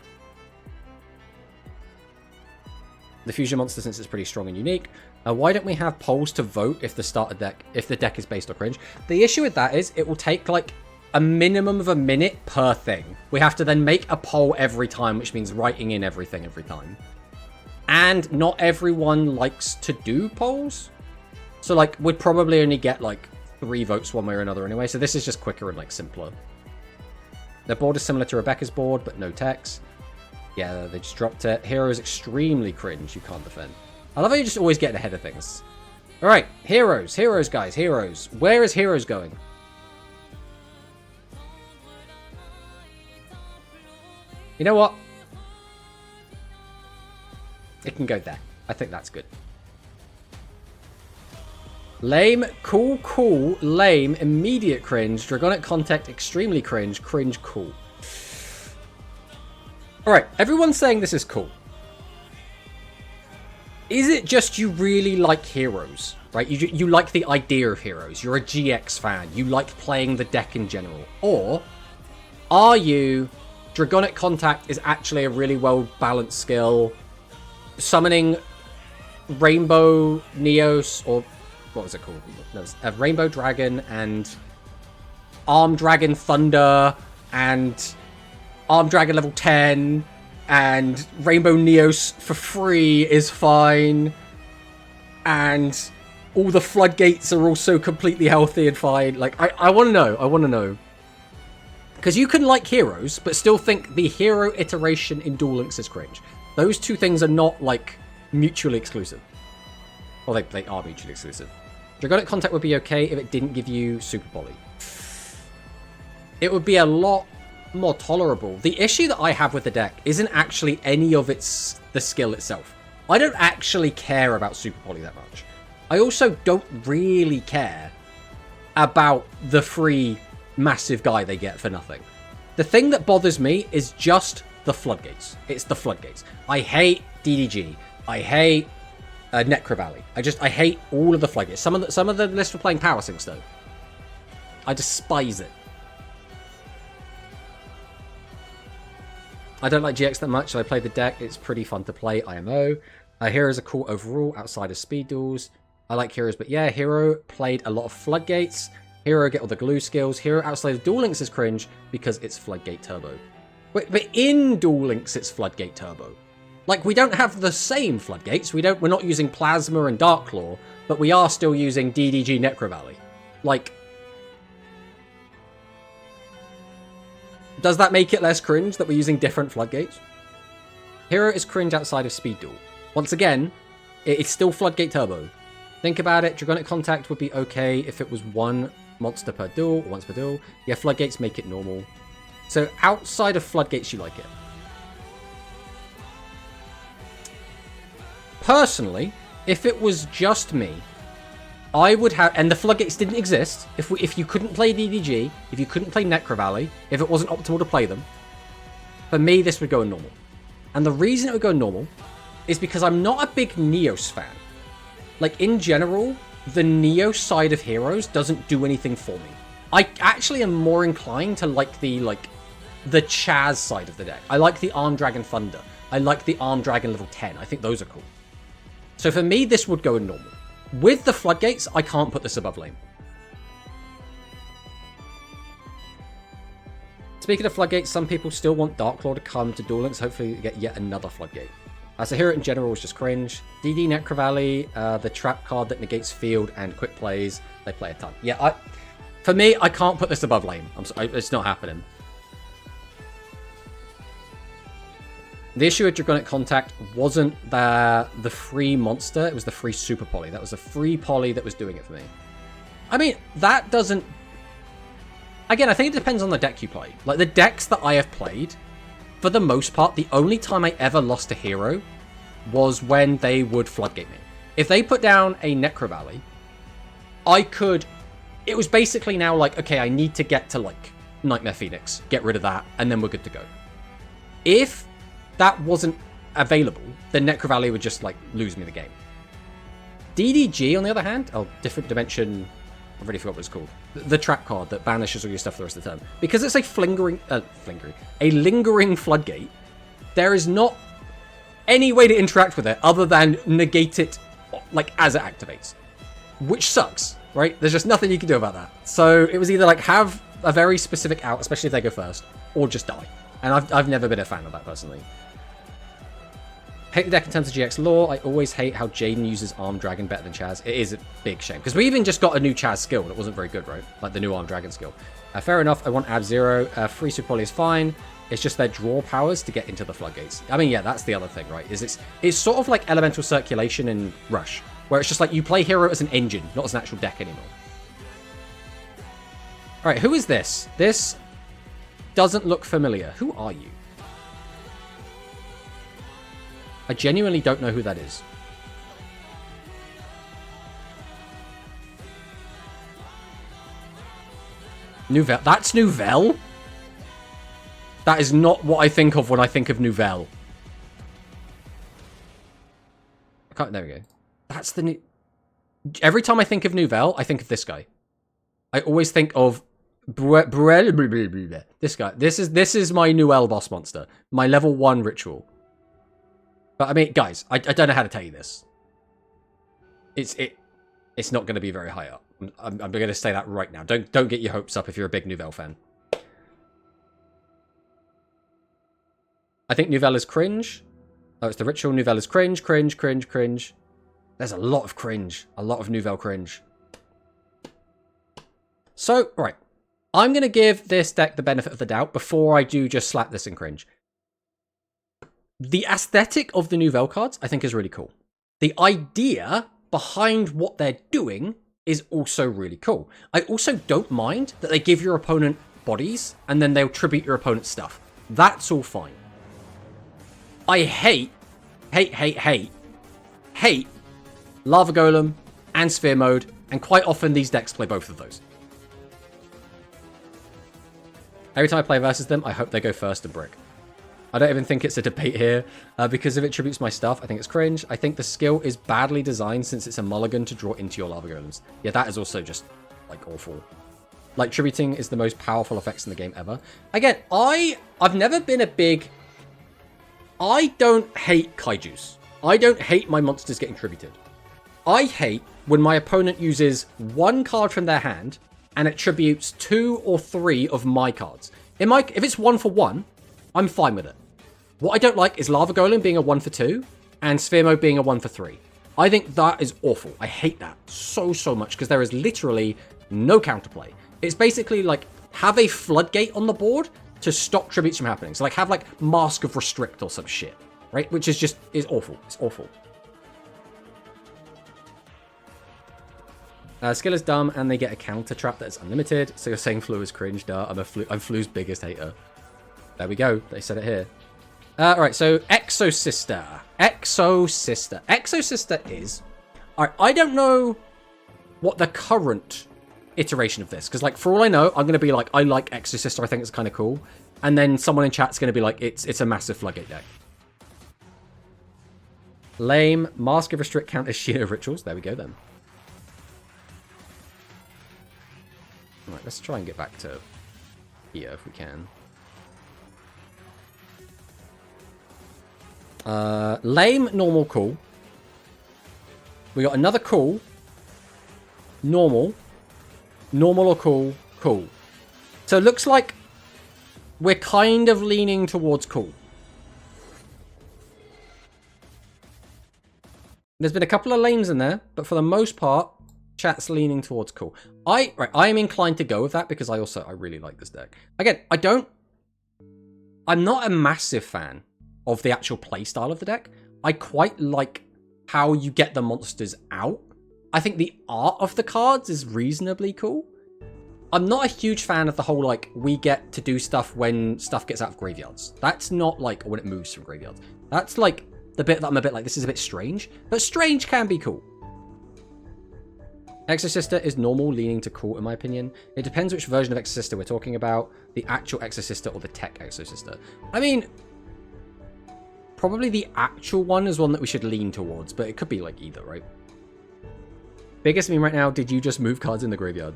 The Fusion Monster, since it's pretty strong and unique. Why don't we have polls to vote if the deck is based or cringe? The issue with that is, it will take, like, a minimum of a minute per thing. We have to then make a poll every time, which means writing in everything every time. And not everyone likes to do polls. So, like, we'd probably only get, like, 3 votes one way or another anyway, so this is just quicker and like simpler. The board is similar to Rebecca's board, but no text. Yeah, they just dropped it. Hero is extremely cringe, you can't defend. I love how you're just always getting ahead of things. Alright, heroes, guys, heroes. Where is heroes going? You know what? It can go there. I think that's good. Lame, cool, lame, immediate cringe, Dragonic Contact, extremely cringe, cool. Alright, everyone's saying this is cool. Is it just you really like heroes, right? You like the idea of heroes. You're a GX fan. You like playing the deck in general. Or are you... Dragonic Contact is actually a really well-balanced skill. Summoning Rainbow Neos, or what was it called? No, Rainbow Dragon and Arm Dragon Thunder and Arm Dragon level 10 and Rainbow Neos for free is fine. And all the floodgates are also completely healthy and fine. Like, I want to know. I want to know. Because you can like heroes, but still think the hero iteration in Duel Links is cringe. Those two things are not, like, mutually exclusive. Well, they are mutually exclusive. Dragonic Contact would be okay if it didn't give you Super Poly. It would be a lot more tolerable. The issue that I have with the deck isn't actually any of the skill itself. I don't actually care about Super Poly that much. I also don't really care about the free massive guy they get for nothing. The thing that bothers me is just the floodgates. It's the floodgates. I hate DDG. I hate Necro Valley. I hate all of the floodgates. Some of the lists for playing Power Sinks though. I despise it. I don't like GX that much, so I play the deck. It's pretty fun to play, IMO. Heroes are cool overall, outside of speed duels. I like heroes, but yeah, hero played a lot of floodgates. Hero get all the glue skills. Hero outside of Duel Links is cringe because it's floodgate turbo. But in Duel Links, it's floodgate turbo. Like, we don't have the same floodgates. We're not using Plasma and Darklaw, but we are still using DDG Necro Valley. Like, does that make it less cringe that we're using different floodgates? Hero is cringe outside of Speed Duel. Once again, it's still floodgate turbo. Think about it. Dragonic Contact would be okay if it was one monster per duel, or once per duel. Yeah, floodgates make it normal. So outside of floodgates, you like it. Personally, if it was just me, I would have, and the floodgates didn't exist, if you couldn't play DDG, if you couldn't play Necro Valley, if it wasn't optimal to play them, for me, this would go in normal. And the reason it would go in normal is because I'm not a big Neos fan. Like, in general, the Neo side of heroes doesn't do anything for me. I actually am more inclined to like the Chaz side of the deck. I like the Arm Dragon Thunder. I like the Arm Dragon level 10. I think those are cool. So for me, this would go in normal. With the floodgates, I can't put this above lane. Speaking of floodgates, some people still want Darklaw to come to Duel Links. Hopefully get yet another floodgate. So hero in general is just cringe. DD Necro Valley, the trap card that negates field and quick plays, they play a ton. Yeah, for me, I can't put this above lane. It's not happening. The issue with Dragonic Contact wasn't the free monster, it was the free Super Poly. That was the free Poly that was doing it for me. I mean, that doesn't... Again, I think it depends on the deck you play. Like, the decks that I have played, for the most part, the only time I ever lost a hero was when they would floodgate me. If they put down a Necro Valley, I could... It was basically now like, okay, I need to get to, like, Nightmare Phoenix, get rid of that, and then we're good to go. If that wasn't available, then Necro Valley would just, like, lose me the game. DDG, on the other hand, different dimension... I already forgot what it's called. The trap card that banishes all your stuff for the rest of the turn. Because it's a lingering floodgate, there is not any way to interact with it other than negate it, like, as it activates. Which sucks, right? There's just nothing you can do about that. So it was either, like, have a very specific out, especially if they go first, or just die. And I've never been a fan of that, personally. Hate the deck in terms of GX lore. I always hate how Jaden uses Arm Dragon better than Chaz. It is a big shame. Because we even just got a new Chaz skill that wasn't very good, right? Like the new Arm Dragon skill. Fair enough. I want Ab Zero. Free Super Poly is fine. It's just their draw powers to get into the floodgates. I mean, yeah, that's the other thing, right? It's sort of like Elemental Circulation in Rush. Where it's just like you play hero as an engine, not as an actual deck anymore. Alright, who is this? This doesn't look familiar. Who are you? I genuinely don't know who that is. Nouvelle. That's Nouvelle? That is not what I think of when I think of Nouvelle. can't, there we go. That's the new... Every time I think of Nouvelle, I think of this guy. I always think of this guy. This is my Nouvelle boss monster. My level 1 ritual. But I mean, guys, I don't know how to tell you this. It's not going to be very high up. I'm going to say that right now. Don't get your hopes up if you're a big Nouvelle fan. I think Nouvelle is cringe. Oh, it's the ritual. Nouvelle is cringe, cringe, cringe, cringe. There's a lot of cringe. A lot of Nouvelle cringe. So, right. I'm going to give this deck the benefit of the doubt before I do just slap this in cringe. The aesthetic of the Nouvelle cards, I think, is really cool. The idea behind what they're doing is also really cool. I also don't mind that they give your opponent bodies and then they'll tribute your opponent's stuff. That's all fine. I hate Lava Golem and Sphere Mode, and quite often these decks play both of those. Every time I play versus them, I hope they go first to Brick. I don't even think it's a debate here, because if it tributes my stuff, I think it's cringe. I think the skill is badly designed since it's a mulligan to draw into your Lava Golems. Yeah, that is also just, like, awful. Like, tributing is the most powerful effects in the game ever. Again, I've never been a big... I don't hate kaijus. I don't hate my monsters getting tributed. I hate when my opponent uses one card from their hand and it tributes 2 or 3 of my cards. If it's 1 for 1, I'm fine with it. What I don't like is Lava Golem being a 1 for 2 and Sphere Mode being a 1 for 3. I think that is awful. I hate that so much because there is literally no counterplay. It's basically like have a floodgate on the board to stop tributes from happening. So like have like Mask of Restrict or some shit, right? Which is awful. It's awful. Skill is dumb and they get a counter trap that is unlimited. So you're saying Flu is cringe, duh. I'm Flu's biggest hater. There we go. They said it here. Alright, so Exo Sister. Exo Sister. Exo Sister is... Alright, I don't know what the current iteration of this. Because, like, for all I know, I'm going to be like, I like Exo Sister. I think it's kind of cool. And then someone in chat's going to be like, it's a massive floodgate deck. Lame. Mask of Restrict count as sheer rituals. There we go, then. Alright, let's try and get back to here if we can. Lame, normal, cool. We got another cool. Normal. Normal or cool. Cool. So it looks like we're kind of leaning towards cool. There's been a couple of lames in there, but for the most part, chat's leaning towards cool. I am inclined to go with that because I really like this deck. Again, I'm not a massive fan of the actual playstyle of the deck. I quite like how you get the monsters out. I think the art of the cards is reasonably cool. I'm not a huge fan of the whole, like, we get to do stuff when stuff gets out of graveyards. That's not, like, when it moves from graveyards. That's, like, the bit that I'm a bit like, this is a bit strange. But strange can be cool. Exorcister is normal, leaning to cool, in my opinion. It depends which version of Exorcister we're talking about. The actual Exorcister or the tech Exorcister. I mean... probably the actual one is one that we should lean towards, but it could be like either, right? Biggest meme right now, did you just move cards in the graveyard?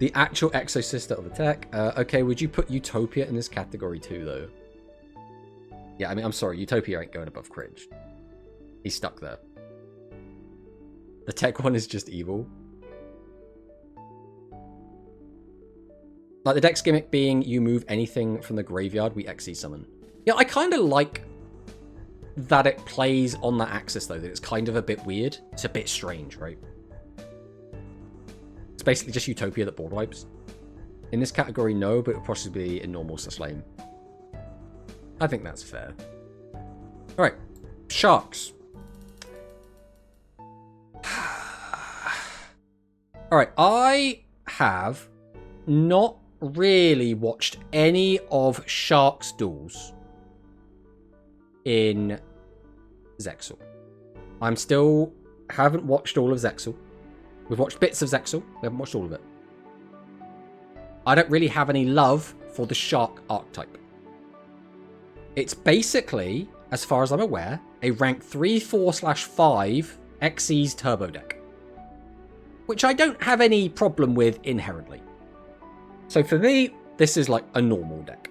The actual Exo-Sister of the tech. Okay, would you put Utopia in this category too, though? Yeah, I mean, I'm sorry, Utopia ain't going above cringe. He's stuck there. The tech one is just evil. Like the deck's gimmick being you move anything from the graveyard, we XE summon. Yeah, I kind of like that it plays on that axis, though. That it's kind of a bit weird. It's a bit strange, right? It's basically just Utopia that board wipes. In this category, no, but it would possibly be in normal / lame. I think that's fair. Alright. Sharks. Alright, I have not really watched any of Sharks' duels in Zexal. Haven't watched all of Zexal. We've watched bits of Zexal. We haven't watched all of it. I don't really have any love for the Shark archetype. It's basically, as far as I'm aware, a rank 3/4/5 Xyz turbo deck, which I don't have any problem with inherently. So for me, this is like a normal deck.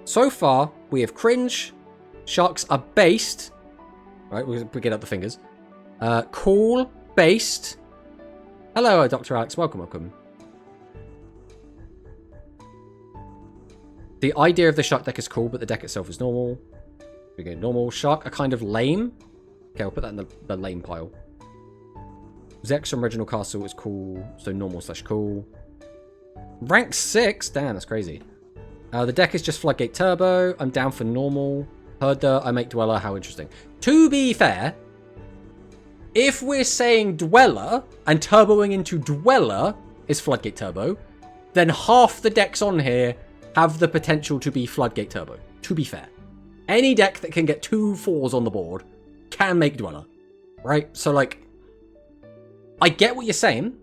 So far, we have Cringe, Sharks are based, right, we get up the fingers, Cool, based. Hello, Dr. Alex, welcome. The idea of the Shark deck is cool, but the deck itself is normal. We go normal. Shark are kind of lame. Okay, I'll put that in the lame pile. Zex from Original Castle is cool, so normal/cool. Rank 6? Damn, that's crazy. The deck is just Floodgate Turbo. I'm down for normal. Herder, I make Dweller. How interesting. To be fair, if we're saying Dweller and turboing into Dweller is Floodgate Turbo, then half the decks on here have the potential to be Floodgate Turbo. To be fair. Any deck that can get 2 4s on the board can make Dweller. Right? So, like, I get what you're saying.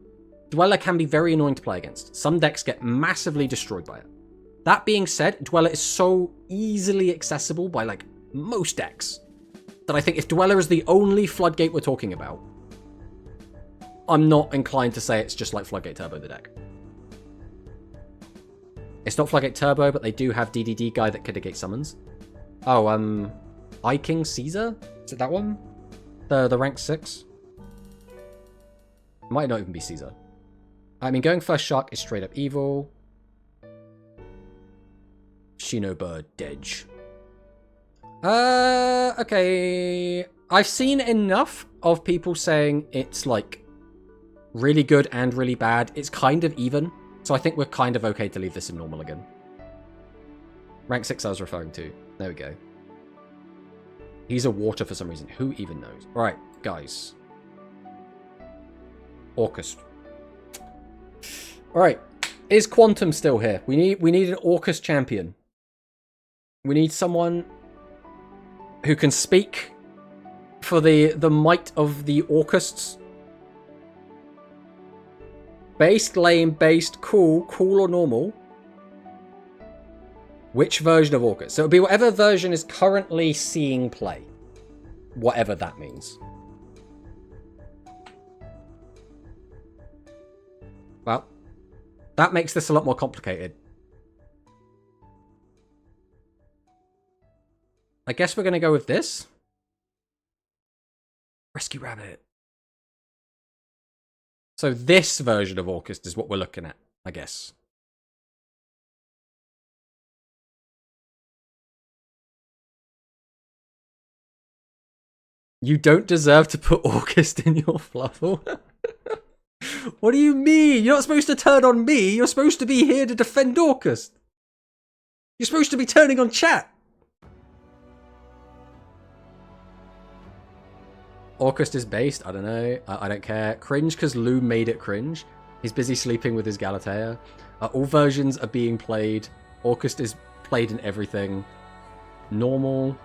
Dweller can be very annoying to play against. Some decks get massively destroyed by it. That being said, Dweller is so easily accessible by, like, most decks that I think if Dweller is the only Floodgate we're talking about, I'm not inclined to say it's just like Floodgate Turbo, the deck. It's not Floodgate Turbo, but they do have DDD guy that can negate summons. Oh, I King Caesar? Is it that one? The rank 6? Might not even be Caesar. I mean, going first Shark is straight up evil. Shinobu Dej. Okay. I've seen enough of people saying it's, like, really good and really bad. It's kind of even. So I think we're kind of okay to leave this in normal again. Rank 6 I was referring to. There we go. He's a water for some reason. Who even knows? Alright, guys. Orcus. Alright. Is Quantum still here? We need an Orcus champion. We need someone who can speak for the might of the Orcusts. Based, lame, based, cool or normal. Which version of Orcus? So it'll be whatever version is currently seeing play. Whatever that means. Well, that makes this a lot more complicated. I guess we're going to go with this. Rescue Rabbit. So this version of Orcus is what we're looking at, I guess. You don't deserve to put Orcus in your fluffle. What do you mean? You're not supposed to turn on me. You're supposed to be here to defend Orcus. You're supposed to be turning on chat. Orcus is based. I don't know. I don't care. Cringe because Lou made it cringe. He's busy sleeping with his Galatea. All versions are being played. Orcus is played in everything. Normal.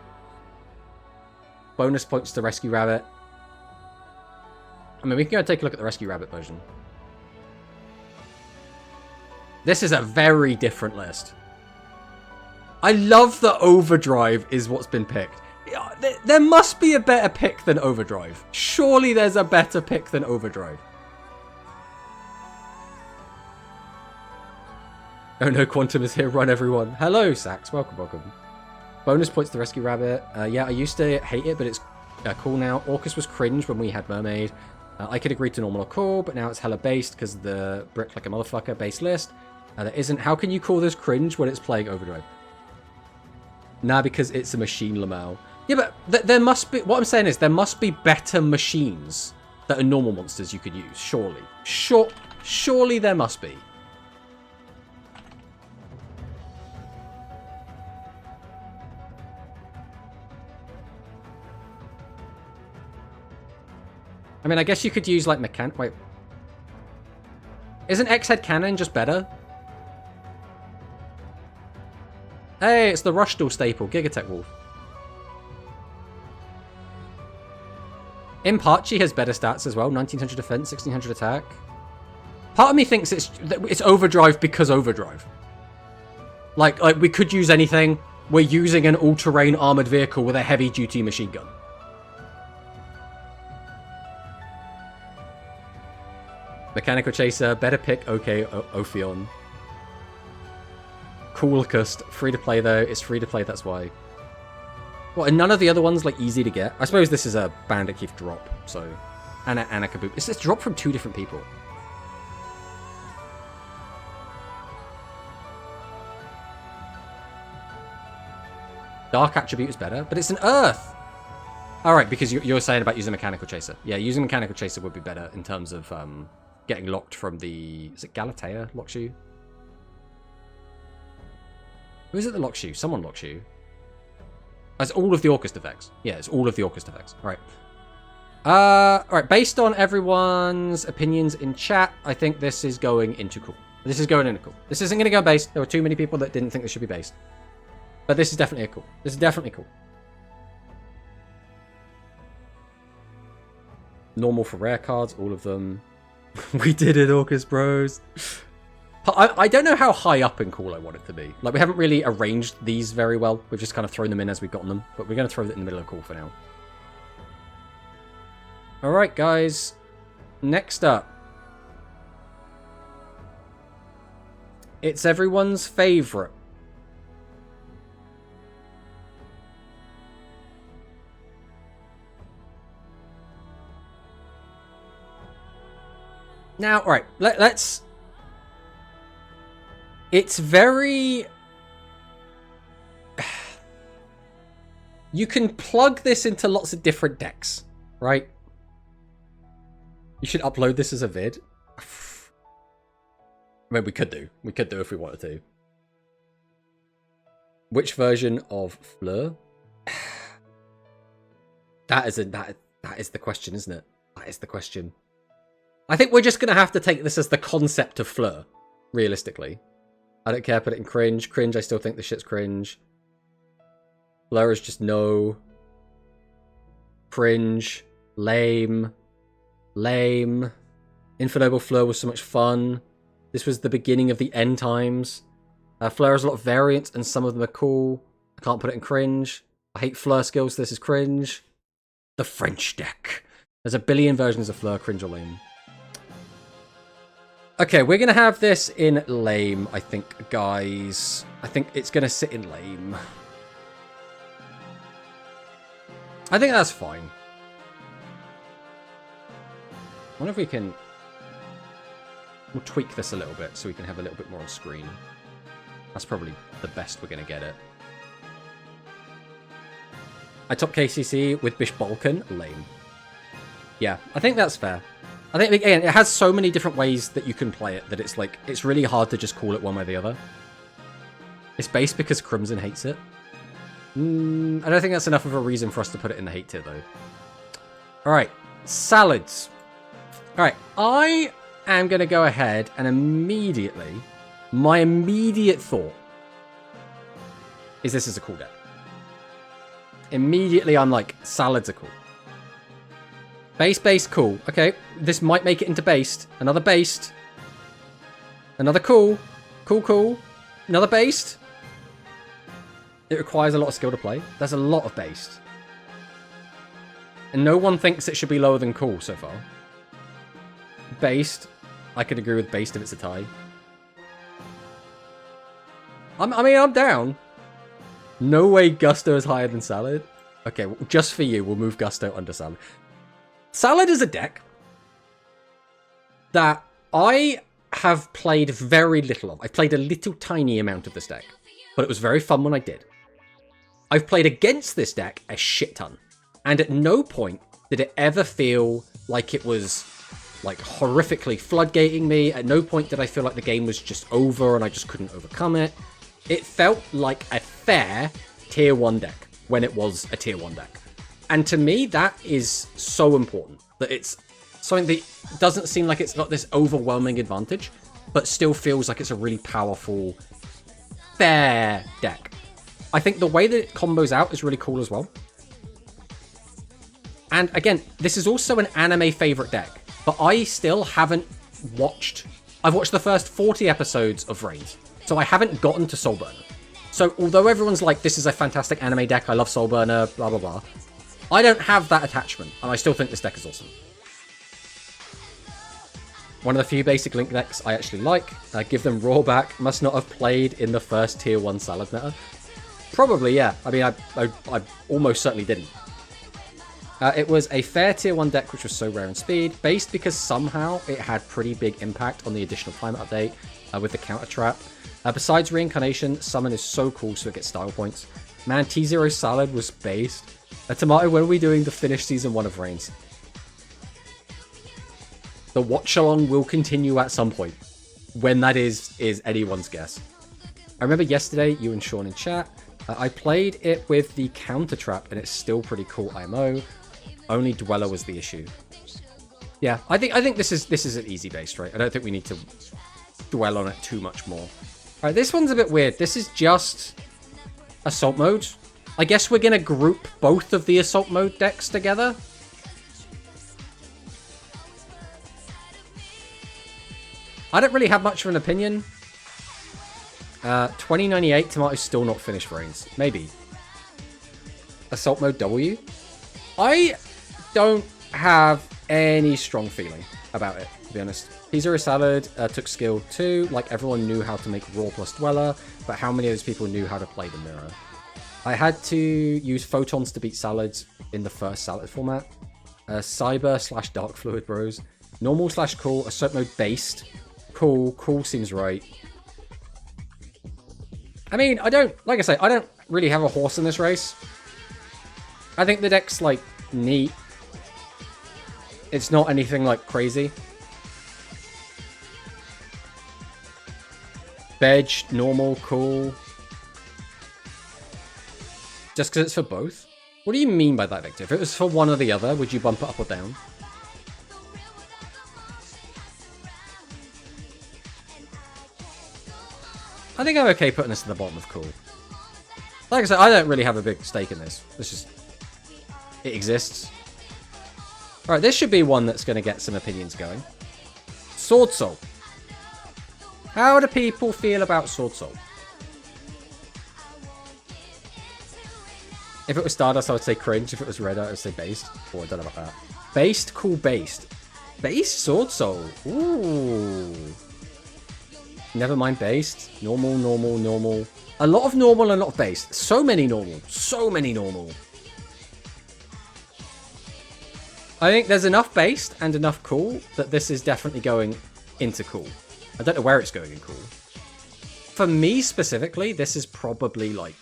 Bonus points to Rescue Rabbit. I mean, we can go and take a look at the Rescue Rabbit version. This is a very different list. I love that Overdrive is what's been picked. There must be a better pick than Overdrive. Surely there's a better pick than Overdrive. Oh no, Quantum is here. Run, everyone. Hello, Sax. Welcome. Bonus points to Rescue Rabbit. Yeah, I used to hate it, but it's cool now. Orcus was cringe when we had Mermaid. I could agree to normal or cool, but now it's hella based because the brick like a motherfucker base list. There isn't. How can you call this cringe when it's playing Overdrive? Nah, because it's a machine, Lamau. Yeah, but there must be... What I'm saying is there must be better machines that are normal monsters you could use, surely. Surely there must be. I mean, I guess you could use, like, Wait. Isn't X-Head Cannon just better? Hey, it's the Rushdoll staple, Gigatech Wolf. Impachi has better stats as well. 1900 defense, 1600 attack. Part of me thinks it's Overdrive because Overdrive. Like we could use anything. we're using an all-terrain armored vehicle with a heavy-duty machine gun. Mechanical Chaser, better pick OK Ophion. Coolcust, free to play though. It's free to play, that's why. Well, and none of the other ones like easy to get. I suppose this is a Bandit Keith drop, so. And a Kaboom. It's this drop from 2 different people. Dark Attribute is better, but it's an Earth! Alright, because you're saying about using Mechanical Chaser. Yeah, using Mechanical Chaser would be better in terms of getting locked from the... Is it Galatea locks you? Who is it that locks you? Someone locks you. Oh, it's all of the Orcust effects. Yeah, it's all of the Orcust effects. Alright. Alright, based on everyone's opinions in chat, I think this is going into cool. This is going into cool. This isn't going to go based. There were too many people that didn't think this should be based. But this is definitely a cool. This is definitely cool. Normal for rare cards, all of them. We did it, Orcus Bros. I don't know how high up in cool I want it to be. Like, we haven't really arranged these very well. We've just kind of thrown them in as we've gotten them. But we're going to throw it in the middle of cool for now. Alright, guys. Next up. It's everyone's favorite. Now, alright, let's... It's very... You can plug this into lots of different decks, right? You should upload this as a vid. I mean, we could do. We could do if we wanted to. Which version of Fleur? That is the question, isn't it? That is the question. I think we're just going to have to take this as the concept of Fleur, realistically. I don't care, put it in cringe. Cringe, I still think this shit's cringe. Fleur is just no. Cringe. Lame. Lame. Infernoble Fleur was so much fun. This was the beginning of the end times. Fleur has a lot of variants, and some of them are cool. I can't put it in cringe. I hate Fleur skills, this is cringe. The French deck. There's a billion versions of Fleur, cringe or lame. Okay, we're going to have this in lame, I think, guys. I think it's going to sit in lame. I think that's fine. I wonder if we can... We'll tweak this a little bit so we can have a little bit more on screen. That's probably the best we're going to get it. I top KCC with Bish Balkan. Lame. Yeah, I think that's fair. I think, again, it has so many different ways that you can play it that it's like, it's really hard to just call it one way or the other. It's based because Crimson hates it. I don't think that's enough of a reason for us to put it in the hate tier, though. Alright, salads. Alright, I am going to go ahead and immediately, my immediate thought is this is a cool deck. Immediately, I'm like, salads are cool. Base, cool. Okay, this might make it into based. Another based. Another cool. Cool. Another based. It requires a lot of skill to play. There's a lot of based. And no one thinks it should be lower than cool so far. Based. I could agree with based if it's a tie. I mean, I'm down. No way Gusto is higher than Salad. Okay, well, just for you, we'll move Gusto under Salad. Salad is a deck that I have played very little of. I've played a little tiny amount of this deck, but it was very fun when I did. I've played against this deck a shit ton, and at no point did it ever feel like it was like horrifically floodgating me. At no point did I feel like the game was just over and I just couldn't overcome it. It felt like a fair tier 1 deck when it was a tier 1 deck. And to me, that is so important, that it's something that doesn't seem like it's got this overwhelming advantage, but still feels like it's a really powerful, fair deck. I think the way that it combos out is really cool as well. And again, this is also an anime favorite deck, but I still haven't watched... I've watched the first 40 episodes of Reigns, so I haven't gotten to Soulburner. So although everyone's like, this is a fantastic anime deck, I love Soulburner, blah, blah, blah, I don't have that attachment, and I still think this deck is awesome. One of the few basic Link decks I actually like. Give them Raw back. Must not have played in the first Tier 1 Salad meta. Probably, yeah. I mean, I almost certainly didn't. It was a fair Tier 1 deck, which was so rare in speed, based because somehow it had pretty big impact on the additional climate update with the counter trap. Besides Reincarnation, Summon is so cool, so it gets style points. Man, T0 Salad was based. Tomato, when are we doing the finished Season 1 of Reigns? The watch-along will continue at some point. When that is anyone's guess. I remember yesterday, you and Sean in chat, I played it with the counter trap, and it's still pretty cool IMO. Only Dweller was the issue. Yeah, I think this is an easy base, right? I don't think we need to dwell on it too much more. Alright, this one's a bit weird. This is just Assault Mode. I guess we're going to group both of the Assault Mode decks together. I don't really have much of an opinion. 2098, Tomato's still not finished Reigns. Maybe. Assault Mode W? I don't have any strong feeling about it, to be honest. T0 Salad took skill 2, like everyone knew how to make Raw plus Dweller, but how many of those people knew how to play the mirror? I had to use Photons to beat Salads in the first Salad format. Cyber / Dark Fluid Bros. Normal / cool, Assault Mode based. Cool seems right. I mean, I don't really have a horse in this race. I think the deck's, like, neat. It's not anything, like, crazy. Veg, normal, cool. Just because it's for both? What do you mean by that, Victor? If it was for one or the other, would you bump it up or down? I think I'm okay putting this to the bottom of cool. Like I said, I don't really have a big stake in this. It's just... it exists. Alright, this should be one that's going to get some opinions going. Sword Soul. How do people feel about Sword Soul? If it was Stardust, I would say cringe. If it was Red, I would say based. Oh, I don't know about that. Based? Cool, based. Based Sword Soul. Ooh. Never mind based. Normal, normal, normal. A lot of normal and a lot of based. So many normal. So many normal. I think there's enough based and enough cool that this is definitely going into cool. I don't know where it's going in cool. For me specifically, this is probably like...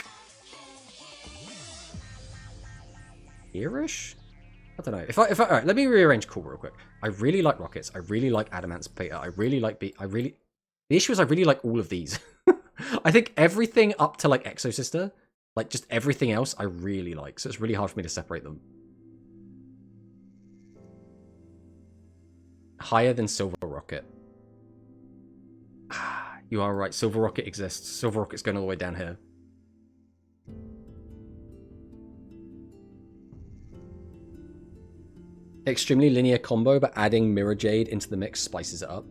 here-ish? I don't know. Alright, let me rearrange cool real quick. I really like Rockets. I really like Adamant's Beta. I really like the issue is I really like all of these. I think everything up to like Exosister, like just everything else I really like. So it's really hard for me to separate them. Higher than Silver Rocket. You are right. Silver Rocket exists. Silver Rocket's going all the way down here. Extremely linear combo, but adding Mirror Jade into the mix spices it up.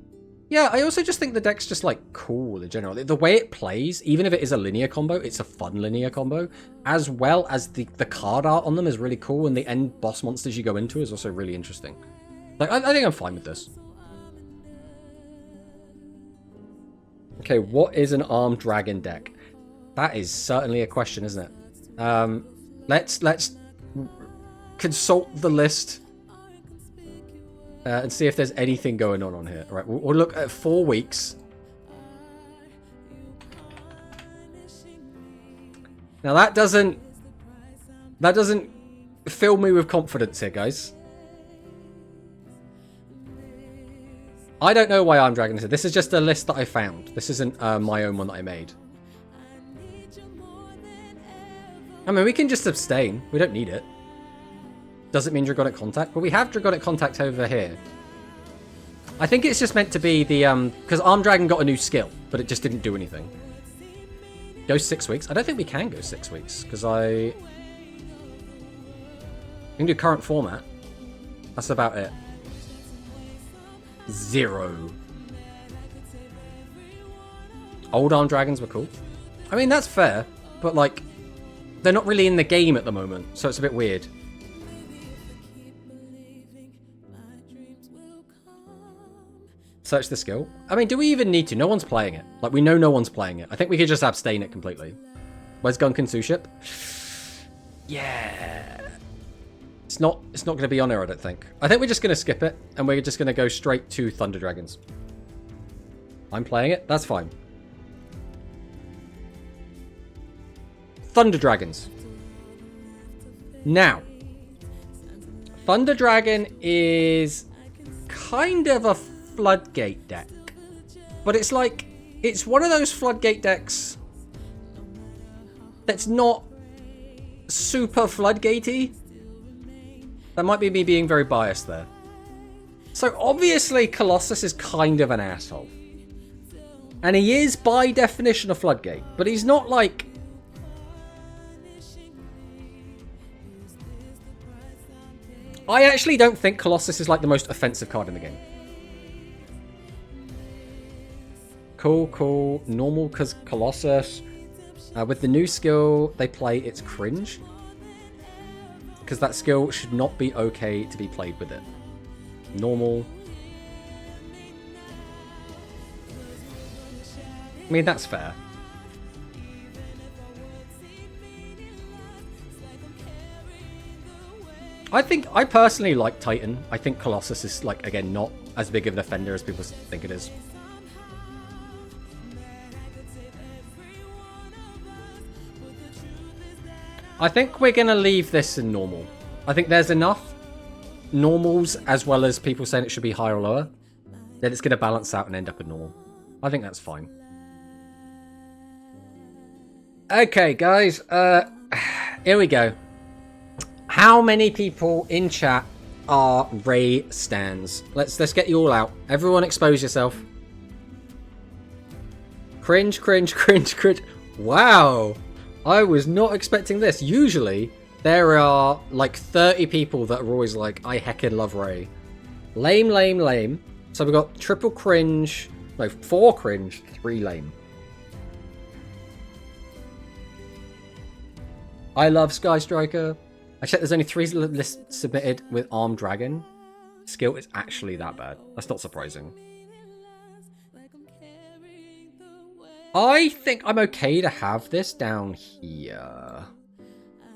Yeah, I also just think the deck's just, like, cool in general. The way it plays, even if it is a linear combo, it's a fun linear combo. As well as the card art on them is really cool, and the end boss monsters you go into is also really interesting. Like, I think I'm fine with this. Okay, what is an Armed Dragon deck? That is certainly a question, isn't it? Let's consult the list. And see if there's anything going on here. All right, we'll look at 4 weeks. Now that doesn't fill me with confidence here, guys. I don't know why I'm dragging this. This is just a list that I found. This isn't my own one that I made. I mean, we can just abstain. We don't need it. Doesn't mean Dragonic Contact, but we have Dragonic Contact over here. I think it's just meant to be the, because Armed Dragon got a new skill, but it just didn't do anything. Go 6 weeks? I don't think we can go 6 weeks, because we can do current format. That's about it. 0. Old Armed Dragons were cool. I mean, that's fair, but like, they're not really in the game at the moment, so it's a bit weird. Search the skill. I mean, do we even need to? No one's playing it. Like, we know no one's playing it. I think we could just abstain it completely. Where's Gunkan Suship? Yeah. It's not going to be on here, I don't think. I think we're just going to skip it, and we're just going to go straight to Thunder Dragons. I'm playing it. That's fine. Thunder Dragons. Now, Thunder Dragon is kind of a floodgate deck. But it's like, it's one of those floodgate decks that's not super floodgatey. That might be me being very biased there. So obviously Colossus is kind of an asshole. And he is by definition a floodgate, but he's not like... I actually don't think Colossus is like the most offensive card in the game. Cool, cool. Normal because Colossus. With the new skill they play, it's cringe. Because that skill should not be okay to be played with it. Normal. I mean, that's fair. I personally like Titan. I think Colossus is, like, again, not as big of an offender as people think it is. I think we're going to leave this in normal. I think there's enough normals as well as people saying it should be higher or lower that it's going to balance out and end up in normal. I think that's fine. Okay, guys. Here we go. How many people in chat are Ray stans? Let's get you all out. Everyone expose yourself. Cringe, cringe, cringe, cringe. Wow. I was not expecting this. Usually, there are like 30 people that are always like, I heckin' love Ray. Lame, lame, lame. So we've got triple cringe. No, 4 cringe, 3 lame. I love Sky Striker. I checked there's only 3 lists submitted with Armed Dragon. Skill is actually that bad. That's not surprising. I think I'm okay to have this down here.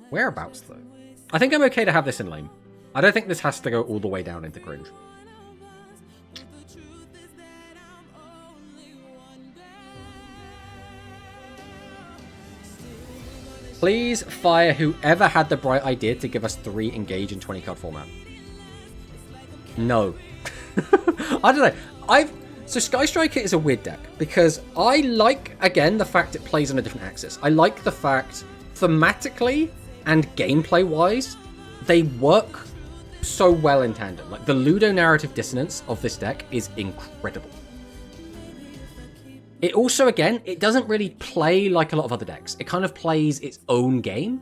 Whereabouts, though? I think I'm okay to have this in lame. I don't think this has to go all the way down into cringe. Please fire whoever had the bright idea to give us 3 engage in 20 card format. No. I don't know. So Sky Striker is a weird deck because I like, again, the fact it plays on a different axis. I like the fact, thematically and gameplay-wise, they work so well in tandem. Like, the ludonarrative dissonance of this deck is incredible. It also, again, it doesn't really play like a lot of other decks. It kind of plays its own game.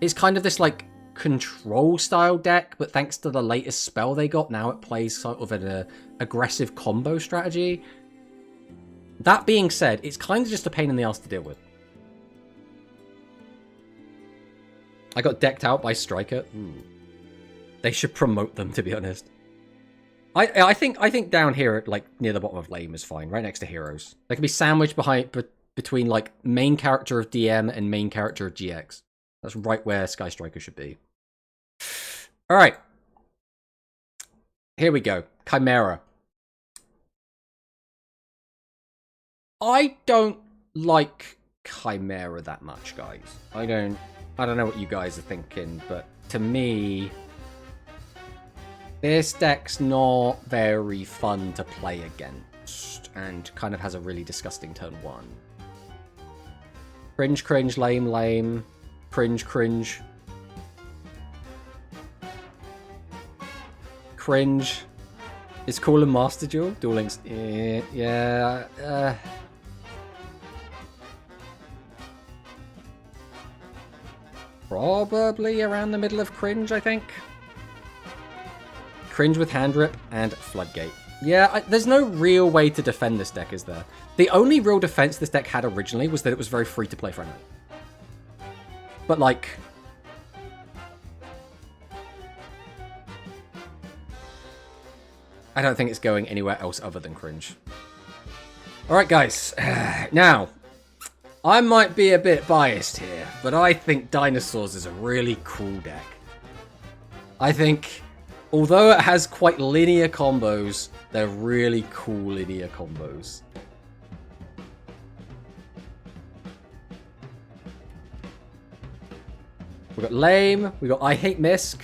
It's kind of this, like, control-style deck, but thanks to the latest spell they got, now it plays sort of an aggressive combo strategy. That being said, it's kind of just a pain in the ass to deal with. I got decked out by Striker. Ooh. They should promote them, to be honest. I think down here, like, near the bottom of lame is fine, right next to heroes. They can be sandwiched between, like, main character of DM and main character of GX. That's right where Sky Striker should be. Alright. Here we go. Chimera. I don't like Chimera that much, guys. I don't know what you guys are thinking, but to me, this deck's not very fun to play against, and kind of has a really disgusting turn 1. Cringe, cringe, lame, lame. Cringe, cringe. Cringe. Is cool and Master Duel? Duel Links. Yeah. Probably around the middle of cringe, I think. Cringe with Hand Rip and Floodgate. Yeah, there's no real way to defend this deck, is there? The only real defense this deck had originally was that it was very free-to-play friendly. But, like... I don't think it's going anywhere else other than cringe. Alright, guys. Now, I might be a bit biased here, but I think Dinosaurs is a really cool deck. I think, although it has quite linear combos, they're really cool linear combos. We've got Lame, we've got I Hate Misk,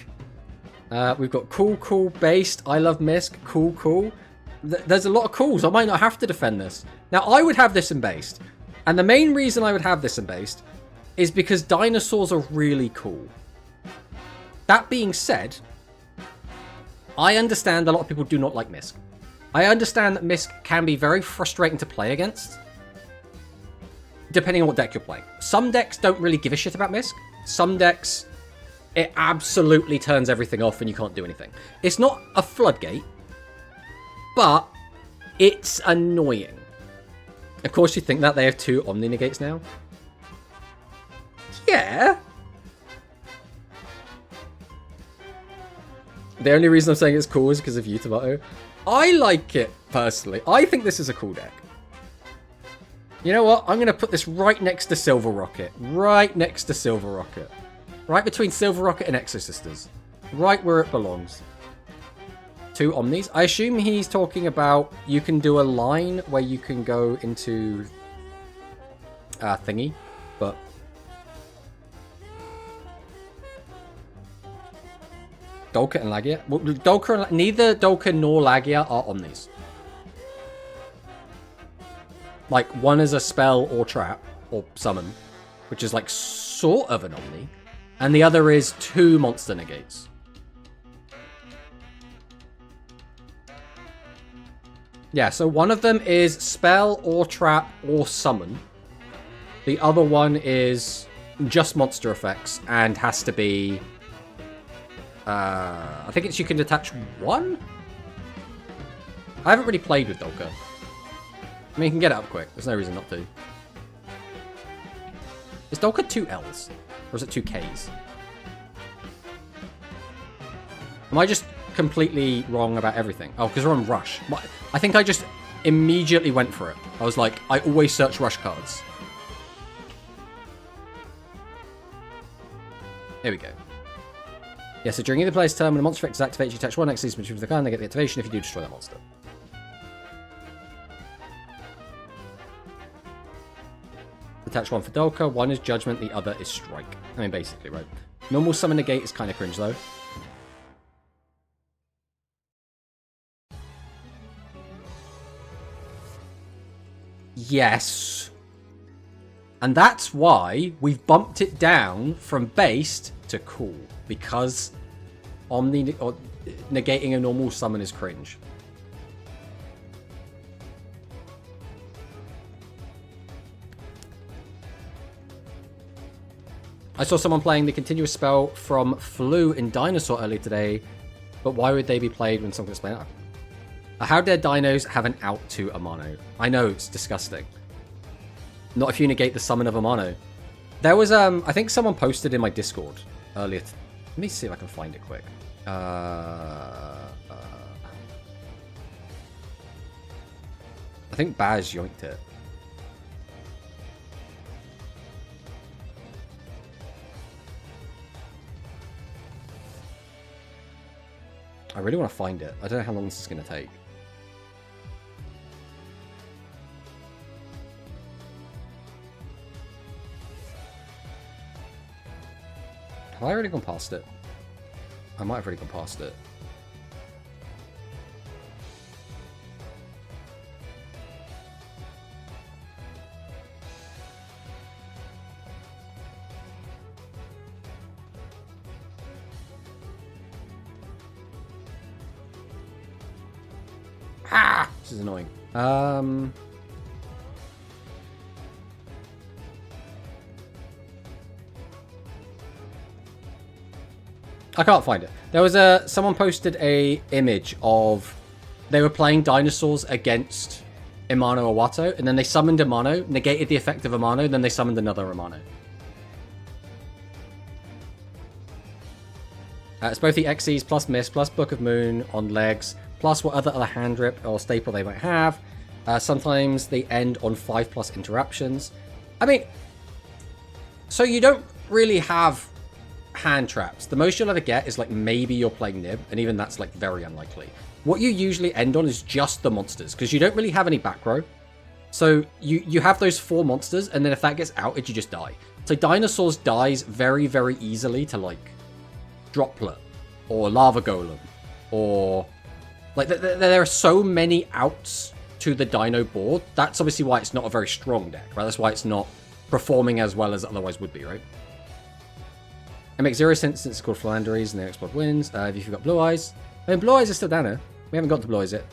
we've got Cool Cool Based, I Love Misk, Cool Cool. There's a lot of cools. I might not have to defend this. Now, I would have this in Based. And the main reason I would have this in Based is because Dinosaurs are really cool. That being said, I understand a lot of people do not like Misk. I understand that Misk can be very frustrating to play against, depending on what deck you're playing. Some decks don't really give a shit about Misk. Some decks, it absolutely turns everything off and you can't do anything. It's not a floodgate, but it's annoying. Of course you think that they have 2 Omni Negates now? Yeah. The only reason I'm saying it's cool is because of you, Tomato. I like it, personally. I think this is a cool deck. You know what? I'm going to put this right next to Silver Rocket. Right next to Silver Rocket. Right between Silver Rocket and Exosisters. Right where it belongs. 2 Omnis. I assume he's talking about you can do a line where you can go into thingy, but Dolka and Lagia. Well, neither Dolka nor Lagia are Omnis. Like, one is a spell or trap or summon, which is like sort of an Omni, and the other is 2 monster negates. Yeah, so one of them is spell or trap or summon. The other one is just monster effects and has to be... I think it's you can detach 1? I haven't really played with Dolka. I mean, you can get it up quick. There's no reason not to. Is Dolka 2 Ls? Or is it 2 Ks? Am I just completely wrong about everything? Oh, because we're on Rush. I think I just immediately went for it. I was like, I always search Rush cards. Here we go. Yeah, so during either player's turn, when a monster effect is activated, you attach 1 X to the card, they get the activation if you do destroy that monster. Attach 1 for Dolka, 1 is Judgment, the other is Strike. I mean, basically, right? Normal summon negate is kind of cringe, though. Yes. And that's why we've bumped it down from based to cool. Because negating a normal summon is cringe. I saw someone playing the continuous spell from Flu in Dinosaur earlier today, but why would they be played when someone can explain it? How dare dinos have an out to a mono? I know, it's disgusting. Not if you negate the summon of a mono. There was, I think someone posted in my Discord earlier. Let me see if I can find it quick. I think Baz yoinked it. I really want to find it. I don't know how long this is going to take. Have I already gone past it? I might have already gone past it. Ah! This is annoying. I can't find it. There was someone posted a image of they were playing dinosaurs against Imano Awato, and then they summoned Imano, negated the effect of Imano, then they summoned another Imano. It's both the Xyz plus Mist plus Book of Moon on legs, plus what other hand rip or staple they might have. Sometimes they end on 5+ interruptions. I mean, so you don't really have hand traps. The most you'll ever get is like maybe you're playing Nib, and even that's like very unlikely. What you usually end on is just the monsters, because you don't really have any back row. So you have those 4 monsters, and then if that gets outed, you just die. So Dinosaurs dies very, very easily to like Droplet or Lava Golem, or like there are so many outs to the Dino board. That's obviously why it's not a very strong deck, right? That's why it's not performing as well as it otherwise would be, right? It makes 0 sense since it's called Philanderies and they explode wins. If you've got Blue Eyes, I mean, Blue Eyes is still down here. We haven't got to Blue Eyes yet.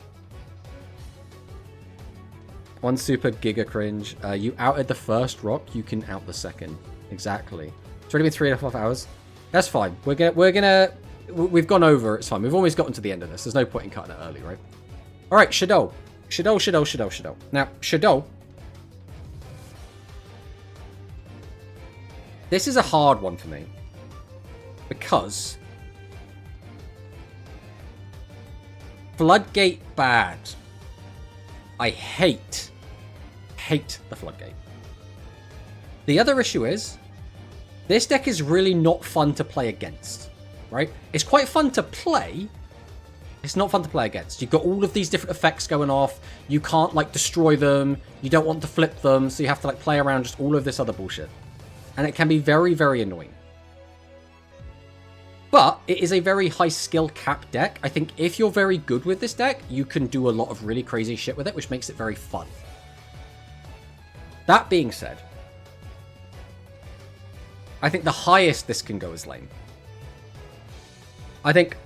One super giga cringe. You outed the first rock, you can out the second. Exactly. It's already been 3.5 hours. That's fine. We've gone over. It's fine. We've always gotten to the end of this. There's no point in cutting it early, right? All right, Shadow. Now, Shadow. This is a hard one for me. Because Floodgate bad. I hate the Floodgate. The other issue is this deck is really not fun to play against, right? It's quite fun to play. It's not fun to play against. You've got all of these different effects going off. You can't like destroy them. You don't want to flip them, so you have to like play around just all of this other bullshit. And it can be very, very annoying. But it is a very high skill cap deck. I think if you're very good with this deck, you can do a lot of really crazy shit with it, which makes it very fun. That being said, I think the highest this can go is lane. I think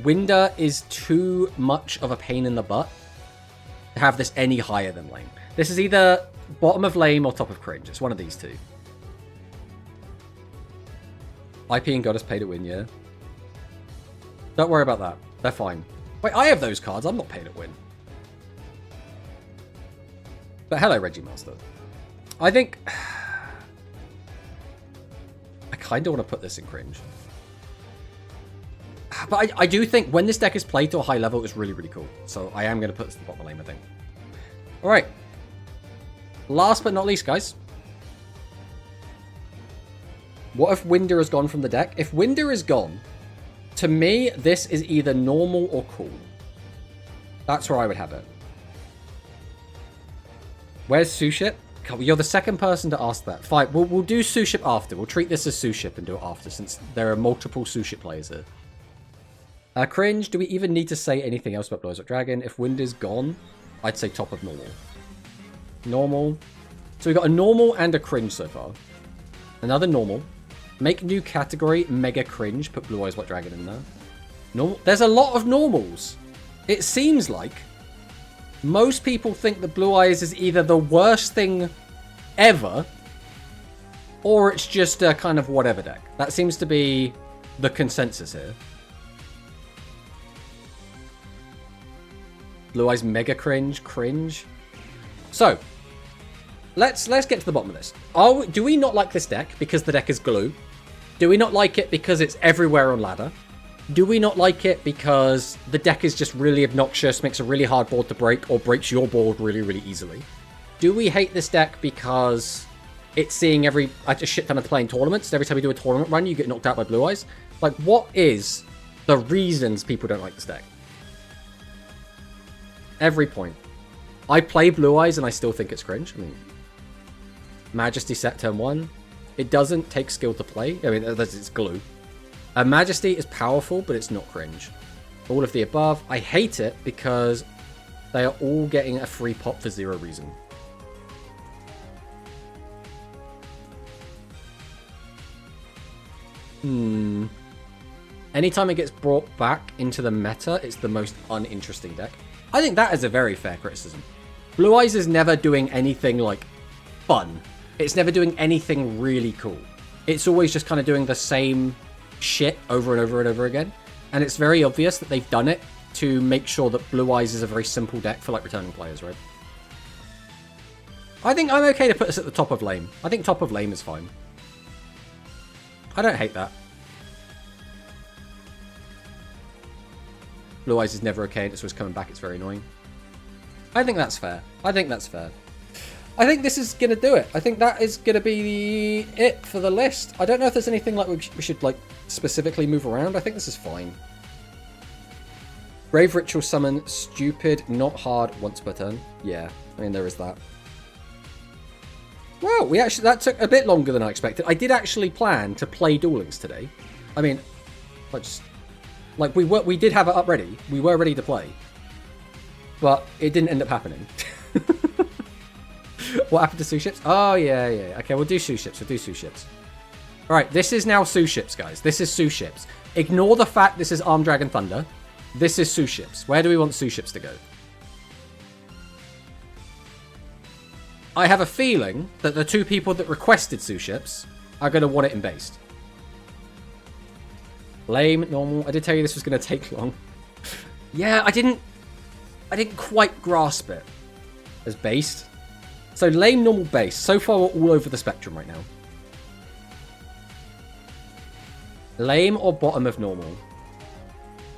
Winder is too much of a pain in the butt to have this any higher than lane. This is either bottom of lane or top of cringe. It's one of these two. IP and Goddess pay to win, yeah. Don't worry about that. They're fine. Wait, I have those cards. I'm not paid to win. But hello, Reggie Master. I think I kind of want to put this in cringe. But I do think when this deck is played to a high level, it's really, really cool. So I am going to put this at the bottom of lane, I think. All right. Last but not least, guys. What if Winder has gone from the deck? If Winder is gone, to me, this is either normal or cool. That's where I would have it. Where's Suship? You're the second person to ask that. Fine, we'll do Suship after. We'll treat this as Suship and do it after, since there are multiple Suship players here. Cringe, do we even need to say anything else about Blue Eyes White Dragon? If Winder's gone, I'd say top of normal. Normal. So we've got a normal and a cringe so far. Another normal. Make new category, mega cringe. Put Blue Eyes White Dragon in there. Normal. There's a lot of normals. It seems like most people think that Blue Eyes is either the worst thing ever, or it's just a kind of whatever deck. That seems to be the consensus here. Blue Eyes mega cringe. So, let's get to the bottom of this. Do we not like this deck because the deck is glue? Do we not like it because it's everywhere on ladder? Do we not like it because the deck is just really obnoxious, makes a really hard board to break, or breaks your board really, really easily? Do we hate this deck because it's seeing a shit ton of playing tournaments? Every time you do a tournament run, you get knocked out by Blue Eyes? Like, what is the reasons people don't like this deck? Every point. I play Blue Eyes and I still think it's cringe. I mean, Majesty set turn 1. It doesn't take skill to play. I mean, it's glue. Majesty is powerful, but it's not cringe. All of the above. I hate it because they are all getting a free pop for 0 reason. Anytime it gets brought back into the meta, it's the most uninteresting deck. I think that is a very fair criticism. Blue Eyes is never doing anything, like, fun. It's never doing anything really cool. It's always just kind of doing the same shit over and over and over again. And it's very obvious that they've done it to make sure that Blue Eyes is a very simple deck for, like, returning players, right? I think I'm okay to put this at the top of lame. I think top of lame is fine. I don't hate that. Blue Eyes is never okay, and it's always coming back. It's very annoying. I think that's fair. I think that's fair. I think this is going to do it. I think that is going to be it for the list. I don't know if there's anything like we should like specifically move around. I think this is fine. Brave Ritual Summon, stupid, not hard, once per turn. Yeah, I mean, there is that. Well, that took a bit longer than I expected. I did actually plan to play Duel Links today. I mean, we did have it up ready. We were ready to play. But it didn't end up happening. What happened to Sue Ships? Oh, yeah. Okay, we'll do Sue Ships. Alright, this is now Sue Ships, guys. This is Sue Ships. Ignore the fact this is Arm Dragon Thunder. This is Sue Ships. Where do we want Sue Ships to go? I have a feeling that the two people that requested Sue Ships are going to want it in based. Lame, normal. I did tell you this was going to take long. Yeah, I didn't quite grasp it as based. So lame, normal, base. So far, we're all over the spectrum right now. Lame or bottom of normal?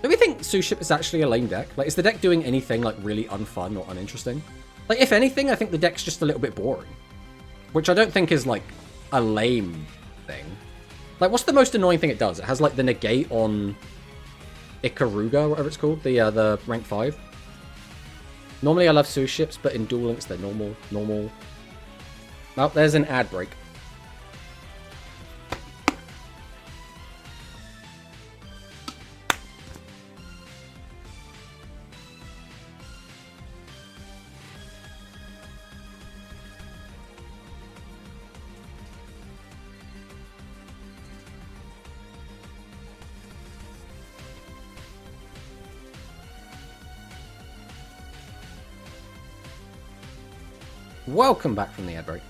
Do we think Sue Ship is actually a lame deck? Like, is the deck doing anything, like, really unfun or uninteresting? Like, if anything, I think the deck's just a little bit boring. Which I don't think is, like, a lame thing. Like, what's the most annoying thing it does? It has, like, the negate on Ikaruga, whatever it's called. The rank 5. Normally I love Sue Ships, but in Duel Links they're normal. Oh, there's an ad break. Welcome back from the ad break.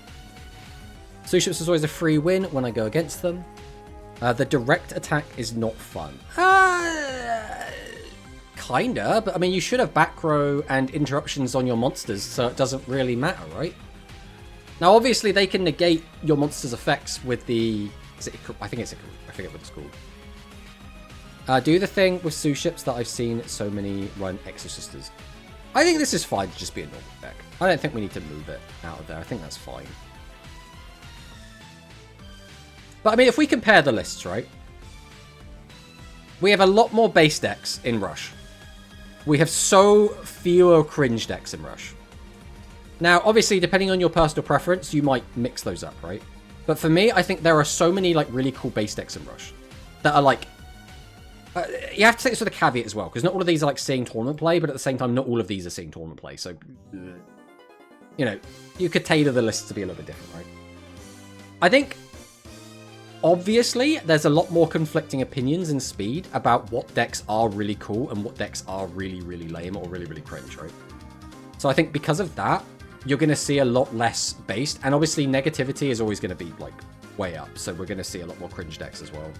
Sue Ships is always a free win when I go against them. The direct attack is not fun. Kinda, but I mean, you should have back row and interruptions on your monsters, so it doesn't really matter, right? Now, obviously, they can negate your monster's effects with the... I think it's I forget what it's called. Do the thing with Sue Ships that I've seen so many run Exorcisters. I think this is fine to just be a normal deck. I don't think we need to move it out of there. I think that's fine. But I mean, if we compare the lists, right? We have a lot more base decks in Rush. We have so fewer cringe decks in Rush. Now, obviously, depending on your personal preference, you might mix those up, right? But for me, I think there are so many like really cool base decks in Rush that are like... you have to take this with a caveat as well, because not all of these are like seeing tournament play, but at the same time, not all of these are seeing tournament play. So, you know, you could tailor the list to be a little bit different, right? I think, obviously, there's a lot more conflicting opinions in Speed about what decks are really cool and what decks are really, really lame or really, really cringe, right? So I think because of that, you're going to see a lot less based, and obviously negativity is always going to be like way up, so we're going to see a lot more cringe decks as well.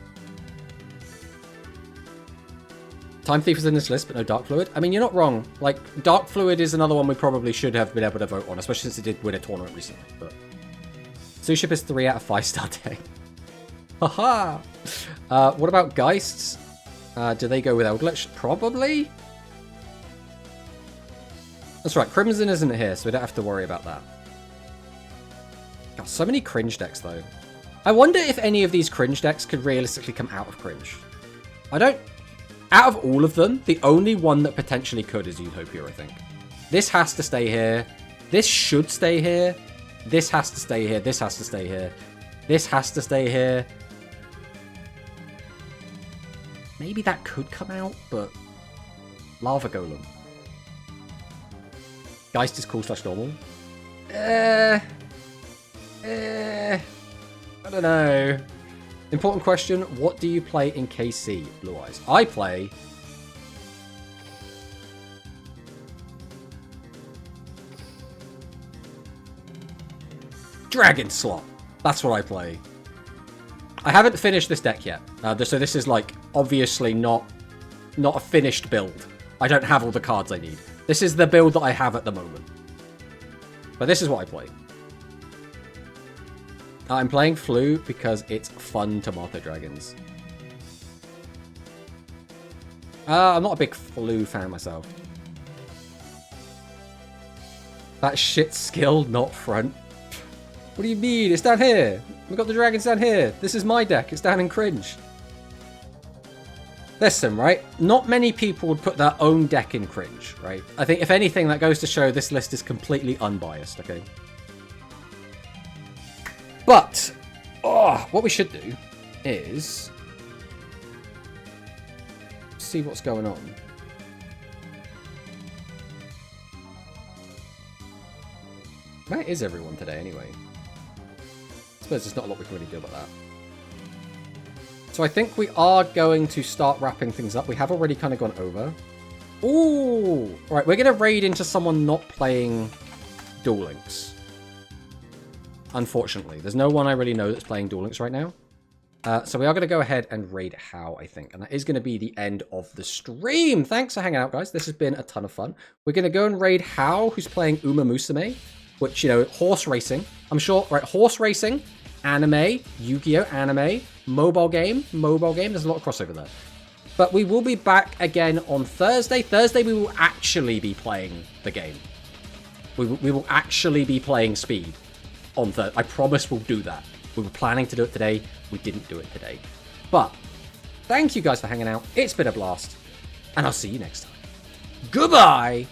Time Thief is in this list, but no Dark Fluid. I mean, you're not wrong. Like, Dark Fluid is another one we probably should have been able to vote on, especially since it did win a tournament recently. But Sue Ship is 3 out of 5-star deck. Haha! What about Geists? Do they go with Eldritch? Probably? That's right, Crimson isn't here, so we don't have to worry about that. God, so many cringe decks, though. I wonder if any of these cringe decks could realistically come out of cringe. I don't... Out of all of them, the only one that potentially could is Utopia, I think. This has to stay here. This should stay here. This has to stay here. This has to stay here. This has to stay here. Maybe that could come out, but... Lava Golem. Geist is cool / normal. I don't know. Important question, what do you play in KC, Blue Eyes? I play... Dragon Slot. That's what I play. I haven't finished this deck yet. So this is, like, obviously not a finished build. I don't have all the cards I need. This is the build that I have at the moment. But this is what I play. I'm playing Flu because it's fun tomato dragons. I'm not a big Flu fan myself. That shit skill, not front. What do you mean? It's down here. We've got the dragons down here. This is my deck. It's down in cringe. Listen, right? Not many people would put their own deck in cringe, right? I think, if anything, that goes to show this list is completely unbiased, okay? But, what we should do is see what's going on. Where is everyone today, anyway? I suppose there's not a lot we can really do about that. So I think we are going to start wrapping things up. We have already kind of gone over. Ooh! Alright, we're going to raid into someone not playing Duel Links. Unfortunately. There's no one I really know that's playing Duel Links right now. So we are going to go ahead and raid How, I think. And that is going to be the end of the stream. Thanks for hanging out, guys. This has been a ton of fun. We're going to go and raid How, who's playing Uma Musume. Which, you know, horse racing. I'm sure, right, horse racing, anime, Yu-Gi-Oh! Anime, mobile game. There's a lot of crossover there. But we will be back again on Thursday. Thursday, we will actually be playing the game. We will actually be playing Speed on Thursday. I promise we'll do that. We were planning to do it today. We didn't do it today. But thank you guys for hanging out. It's been a blast. And I'll see you next time. Goodbye!